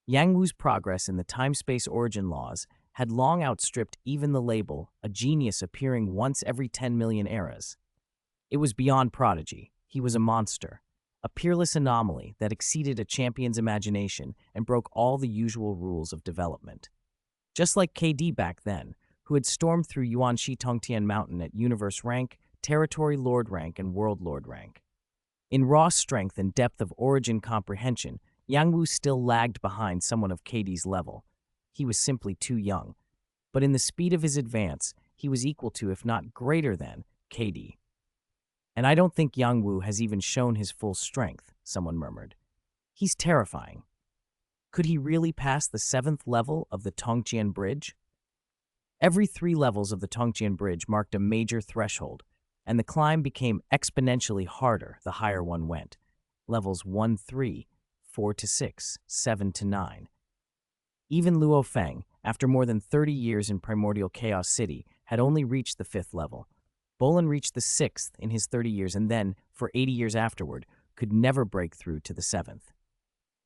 Yang Wu's progress in the time-space origin laws had long outstripped even the label, a genius appearing once every 10 million eras. It was beyond prodigy. He was a monster, a peerless anomaly that exceeded a champion's imagination and broke all the usual rules of development. Just like KD back then, who had stormed through Yuanxi Tongtian Mountain at Universe rank, Territory Lord rank, and World Lord rank. In raw strength and depth of origin comprehension, Yang Wu still lagged behind someone of KD's level. He was simply too young. But in the speed of his advance, he was equal to, if not greater than, KD. And I don't think Yang Wu has even shown his full strength, someone murmured. He's terrifying. Could he really pass the 7th level of the Tongtian Bridge? Every 3 levels of the Tongtian Bridge marked a major threshold. and the climb became exponentially harder the higher one went. Levels 1, 3, 4 to 6, 7 to 9. Even Luo Feng, after more than 30 years in Primordial Chaos City, had only reached the 5th level. Bolin reached the 6th in his 30 years and then, for 80 years afterward, could never break through to the 7th.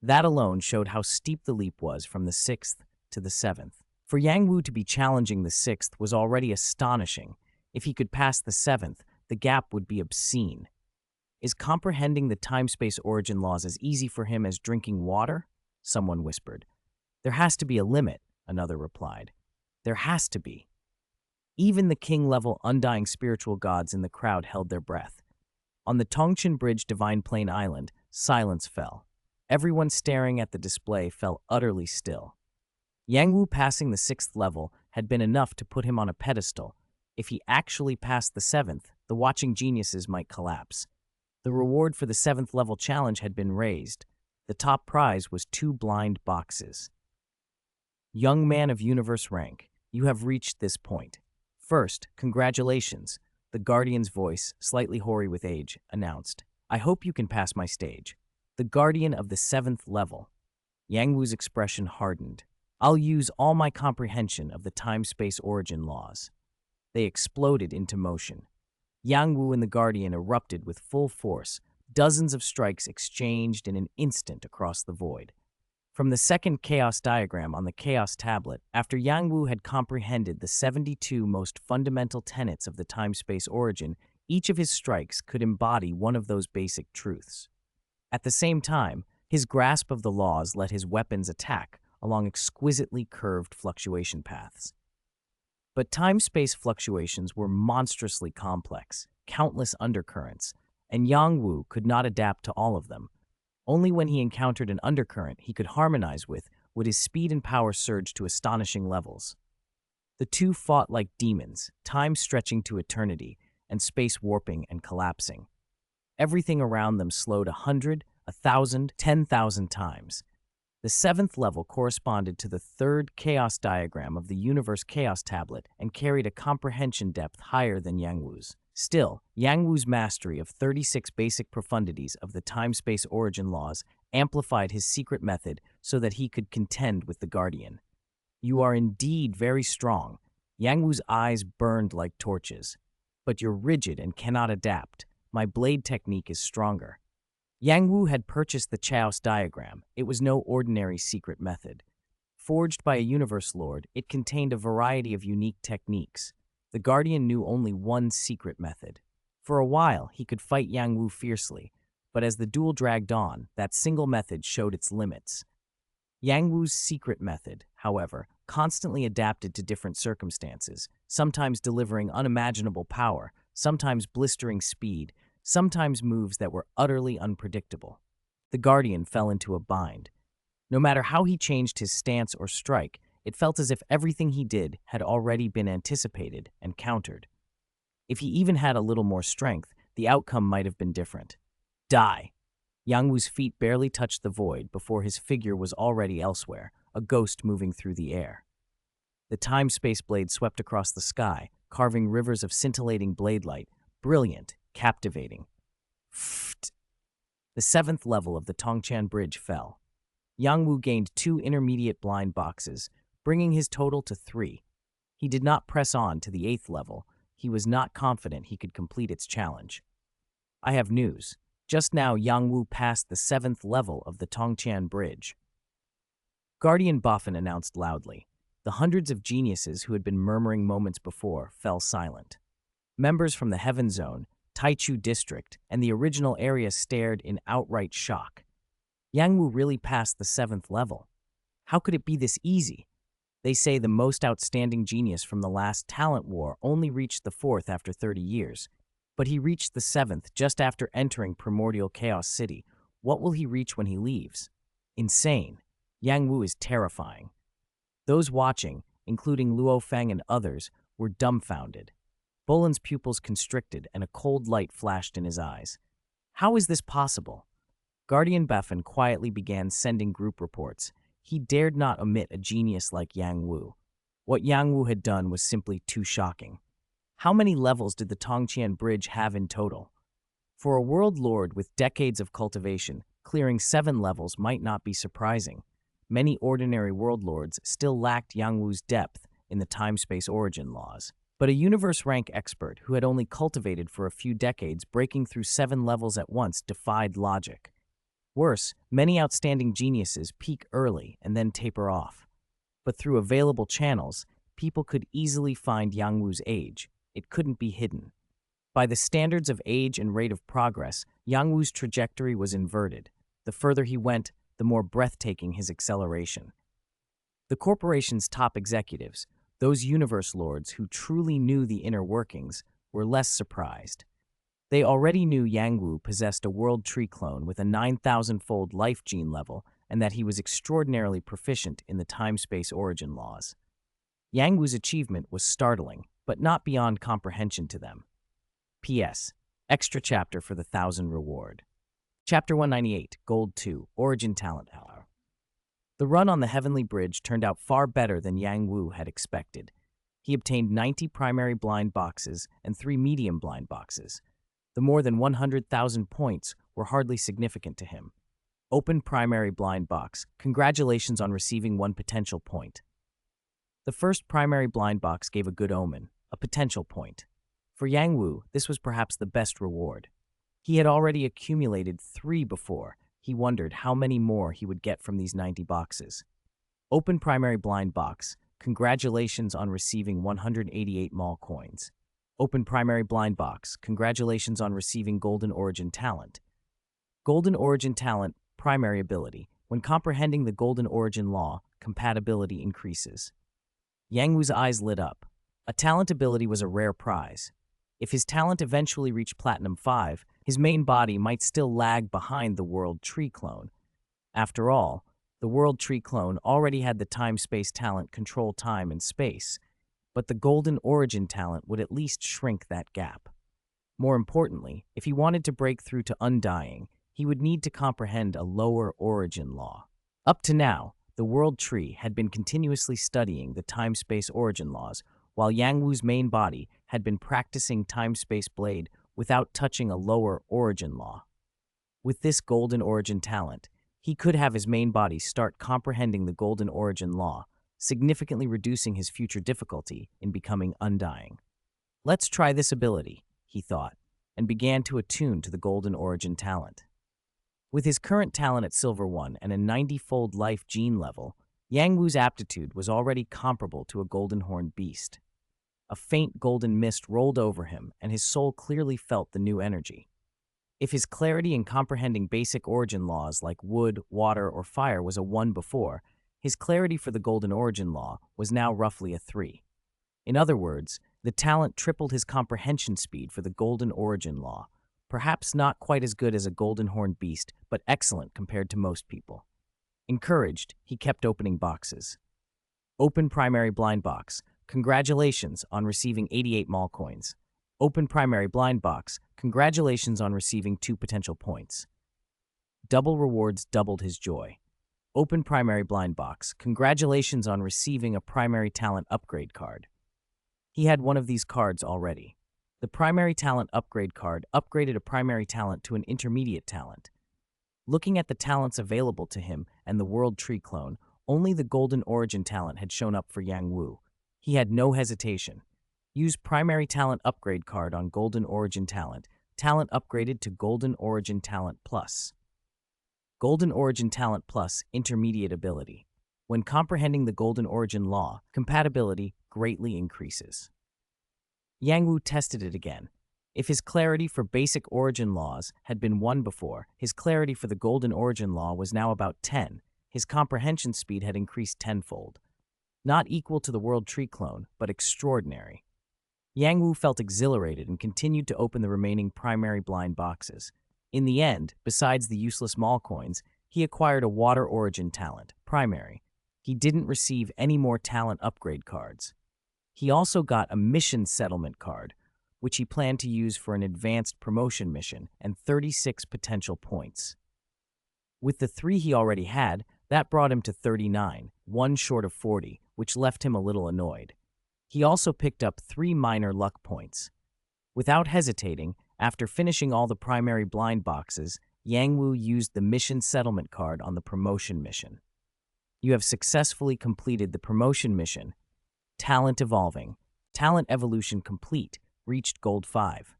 That alone showed how steep the leap was from the 6th to the 7th. For Yang Wu to be challenging the 6th was already astonishing. If he could pass the 7th, the gap would be obscene. Is comprehending the time-space origin laws as easy for him as drinking water? Someone whispered. There has to be a limit, another replied. There has to be. Even the king-level undying spiritual gods in the crowd held their breath. On the Tongchin Bridge Divine Plain Island, silence fell. Everyone staring at the display fell utterly still. Yang Wu passing the 6th level had been enough to put him on a pedestal. If he actually passed the 7th, the watching geniuses might collapse. The reward for the 7th level challenge had been raised. The top prize was 2 blind boxes. Young man of universe rank, you have reached this point. First, congratulations, the guardian's voice, slightly hoary with age, announced. I hope you can pass my stage. The guardian of the 7th level. Yang Wu's expression hardened. I'll use all my comprehension of the time-space origin laws. They exploded into motion. Yang Wu and the guardian erupted with full force. Dozens of strikes exchanged in an instant across the void. From the second chaos diagram on the chaos tablet, after Yang Wu had comprehended the 72 most fundamental tenets of the time-space origin, each of his strikes could embody one of those basic truths. At the same time, his grasp of the laws let his weapons attack along exquisitely curved fluctuation paths. But time-space fluctuations were monstrously complex, countless undercurrents, and Yang Wu could not adapt to all of them. Only when he encountered an undercurrent he could harmonize with would his speed and power surge to astonishing levels. The two fought like demons, time stretching to eternity, and space warping and collapsing. Everything around them slowed 100, 1,000, 10,000 times. The 7th level corresponded to the 3rd chaos diagram of the universe chaos tablet and carried a comprehension depth higher than Yang Wu's. Still, Yang Wu's mastery of 36 basic profundities of the time-space origin laws amplified his secret method so that he could contend with the guardian. You are indeed very strong. Yang Wu's eyes burned like torches. But you're rigid and cannot adapt. My blade technique is stronger. Yang Wu had purchased the Chaos diagram. It was no ordinary secret method. Forged by a universe lord, it contained a variety of unique techniques. The guardian knew only one secret method. For a while, he could fight Yang Wu fiercely, but as the duel dragged on, that single method showed its limits. Yang Wu's secret method, however, constantly adapted to different circumstances, sometimes delivering unimaginable power, sometimes blistering speed, sometimes moves that were utterly unpredictable. The guardian fell into a bind. No matter how he changed his stance or strike, it felt as if everything he did had already been anticipated and countered. If he even had a little more strength, the outcome might have been different. Die! Yang Wu's feet barely touched the void before his figure was already elsewhere, a ghost moving through the air. The time-space blade swept across the sky, carving rivers of scintillating blade light, brilliant, captivating. Pfft! The 7th level of the Tongchan Bridge fell. Yang Wu gained 2 intermediate blind boxes, bringing his total to 3. He did not press on to the 8th level. He was not confident he could complete its challenge. I have news. Just now, Yang Wu passed the 7th level of the Tongchan Bridge. Guardian Boffin announced loudly. The hundreds of geniuses who had been murmuring moments before fell silent. Members from the Heaven Zone, Taichu District, and the original area stared in outright shock. Yang Wu really passed the 7th level. How could it be this easy? They say the most outstanding genius from the last talent war only reached the 4th after 30 years. But he reached the 7th just after entering Primordial Chaos City. What will he reach when he leaves? Insane. Yang Wu is terrifying. Those watching, including Luo Feng and others, were dumbfounded. Bolin's pupils constricted and a cold light flashed in his eyes. How is this possible? Guardian Boffin quietly began sending group reports. He dared not omit a genius like Yang Wu. What Yang Wu had done was simply too shocking. How many levels did the Tongqian Bridge have in total? For a world lord with decades of cultivation, clearing 7 levels might not be surprising. Many ordinary world lords still lacked Yangwu's depth in the time-space origin laws. But a universe rank expert who had only cultivated for a few decades breaking through 7 levels at once defied logic. Worse, many outstanding geniuses peak early and then taper off. But through available channels, people could easily find Yangwu's age. It couldn't be hidden. By the standards of age and rate of progress, Yangwu's trajectory was inverted. The further he went, the more breathtaking his acceleration. The corporation's top executives, those universe lords who truly knew the inner workings, were less surprised. They already knew Yangwu possessed a world tree clone with a 9,000-fold life gene level and that he was extraordinarily proficient in the time-space origin laws. Yangwu's achievement was startling, but not beyond comprehension to them. P.S. Extra chapter for the 1,000 reward. Chapter 198, Gold 2, Origin Talent Hour. The run on the Heavenly Bridge turned out far better than Yangwu had expected. He obtained 90 primary blind boxes and 3 medium blind boxes. The more than 100,000 points were hardly significant to him. Open primary blind box. Congratulations on receiving 1 potential point. The first primary blind box gave a good omen, a potential point. For Yangwu, this was perhaps the best reward. He had already accumulated 3 before. He wondered how many more he would get from these 90 boxes. Open primary blind box. Congratulations on receiving 188 mall coins. Open primary blind box. Congratulations on receiving Golden Origin Talent. Golden Origin Talent, primary ability. When comprehending the Golden Origin Law, compatibility increases. Yangwu's eyes lit up. A talent ability was a rare prize. If his talent eventually reached Platinum 5, his main body might still lag behind the World Tree Clone. After all, the World Tree Clone already had the time-space talent control time and space, but the Golden Origin talent would at least shrink that gap. More importantly, if he wanted to break through to Undying, he would need to comprehend a lower origin law. Up to now, the World Tree had been continuously studying the time-space origin laws, while Yangwu's main body had been practicing time-space blade without touching a lower origin law. With this Golden Origin talent, he could have his main body start comprehending the Golden Origin law, significantly reducing his future difficulty in becoming Undying. Let's try this ability, he thought, and began to attune to the Golden Origin talent. With his current talent at Silver 1 and a 90-fold life gene level, Yangwu's aptitude was already comparable to a golden horned beast. A faint golden mist rolled over him, and his soul clearly felt the new energy. If his clarity in comprehending basic origin laws like wood, water, or fire was a 1 before, his clarity for the Golden Origin Law was now roughly a 3. In other words, the talent tripled his comprehension speed for the Golden Origin Law, perhaps not quite as good as a golden horned beast, but excellent compared to most people. Encouraged, he kept opening boxes. Open primary blind box. Congratulations on receiving 88 mall coins. Open primary blind box. Congratulations on receiving 2 potential points. Double rewards doubled his joy. Open primary blind box. Congratulations on receiving a primary talent upgrade card. He had one of these cards already. The primary talent upgrade card upgraded a primary talent to an intermediate talent. Looking at the talents available to him and the World Tree Clone, only the Golden Origin talent had shown up for Yangwu. He had no hesitation. Use primary talent upgrade card on Golden Origin talent. Talent upgraded to Golden Origin Talent Plus. Golden Origin Talent Plus intermediate ability. When comprehending the Golden Origin Law, compatibility greatly increases. Yangwu tested it again. If his clarity for basic origin laws had been 1 before, his clarity for the Golden Origin Law was now about 10. His comprehension speed had increased tenfold. Not equal to the World Tree Clone, but extraordinary. Yangwu felt exhilarated and continued to open the remaining primary blind boxes. In the end, besides the useless mall coins, he acquired a Water Origin talent, primary. He didn't receive any more talent upgrade cards. He also got a mission settlement card, which he planned to use for an advanced promotion mission and 36 potential points. With the 3 he already had, that brought him to 39, 1 short of 40, which left him a little annoyed. He also picked up 3 minor luck points. Without hesitating, after finishing all the primary blind boxes, Yang Wu used the mission settlement card on the promotion mission. You have successfully completed the promotion mission. Talent evolving. Talent evolution complete. Reached gold 5.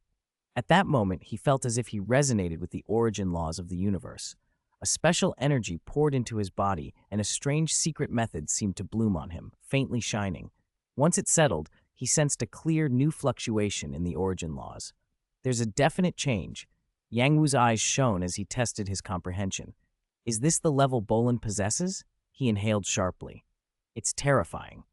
At that moment, he felt as if he resonated with the origin laws of the universe. A special energy poured into his body, and a strange secret method seemed to bloom on him, faintly shining. Once it settled, he sensed a clear new fluctuation in the origin laws. There's a definite change. Yang Wu's eyes shone as he tested his comprehension. Is this the level Bolin possesses? He inhaled sharply. It's terrifying.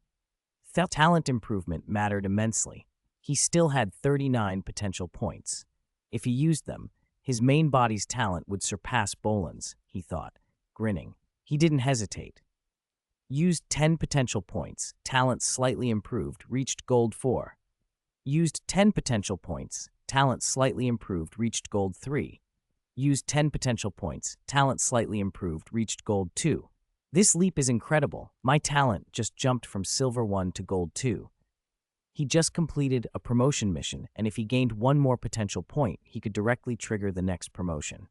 Talent improvement mattered immensely. He still had 39 potential points. If he used them, his main body's talent would surpass Bolin's, he thought, grinning. He didn't hesitate. Used 10 potential points, talent slightly improved, reached gold 4. Used 10 potential points, talent slightly improved, reached gold 3. Used 10 potential points, talent slightly improved, reached gold 2. This leap is incredible. My talent just jumped from silver 1 to gold 2. He just completed a promotion mission, and if he gained 1 more potential point, he could directly trigger the next promotion.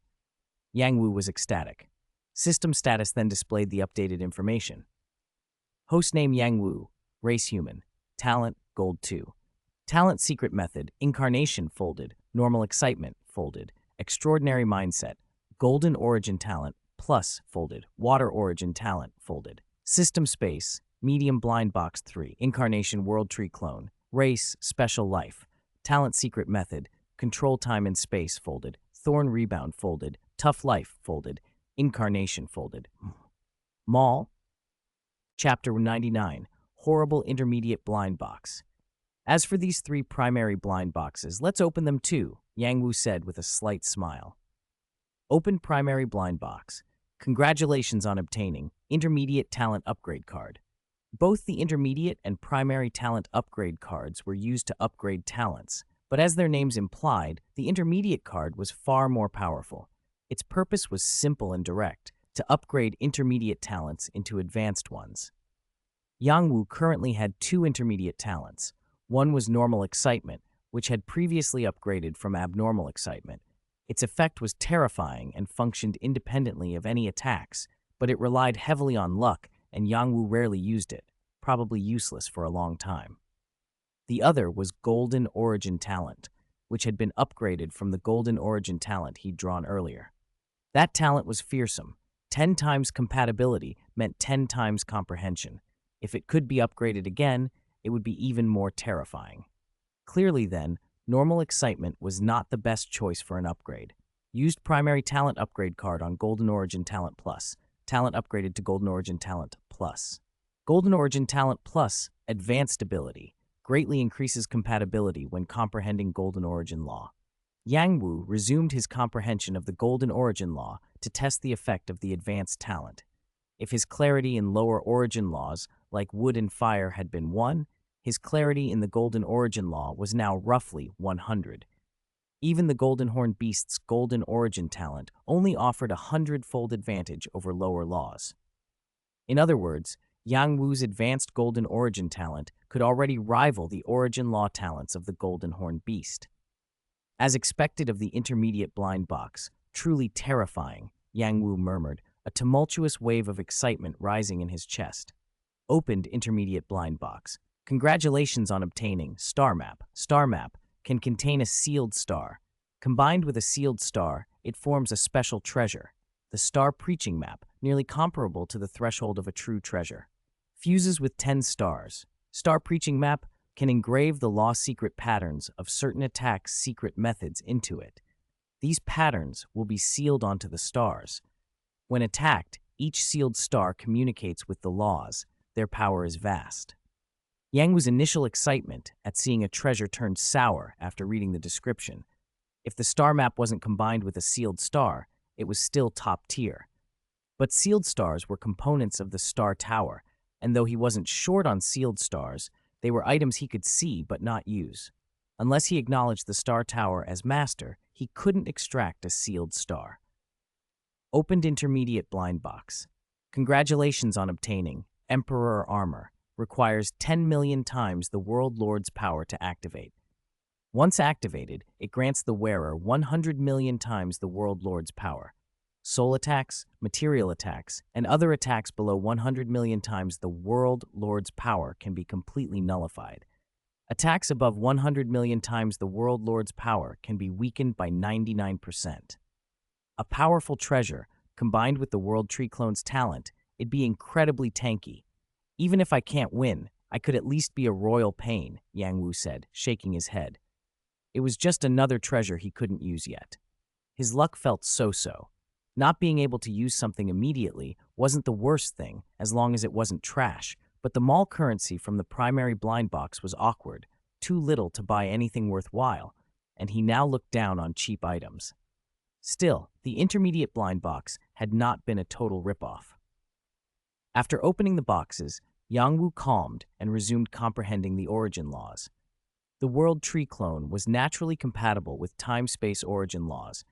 Yang Wu was ecstatic. System status then displayed the updated information. Hostname Yang Wu, race human, talent gold 2. Talent secret method, incarnation folded, normal excitement folded, extraordinary mindset, golden origin talent plus folded, water origin talent folded. System space, medium blind box 3, incarnation world tree clone, race special life, talent secret method, control time and space folded, thorn rebound folded, tough life folded, incarnation folded. Mall. Chapter 99, horrible intermediate blind box. As for these 3 primary blind boxes, let's open them too, Yang Wu said with a slight smile. Open primary blind box. Congratulations on obtaining intermediate talent upgrade card. Both the intermediate and primary talent upgrade cards were used to upgrade talents, but as their names implied, the intermediate card was far more powerful. Its purpose was simple and direct, to upgrade intermediate talents into advanced ones. Yang Wu currently had 2 intermediate talents. One was normal excitement, which had previously upgraded from abnormal excitement. Its effect was terrifying and functioned independently of any attacks, but it relied heavily on luck, and Yang Wu rarely used it, probably useless for a long time. The other was Golden Origin Talent, which had been upgraded from the Golden Origin Talent he'd drawn earlier. That talent was fearsome. 10 times compatibility meant 10 times comprehension. If it could be upgraded again, it would be even more terrifying. Clearly then, normal excitement was not the best choice for an upgrade. Used primary talent upgrade card on Golden Origin Talent Plus. Talent upgraded to Golden Origin Talent Plus. Golden Origin Talent Plus, advanced ability, greatly increases compatibility when comprehending Golden Origin Law. Yang Wu resumed his comprehension of the Golden Origin Law to test the effect of the advanced talent. If his clarity in lower origin laws, like wood and fire, had been 1, his clarity in the Golden Origin Law was now roughly 100. Even the Golden Horn Beast's Golden Origin Talent only offered a 100-fold advantage over lower laws. In other words, Yang Wu's advanced Golden Origin Talent could already rival the Origin Law talents of the Golden Horn Beast. As expected of the intermediate blind box, truly terrifying, Yang Wu murmured, a tumultuous wave of excitement rising in his chest. Opened intermediate blind box. Congratulations on obtaining Star Map. Star Map can contain a sealed star. Combined with a sealed star, it forms a special treasure. The Star Preaching Map, nearly comparable to the threshold of a true treasure. Fuses with 10 stars. Star Preaching Map can engrave the law secret patterns of certain attacks' secret methods into it. These patterns will be sealed onto the stars. When attacked, each sealed star communicates with the laws. Their power is vast. Yang Wu's initial excitement at seeing a treasure turned sour after reading the description. If the star map wasn't combined with a sealed star, it was still top tier. But sealed stars were components of the Star Tower, and though he wasn't short on sealed stars, they were items he could see but not use. Unless he acknowledged the Star Tower as master, he couldn't extract a sealed star. Opened intermediate blind box. Congratulations on obtaining Emperor Armor. requires 10 million times the World Lord's power to activate. Once activated, it grants the wearer 100 million times the World Lord's power. Soul attacks, material attacks, and other attacks below 100 million times the World Lord's power can be completely nullified. Attacks above 100 million times the World Lord's power can be weakened by 99%. A powerful treasure, combined with the World Tree Clone's talent, it'd be incredibly tanky. Even if I can't win, I could at least be a royal pain, Yang Wu said, shaking his head. It was just another treasure he couldn't use yet. His luck felt so-so. Not being able to use something immediately wasn't the worst thing, as long as it wasn't trash, but the mall currency from the primary blind box was awkward, too little to buy anything worthwhile, and he now looked down on cheap items. Still, the intermediate blind box had not been a total ripoff. After opening the boxes, Yang Wu calmed and resumed comprehending the origin laws. The World Tree Clone was naturally compatible with time-space origin laws,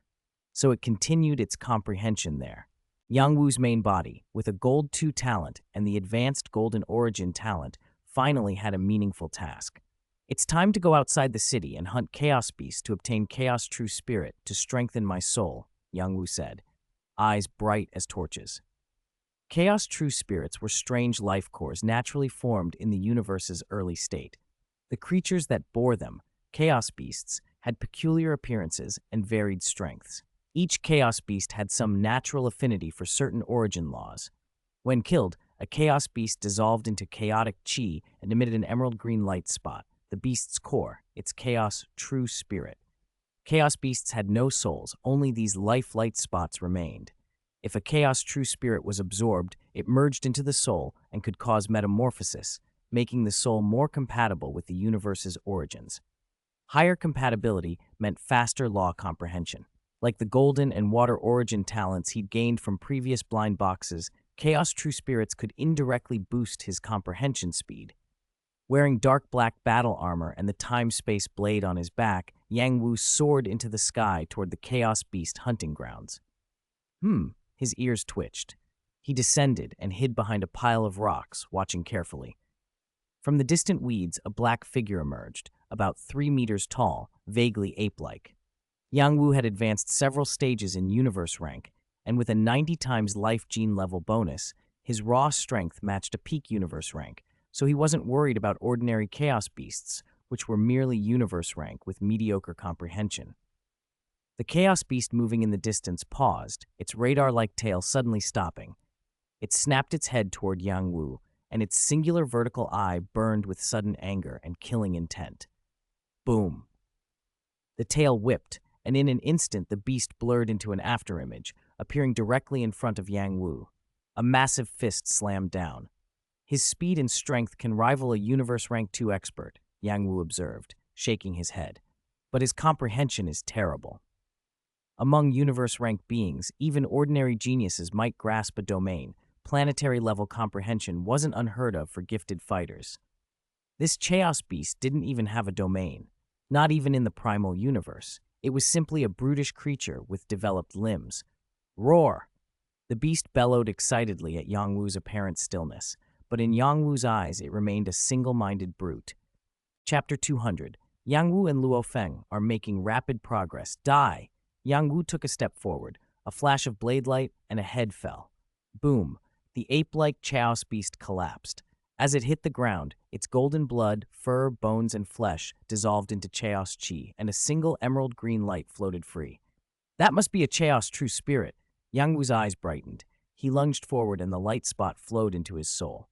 so it continued its comprehension there. Yang Wu's main body, with a Gold 2 talent and the advanced Golden Origin talent, finally had a meaningful task. It's time to go outside the city and hunt Chaos Beasts to obtain Chaos True Spirit to strengthen my soul, Yang Wu said, eyes bright as torches. Chaos True Spirits were strange life cores naturally formed in the universe's early state. The creatures that bore them, Chaos Beasts, had peculiar appearances and varied strengths. Each Chaos Beast had some natural affinity for certain origin laws. When killed, a Chaos Beast dissolved into chaotic chi and emitted an emerald green light spot, the beast's core, its Chaos True Spirit. Chaos Beasts had no souls, only these life light spots remained. If a Chaos True Spirit was absorbed, it merged into the soul and could cause metamorphosis, making the soul more compatible with the universe's origins. Higher compatibility meant faster law comprehension. Like the golden and water origin talents he'd gained from previous blind boxes, Chaos True Spirits could indirectly boost his comprehension speed. Wearing dark black battle armor and the time-space blade on his back, Yang Wu soared into the sky toward the Chaos Beast hunting grounds. His ears twitched. He descended and hid behind a pile of rocks, watching carefully. From the distant weeds, a black figure emerged, about 3 meters tall, vaguely ape-like. Yang Wu had advanced several stages in universe rank, and with a 90 times life gene level bonus, his raw strength matched a peak universe rank, so he wasn't worried about ordinary Chaos Beasts, which were merely universe rank with mediocre comprehension. The Chaos Beast moving in the distance paused, its radar-like tail suddenly stopping. It snapped its head toward Yang Wu, and its singular vertical eye burned with sudden anger and killing intent. Boom! The tail whipped, and in an instant the beast blurred into an afterimage, appearing directly in front of Yang Wu. A massive fist slammed down. His speed and strength can rival a Universe Rank 2 expert, Yang Wu observed, shaking his head. But his comprehension is terrible. Among Universe Rank beings, even ordinary geniuses might grasp a domain. Planetary-level comprehension wasn't unheard of for gifted fighters. This Chaos Beast didn't even have a domain, not even in the primal universe. It was simply a brutish creature with developed limbs. Roar! The beast bellowed excitedly at Yang Wu's apparent stillness, but in Yang Wu's eyes it remained a single-minded brute. Chapter 200. Yang Wu and Luo Feng are making rapid progress. Die! Yang Wu took a step forward. A flash of blade light, and a head fell. Boom! The ape-like Chaos Beast collapsed. As it hit the ground, its golden blood, fur, bones, and flesh dissolved into Chaos Chi, and a single emerald green light floated free. That must be a Chaos True Spirit. Yang Wu's eyes brightened. He lunged forward and the light spot flowed into his soul.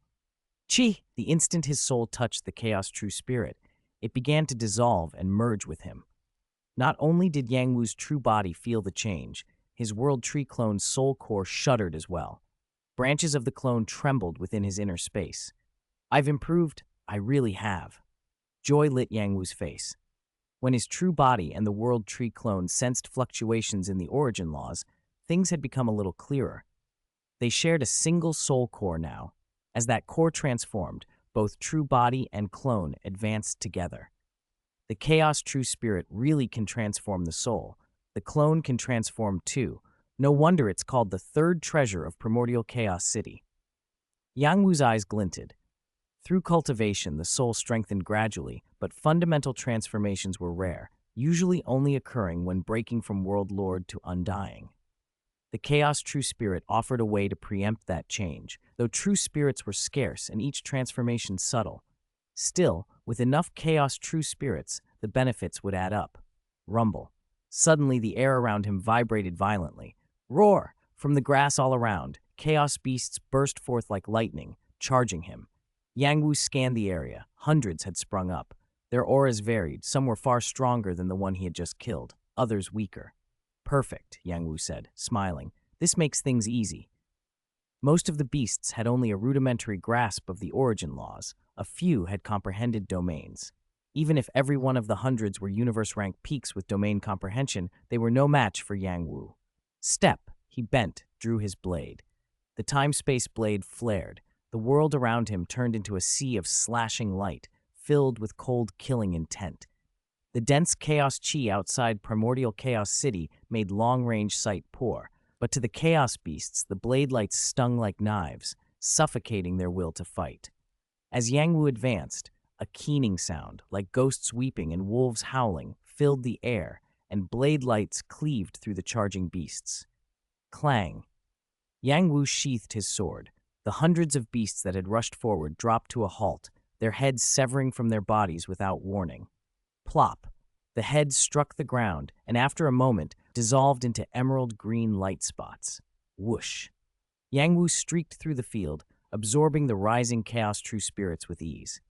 Chi! The instant his soul touched the Chaos True Spirit, it began to dissolve and merge with him. Not only did Yang Wu's true body feel the change, his World Tree Clone's soul core shuddered as well. Branches of the clone trembled within his inner space. I've improved. I really have. Joy lit Yang Wu's face. When his true body and the World Tree Clone sensed fluctuations in the origin laws, things had become a little clearer. They shared a single soul core now. As that core transformed, both true body and clone advanced together. The Chaos True Spirit really can transform the soul. The clone can transform too. No wonder it's called the third treasure of Primordial Chaos City. Yang Wu's eyes glinted. Through cultivation, the soul strengthened gradually, but fundamental transformations were rare, usually only occurring when breaking from world lord to undying. The Chaos True Spirit offered a way to preempt that change, though true spirits were scarce and each transformation subtle. Still, with enough Chaos True Spirits, the benefits would add up. Rumble. Suddenly, the air around him vibrated violently. Roar! From the grass all around, Chaos Beasts burst forth like lightning, charging him. Yang Wu scanned the area. Hundreds had sprung up. Their auras varied. Some were far stronger than the one he had just killed, others weaker. Perfect, Yang Wu said, smiling. This makes things easy. Most of the beasts had only a rudimentary grasp of the origin laws. A few had comprehended domains. Even if every one of the hundreds were universe-rank peaks with domain comprehension, they were no match for Yang Wu. Step, he bent, drew his blade. The time-space blade flared. The world around him turned into a sea of slashing light, filled with cold killing intent. The dense chaos chi outside Primordial Chaos City made long-range sight poor, but to the chaos beasts the blade lights stung like knives, suffocating their will to fight. As Yang Wu advanced, a keening sound, like ghosts weeping and wolves howling, filled the air, and blade lights cleaved through the charging beasts. Clang! Yang Wu sheathed his sword. The hundreds of beasts that had rushed forward dropped to a halt, their heads severing from their bodies without warning. Plop! The heads struck the ground, and after a moment, dissolved into emerald-green light spots. Whoosh! Yang Wu streaked through the field, absorbing the rising Chaos True Spirits with ease.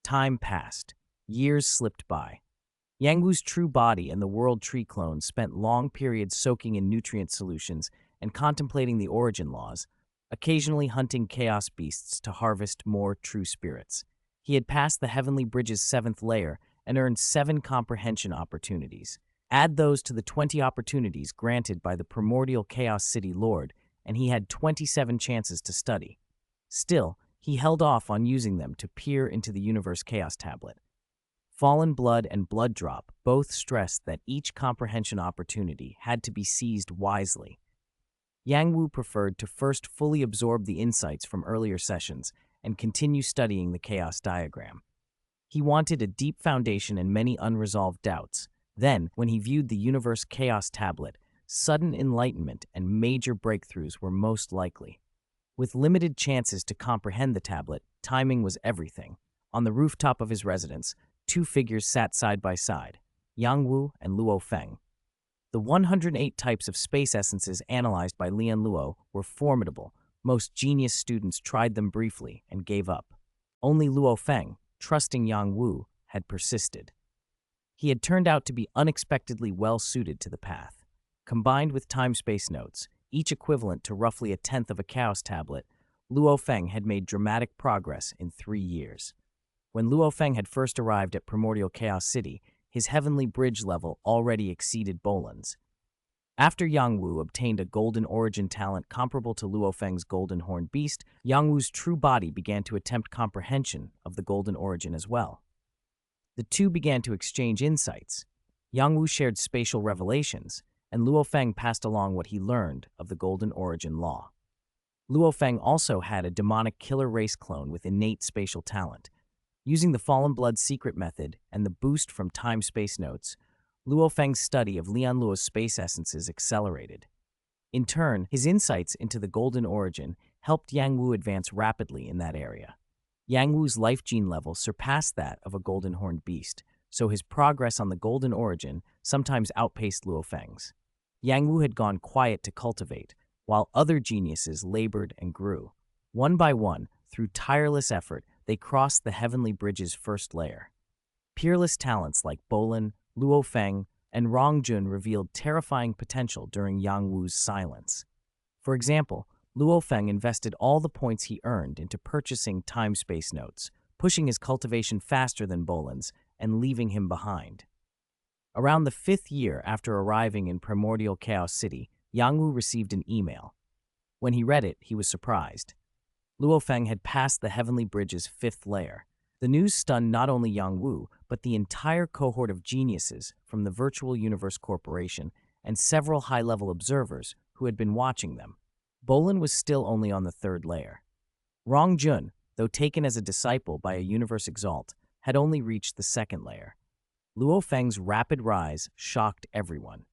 Time passed. Years slipped by. Yang Wu's true body and the World Tree clone spent long periods soaking in nutrient solutions and contemplating the origin laws, occasionally hunting chaos beasts to harvest more true spirits. He had passed the Heavenly Bridge's 7th layer and earned 7 comprehension opportunities. Add those to the 20 opportunities granted by the Primordial Chaos City Lord, and he had 27 chances to study. Still, he held off on using them to peer into the Universe Chaos Tablet. Fallen Blood and Blood Drop both stressed that each comprehension opportunity had to be seized wisely. Yang Wu preferred to first fully absorb the insights from earlier sessions and continue studying the Chaos Diagram. He wanted a deep foundation and many unresolved doubts. Then, when he viewed the Universe Chaos Tablet, sudden enlightenment and major breakthroughs were most likely. With limited chances to comprehend the tablet, timing was everything. On the rooftop of his residence, 2 figures sat side by side, Yang Wu and Luo Feng. The 108 types of space essences analyzed by Lian Luo were formidable. Most genius students tried them briefly and gave up. Only Luo Feng, trusting Yang Wu, had persisted. He had turned out to be unexpectedly well-suited to the path. Combined with time-space notes, each equivalent to roughly 1/10 of a Chaos tablet, Luo Feng had made dramatic progress in 3 years. When Luo Feng had first arrived at Primordial Chaos City, his Heavenly Bridge level already exceeded Bolan's. After Yang Wu obtained a golden origin talent comparable to Luo Feng's golden horned beast, Yang Wu's true body began to attempt comprehension of the golden origin as well. The two began to exchange insights. Yang Wu shared spatial revelations, and Luo Feng passed along what he learned of the golden origin law. Luo Feng also had a demonic killer race clone with innate spatial talent. Using the Fallen Blood secret method and the boost from time-space notes, Luo Feng's study of Lian Luo's space essences accelerated. In turn, his insights into the golden origin helped Yang Wu advance rapidly in that area. Yang Wu's life gene level surpassed that of a golden horned beast, so his progress on the golden origin sometimes outpaced Luo Feng's. Yang Wu had gone quiet to cultivate, while other geniuses labored and grew. One by one, through tireless effort, they crossed the Heavenly Bridge's 1st layer. Peerless talents like Bolan, Luo Feng, and Rongjun revealed terrifying potential during Yang Wu's silence. For example, Luo Feng invested all the points he earned into purchasing time-space notes, pushing his cultivation faster than Bolan's and leaving him behind. Around the 5th year after arriving in Primordial Chaos City, Yang Wu received an email. When he read it, he was surprised. Luo Feng had passed the Heavenly Bridge's 5th layer. The news stunned not only Yang Wu, but the entire cohort of geniuses from the Virtual Universe Corporation and several high-level observers who had been watching them. Bolan was still only on the 3rd layer. Rongjun, though taken as a disciple by a universe exalt, had only reached the second layer. Luo Feng's rapid rise shocked everyone.